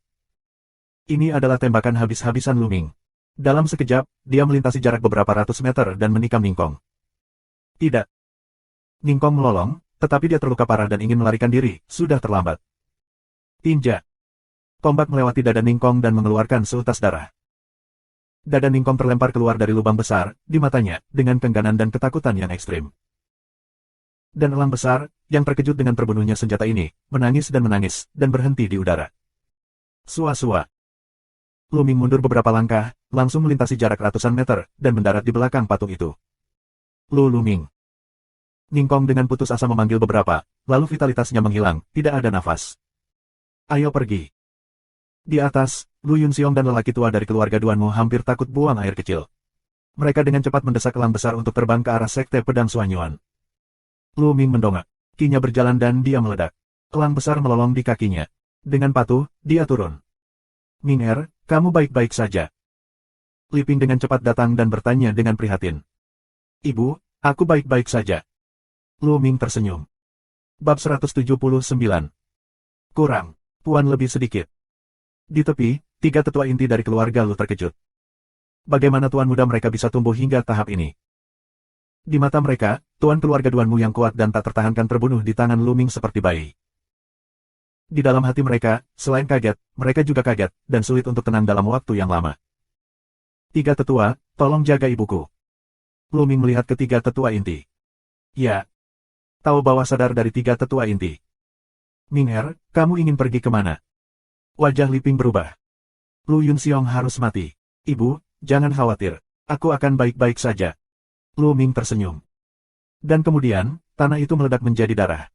Ini adalah tembakan habis-habisan Luming. Dalam sekejap, dia melintasi jarak beberapa ratus meter dan menikam Ningkong. Tidak. Ningkong melolong, tetapi dia terluka parah dan ingin melarikan diri, sudah terlambat. Tinja. Tombak melewati dada Ningkong dan mengeluarkan seutas darah. Dada Ningkong terlempar keluar dari lubang besar, di matanya, dengan kengganan dan ketakutan yang ekstrim. Dan elang besar, yang terkejut dengan terbunuhnya senjata ini, menangis, dan berhenti di udara. Sua-sua. Luming mundur beberapa langkah, langsung melintasi jarak ratusan meter, dan mendarat di belakang patung itu. Luming. Ningkong dengan putus asa memanggil beberapa, lalu vitalitasnya menghilang, tidak ada nafas. Ayo pergi. Di atas, Lu Yunxiong dan lelaki tua dari keluarga Duanmu hampir takut buang air kecil. Mereka dengan cepat mendesak elang besar untuk terbang ke arah sekte pedang Suanyuan. Luming mendongak. Kinya berjalan dan dia meledak. Elang besar melolong di kakinya. Dengan patuh, dia turun. Ming-er, kamu baik-baik saja. Liping dengan cepat datang dan bertanya dengan prihatin. Ibu, aku baik-baik saja. Luming tersenyum. Bab 179. Kurang. Puan lebih sedikit. Di tepi, 3 tetua inti dari keluarga Lu terkejut. Bagaimana tuan muda mereka bisa tumbuh hingga tahap ini? Di mata mereka, tuan keluarga Duanmu yang kuat dan tak tertahankan terbunuh di tangan Luming seperti bayi. Di dalam hati mereka, selain kaget, mereka juga kaget, dan sulit untuk tenang dalam waktu yang lama. 3 tetua, tolong jaga ibuku. Luming melihat ketiga tetua inti. Ya. Tahu bawah sadar dari 3 tetua inti. Ming-er, kamu ingin pergi kemana? Wajah Liping berubah. Lu Yunxiong harus mati. Ibu, jangan khawatir. Aku akan baik-baik saja. Luming tersenyum. Dan kemudian, tanah itu meledak menjadi darah.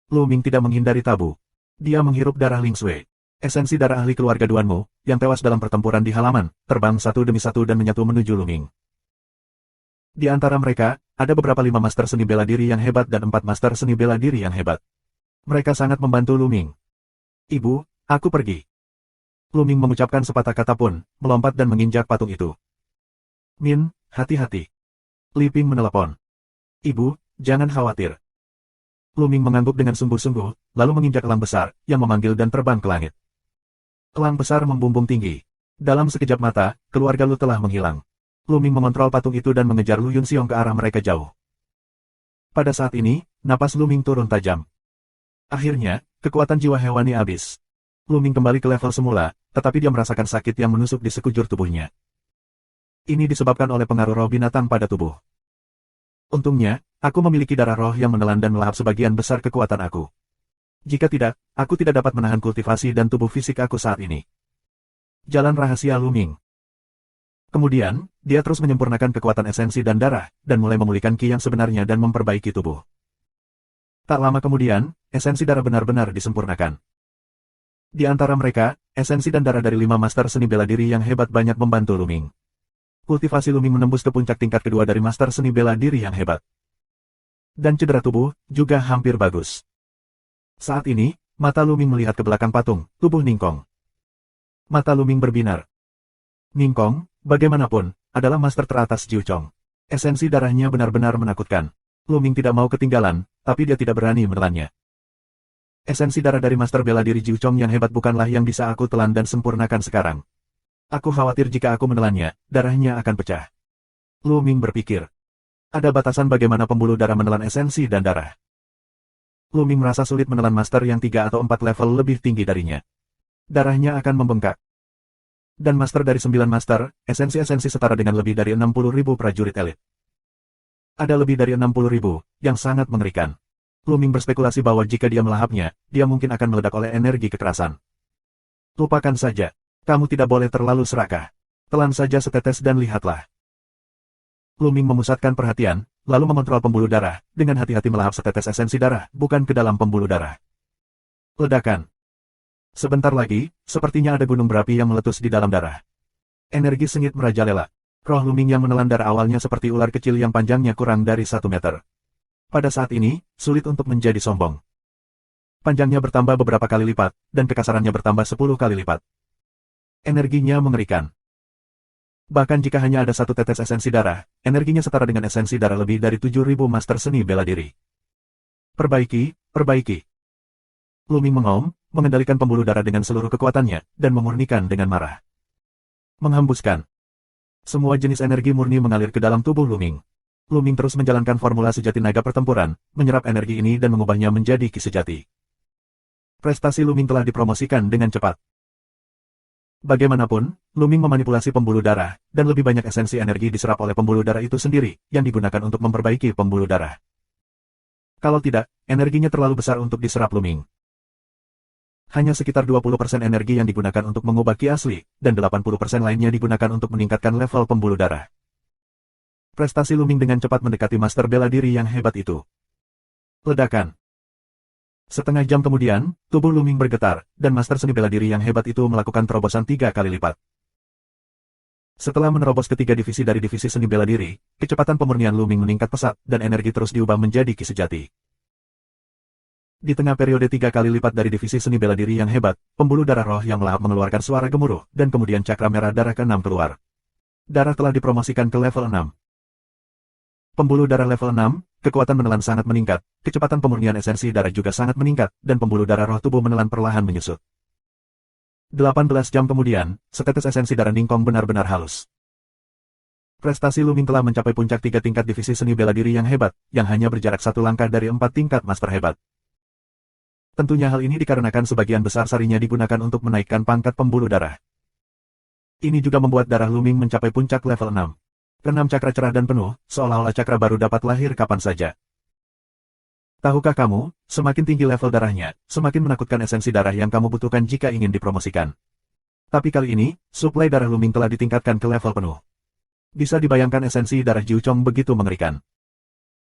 Luming tidak menghindari tabu. Dia menghirup darah Ling Sui. Esensi darah ahli keluarga Duanmu, yang tewas dalam pertempuran di halaman, terbang satu demi satu dan menyatu menuju Luming. Di antara mereka, ada beberapa 5 master seni bela diri yang hebat dan 4 master seni bela diri yang hebat. Mereka sangat membantu Luming. Ibu, aku pergi. Luming mengucapkan sepatah kata pun, melompat dan menginjak patung itu. Min, hati-hati. Liping menelepon. Ibu, jangan khawatir. Luming mengangguk dengan sungguh-sungguh, lalu menginjak elang besar, yang memanggil dan terbang ke langit. Elang besar membumbung tinggi. Dalam sekejap mata, keluarga Lu telah menghilang. Luming mengontrol patung itu dan mengejar Lu Yunxiong ke arah mereka jauh. Pada saat ini, napas Luming turun tajam. Akhirnya, kekuatan jiwa hewani habis. Luming kembali ke level semula, tetapi dia merasakan sakit yang menusuk di sekujur tubuhnya. Ini disebabkan oleh pengaruh roh binatang pada tubuh. Untungnya, aku memiliki darah roh yang menelan dan melahap sebagian besar kekuatan aku. Jika tidak, aku tidak dapat menahan kultivasi dan tubuh fisik aku saat ini. Jalan rahasia Luming. Kemudian, dia terus menyempurnakan kekuatan esensi dan darah, dan mulai memulihkan ki yang sebenarnya dan memperbaiki tubuh. Tak lama kemudian, esensi darah benar-benar disempurnakan. Di antara mereka, esensi dan darah dari 5 master seni bela diri yang hebat banyak membantu Luming. Kultivasi Luming menembus ke puncak tingkat kedua dari master seni bela diri yang hebat. Dan cedera tubuh, juga hampir bagus. Saat ini, mata Luming melihat ke belakang patung, tubuh Ningkong. Mata Luming berbinar. Ningkong, bagaimanapun, adalah master teratas Jiu Chong. Esensi darahnya benar-benar menakutkan. Luming tidak mau ketinggalan, tapi dia tidak berani menelannya. Esensi darah dari master bela diri Jiu Chong yang hebat bukanlah yang bisa aku telan dan sempurnakan sekarang. Aku khawatir jika aku menelannya, darahnya akan pecah. Luming berpikir. Ada batasan bagaimana pembuluh darah menelan esensi dan darah. Luming merasa sulit menelan master yang 3 atau 4 level lebih tinggi darinya. Darahnya akan membengkak. Dan master dari 9 master, esensi-esensi setara dengan lebih dari 60.000 prajurit elit. Ada lebih dari 60.000, yang sangat mengerikan. Luming berspekulasi bahwa jika dia melahapnya, dia mungkin akan meledak oleh energi kekerasan. Lupakan saja. Kamu tidak boleh terlalu serakah. Telan saja setetes dan lihatlah. Luming memusatkan perhatian, lalu mengontrol pembuluh darah, dengan hati-hati melahap setetes esensi darah, bukan ke dalam pembuluh darah. Ledakan. Sebentar lagi, sepertinya ada gunung berapi yang meletus di dalam darah. Energi sengit merajalela. Roh Luming yang menelan darah awalnya seperti ular kecil yang panjangnya kurang dari 1 meter. Pada saat ini, sulit untuk menjadi sombong. Panjangnya bertambah beberapa kali lipat, dan kekasarannya bertambah 10 kali lipat. Energinya mengerikan. Bahkan jika hanya ada 1 tetes esensi darah, energinya setara dengan esensi darah lebih dari 7.000 master seni bela diri. Perbaiki, perbaiki. Luming mengaum, mengendalikan pembuluh darah dengan seluruh kekuatannya, dan memurnikan dengan marah. Menghembuskan. Semua jenis energi murni mengalir ke dalam tubuh Luming. Luming terus menjalankan formula sejati naga pertempuran, menyerap energi ini dan mengubahnya menjadi ki sejati. Prestasi Luming telah dipromosikan dengan cepat. Bagaimanapun, Luming memanipulasi pembuluh darah, dan lebih banyak esensi energi diserap oleh pembuluh darah itu sendiri, yang digunakan untuk memperbaiki pembuluh darah. Kalau tidak, energinya terlalu besar untuk diserap Luming. Hanya sekitar 20% energi yang digunakan untuk mengubah ki asli, dan 80% lainnya digunakan untuk meningkatkan level pembuluh darah. Prestasi Luming dengan cepat mendekati master bela diri yang hebat itu. Ledakan. Setengah jam kemudian, tubuh Luming bergetar, dan master seni bela diri yang hebat itu melakukan terobosan 3 kali lipat. Setelah menerobos ketiga divisi dari divisi seni bela diri, kecepatan pemurnian Luming meningkat pesat, dan energi terus diubah menjadi ki sejati. Di tengah periode 3 kali lipat dari divisi seni bela diri yang hebat, pembuluh darah roh yang melahap mengeluarkan suara gemuruh, dan kemudian cakra merah darah ke-6 keluar. Darah telah dipromosikan ke level 6. Pembuluh darah level 6, kekuatan menelan sangat meningkat, kecepatan pemurnian esensi darah juga sangat meningkat, dan pembuluh darah roh tubuh menelan perlahan menyusut. 18 jam kemudian, setetes esensi darah Ningkong benar-benar halus. Prestasi Luming telah mencapai puncak 3 tingkat divisi seni bela diri yang hebat, yang hanya berjarak 1 langkah dari 4 tingkat master hebat. Tentunya hal ini dikarenakan sebagian besar sarinya digunakan untuk menaikkan pangkat pembuluh darah. Ini juga membuat darah Luming mencapai puncak level 6. Ke-6 cakra cerah dan penuh, seolah-olah cakra baru dapat lahir kapan saja. Tahukah kamu, semakin tinggi level darahnya, semakin menakutkan esensi darah yang kamu butuhkan jika ingin dipromosikan. Tapi kali ini, suplai darah Luming telah ditingkatkan ke level penuh. Bisa dibayangkan esensi darah Jiu Chong begitu mengerikan.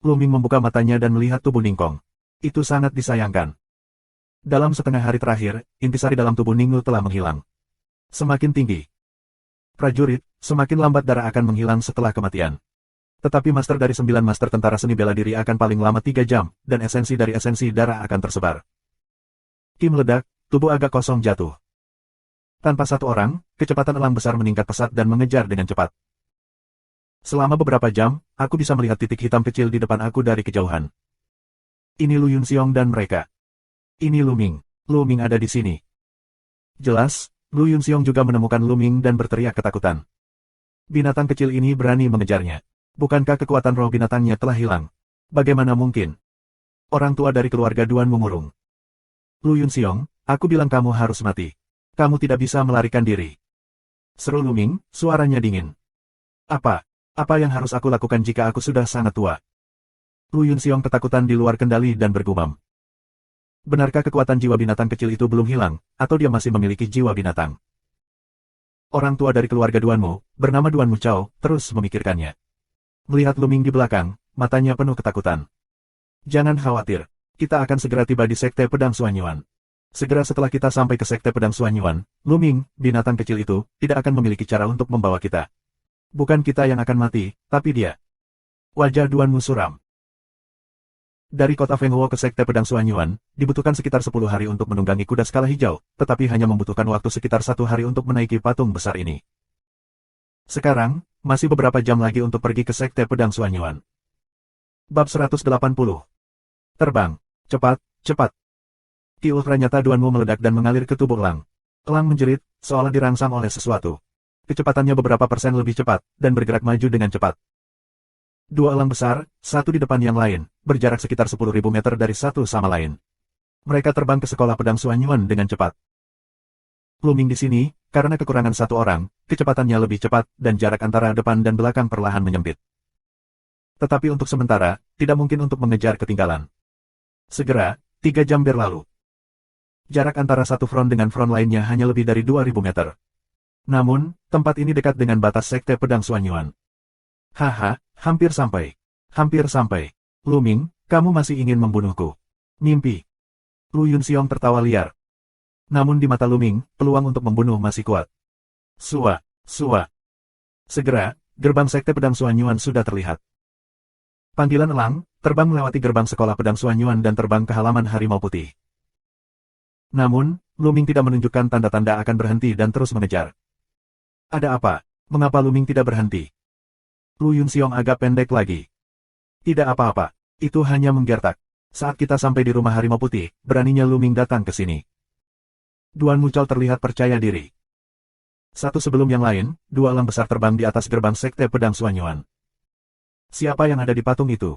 Luming membuka matanya dan melihat tubuh Ningkong. Itu sangat disayangkan. Dalam setengah hari terakhir, intisari dalam tubuh Ninglu telah menghilang. Semakin tinggi prajurit, semakin lambat darah akan menghilang setelah kematian. Tetapi master dari 9 master tentara seni bela diri akan paling lama 3 jam, dan esensi dari esensi darah akan tersebar. Ki meledak, tubuh agak kosong jatuh. Tanpa satu orang, kecepatan elang besar meningkat pesat dan mengejar dengan cepat. Selama beberapa jam, aku bisa melihat titik hitam kecil di depan aku dari kejauhan. Ini Lu Yunxiong dan mereka. Ini Luming. Luming ada di sini. Jelas, Lu Yunxiong juga menemukan Luming dan berteriak ketakutan. Binatang kecil ini berani mengejarnya. Bukankah kekuatan roh binatangnya telah hilang? Bagaimana mungkin? Orang tua dari keluarga Duan mengurung. Lu Yunxiong, aku bilang kamu harus mati. Kamu tidak bisa melarikan diri. Seru Luming, suaranya dingin. Apa yang harus aku lakukan jika aku sudah sangat tua? Lu Yunxiong ketakutan di luar kendali dan bergumam. Benarkah kekuatan jiwa binatang kecil itu belum hilang, atau dia masih memiliki jiwa binatang? Orang tua dari keluarga Duanmu, bernama Duanmu Chao, terus memikirkannya. Melihat Luming di belakang, matanya penuh ketakutan. Jangan khawatir, kita akan segera tiba di Sekte Pedang Suanyuan. Segera setelah kita sampai ke Sekte Pedang Suanyuan, Luming, binatang kecil itu, tidak akan memiliki cara untuk membawa kita. Bukan kita yang akan mati, tapi dia. Wajah Duanmu suram. Dari kota Fenghuo ke Sekte Pedang Suanyuan, dibutuhkan sekitar 10 hari untuk menunggangi kuda skala hijau, tetapi hanya membutuhkan waktu sekitar 1 hari untuk menaiki patung besar ini. Sekarang, masih beberapa jam lagi untuk pergi ke Sekte Pedang Suanyuan. Bab 180. Terbang. Cepat, cepat. Ki ultra nyata Duanmu meledak dan mengalir ke tubuh elang. Elang menjerit, seolah dirangsang oleh sesuatu. Kecepatannya beberapa persen lebih cepat, dan bergerak maju dengan cepat. 2 elang besar, satu di depan yang lain, berjarak sekitar 10.000 meter dari satu sama lain. Mereka terbang ke sekolah pedang Suanyuan dengan cepat. Luming di sini, karena kekurangan 1 orang, kecepatannya lebih cepat, dan jarak antara depan dan belakang perlahan menyempit. Tetapi untuk sementara, tidak mungkin untuk mengejar ketinggalan. Segera, 3 jam berlalu. Jarak antara satu front dengan front lainnya hanya lebih dari 2.000 meter. Namun, tempat ini dekat dengan batas Sekte Pedang Suanyuan. Haha, hampir sampai. Hampir sampai. Luming, kamu masih ingin membunuhku. Mimpi. Lu Yunxiong tertawa liar. Namun di mata Luming, peluang untuk membunuh masih kuat. Sua. Segera, gerbang Sekte Pedang Suanyuan sudah terlihat. Panggilan elang, terbang melewati gerbang sekolah pedang Suanyuan dan terbang ke halaman Harimau Putih. Namun, Luming tidak menunjukkan tanda-tanda akan berhenti dan terus mengejar. Ada apa? Mengapa Luming tidak berhenti? Lu Yunxiong agak pendek lagi. Tidak apa-apa, itu hanya menggertak. Saat kita sampai di rumah harimau putih, beraninya Luming datang ke sini. Duan Muchao terlihat percaya diri. Satu sebelum yang lain, dua elang besar terbang di atas gerbang Sekte Pedang Suanyuan. Siapa yang ada di patung itu?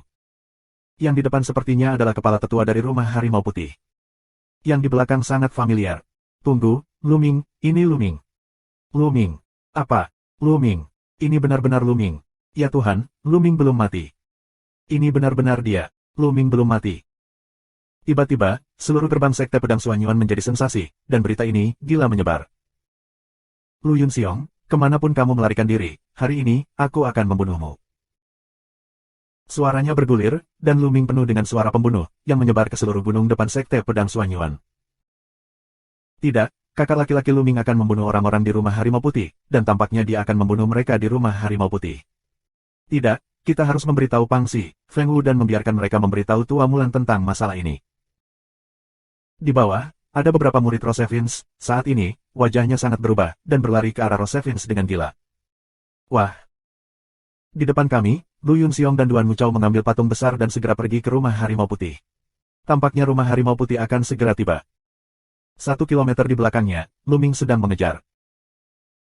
Yang di depan sepertinya adalah kepala tetua dari rumah harimau putih. Yang di belakang sangat familiar. Tunggu, Luming, ini Luming. Luming. Apa? Luming. Ini benar-benar Luming. Ya Tuhan, Luming belum mati. Ini benar-benar dia. Luming belum mati. Tiba-tiba, seluruh gerbang Sekte Pedang Suanyuan menjadi sensasi, dan berita ini gila menyebar. Lu Yunxiong, kemanapun kamu melarikan diri, hari ini, aku akan membunuhmu. Suaranya bergulir, dan Luming penuh dengan suara pembunuh, yang menyebar ke seluruh gunung depan Sekte Pedang Suanyuan. Tidak, kakak laki-laki Luming akan membunuh orang-orang di rumah harimau putih, dan tampaknya dia akan membunuh mereka di rumah harimau putih. Tidak, kita harus memberitahu Pangxi, Feng Wu dan membiarkan mereka memberitahu Tua Mulan tentang masalah ini. Di bawah, ada beberapa murid Rosevins, saat ini, wajahnya sangat berubah, dan berlari ke arah Rosevins dengan gila. Wah! Di depan kami, Lu Yunxiong dan Duan Muchao mengambil patung besar dan segera pergi ke rumah harimau putih. Tampaknya rumah harimau putih akan segera tiba. 1 kilometer di belakangnya, Luming sedang mengejar.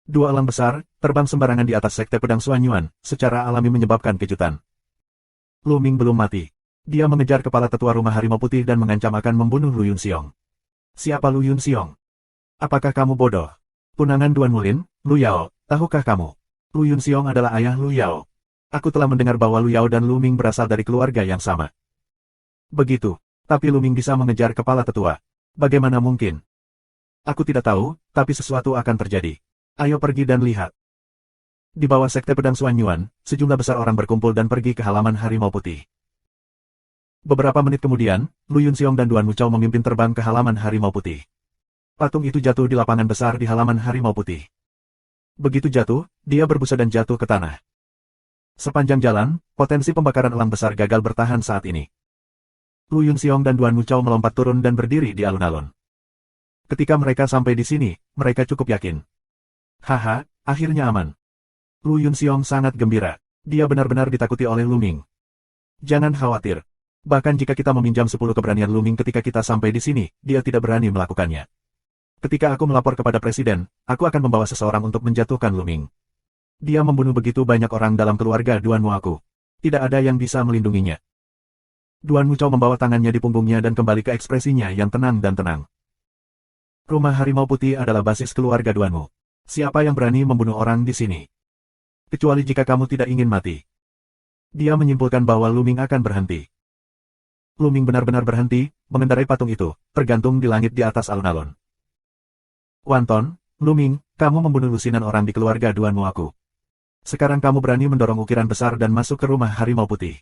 Dua elang besar, terbang sembarangan di atas Sekte Pedang Suanyuan, secara alami menyebabkan kejutan. Luming belum mati. Dia mengejar kepala tetua rumah harimau putih dan mengancam akan membunuh Lu Yunxiong. Siapa Lu Yunxiong? Apakah kamu bodoh? Tunangan Duan Mulin, Lu Yao, tahukah kamu? Lu Yunxiong adalah ayah Lu Yao. Aku telah mendengar bahwa Lu Yao dan Luming berasal dari keluarga yang sama. Begitu, tapi Luming bisa mengejar kepala tetua. Bagaimana mungkin? Aku tidak tahu, tapi sesuatu akan terjadi. Ayo pergi dan lihat. Di bawah Sekte Pedang Suanyuan, sejumlah besar orang berkumpul dan pergi ke halaman harimau putih. Beberapa menit kemudian, Lu Yunxiong dan Duan Muchao memimpin terbang ke halaman harimau putih. Patung itu jatuh di lapangan besar di halaman harimau putih. Begitu jatuh, dia berbusa dan jatuh ke tanah. Sepanjang jalan, potensi pembakaran elang besar gagal bertahan saat ini. Lu Yunxiong dan Duan Muchao melompat turun dan berdiri di alun-alun. Ketika mereka sampai di sini, mereka cukup yakin. Haha, akhirnya aman. Lu Yunxiong sangat gembira. Dia benar-benar ditakuti oleh Luming. Jangan khawatir. Bahkan jika kita meminjam 10 keberanian Luming ketika kita sampai di sini, dia tidak berani melakukannya. Ketika aku melapor kepada presiden, aku akan membawa seseorang untuk menjatuhkan Luming. Dia membunuh begitu banyak orang dalam keluarga Duan Mu aku. Tidak ada yang bisa melindunginya. Duan Muchao membawa tangannya di punggungnya dan kembali ke ekspresinya yang tenang dan tenang. Rumah harimau putih adalah basis keluarga Duan Mu. Siapa yang berani membunuh orang di sini? Kecuali jika kamu tidak ingin mati. Dia menyimpulkan bahwa Luming akan berhenti. Luming benar-benar berhenti, mengendarai patung itu, tergantung di langit di atas alun-alun. Wanton, Luming, kamu membunuh lusinan orang di keluarga Duan Mu aku. Sekarang kamu berani mendorong ukiran besar dan masuk ke rumah harimau putih.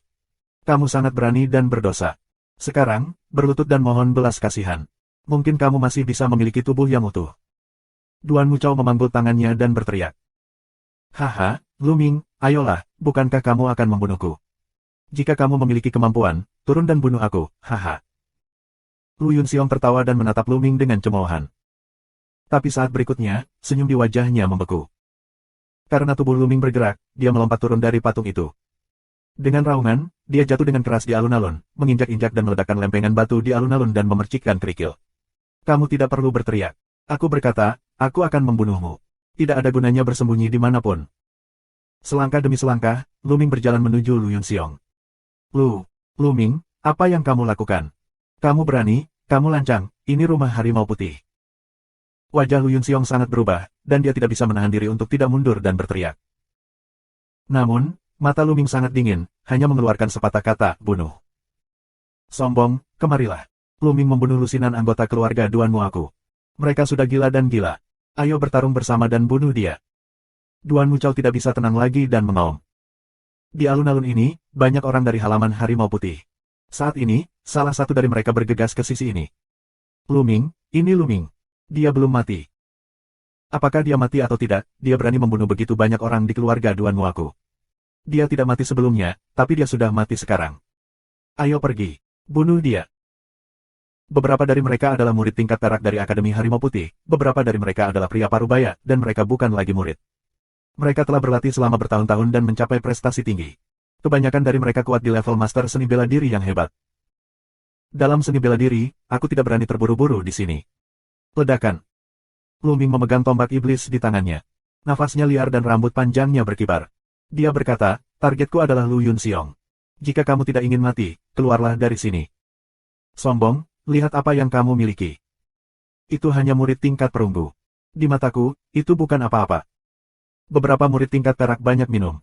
Kamu sangat berani dan berdosa. Sekarang, berlutut dan mohon belas kasihan. Mungkin kamu masih bisa memiliki tubuh yang utuh. Duan Muchao memanggul tangannya dan berteriak. Haha, Luming, ayolah, bukankah kamu akan membunuhku? Jika kamu memiliki kemampuan, turun dan bunuh aku, haha. Lu Yunxiong tertawa dan menatap Luming dengan cemoohan. Tapi saat berikutnya, senyum di wajahnya membeku. Karena tubuh Luming bergerak, dia melompat turun dari patung itu. Dengan raungan, dia jatuh dengan keras di alun-alun, menginjak-injak dan meledakkan lempengan batu di alun-alun dan memercikkan kerikil. Kamu tidak perlu berteriak. Aku berkata, aku akan membunuhmu. Tidak ada gunanya bersembunyi dimanapun. Selangkah demi selangkah, Luming berjalan menuju Lu Yunxiong. Luming, apa yang kamu lakukan? Kamu berani, kamu lancang, ini rumah harimau putih. Wajah Lu Yunxiong sangat berubah, dan dia tidak bisa menahan diri untuk tidak mundur dan berteriak. Namun, mata Luming sangat dingin, hanya mengeluarkan sepatah kata, bunuh. Sombong, kemarilah. Luming membunuh lusinan anggota keluarga Duan Mu aku. Mereka sudah gila dan gila. Ayo bertarung bersama dan bunuh dia. Duan Muchao tidak bisa tenang lagi dan mengaum. Di alun-alun ini, banyak orang dari halaman harimau putih. Saat ini, salah satu dari mereka bergegas ke sisi ini. Luming, ini Luming. Dia belum mati. Apakah dia mati atau tidak, dia berani membunuh begitu banyak orang di keluarga Duan Mu aku. Dia tidak mati sebelumnya, tapi dia sudah mati sekarang. Ayo pergi. Bunuh dia. Beberapa dari mereka adalah murid tingkat perak dari Akademi Harimau Putih, beberapa dari mereka adalah pria parubaya, dan mereka bukan lagi murid. Mereka telah berlatih selama bertahun-tahun dan mencapai prestasi tinggi. Kebanyakan dari mereka kuat di level master seni bela diri yang hebat. Dalam seni bela diri, aku tidak berani terburu-buru di sini. Ledakan. Lu Ming memegang tombak iblis di tangannya. Nafasnya liar dan rambut panjangnya berkibar. Dia berkata, targetku adalah Lu Yunxiong. Jika kamu tidak ingin mati, keluarlah dari sini. Sombong, lihat apa yang kamu miliki. Itu hanya murid tingkat perunggu. Di mataku, itu bukan apa-apa. Beberapa murid tingkat perak banyak minum.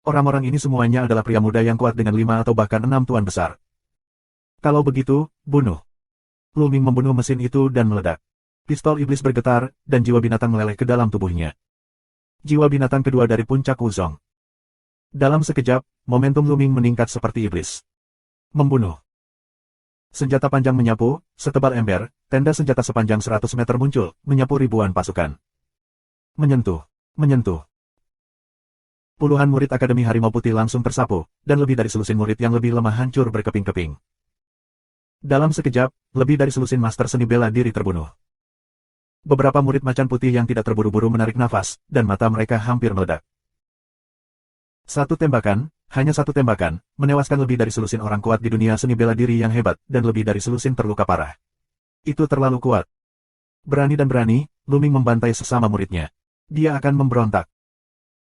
Orang-orang ini semuanya adalah pria muda yang kuat dengan 5 atau bahkan 6 tuan besar. Kalau begitu, bunuh. Lu Ming membunuh mesin itu dan meledak. Pistol iblis bergetar, dan jiwa binatang meleleh ke dalam tubuhnya. Jiwa binatang kedua dari puncak Wuzong. Dalam sekejap, momentum Lu Ming meningkat seperti iblis. Membunuh. Senjata panjang menyapu, setebal ember, tenda senjata sepanjang 100 meter muncul, menyapu ribuan pasukan. Menyentuh. Menyentuh. Puluhan murid Akademi Harimau Putih langsung tersapu, dan lebih dari selusin murid yang lebih lemah hancur berkeping-keping. Dalam sekejap, lebih dari selusin master seni bela diri terbunuh. Beberapa murid macan putih yang tidak terburu-buru menarik nafas, dan mata mereka hampir meledak. Hanya satu tembakan, menewaskan lebih dari selusin orang kuat di dunia seni bela diri yang hebat, dan lebih dari selusin terluka parah. Itu terlalu kuat. Berani dan berani, Lu Ming membantai sesama muridnya. Dia akan memberontak.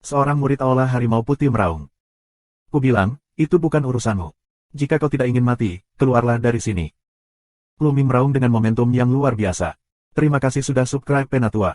Seorang murid Aula Harimau Putih meraung. Ku bilang, itu bukan urusanmu. Jika kau tidak ingin mati, keluarlah dari sini. Lu Ming meraung dengan momentum yang luar biasa. Terima kasih sudah subscribe Penatua.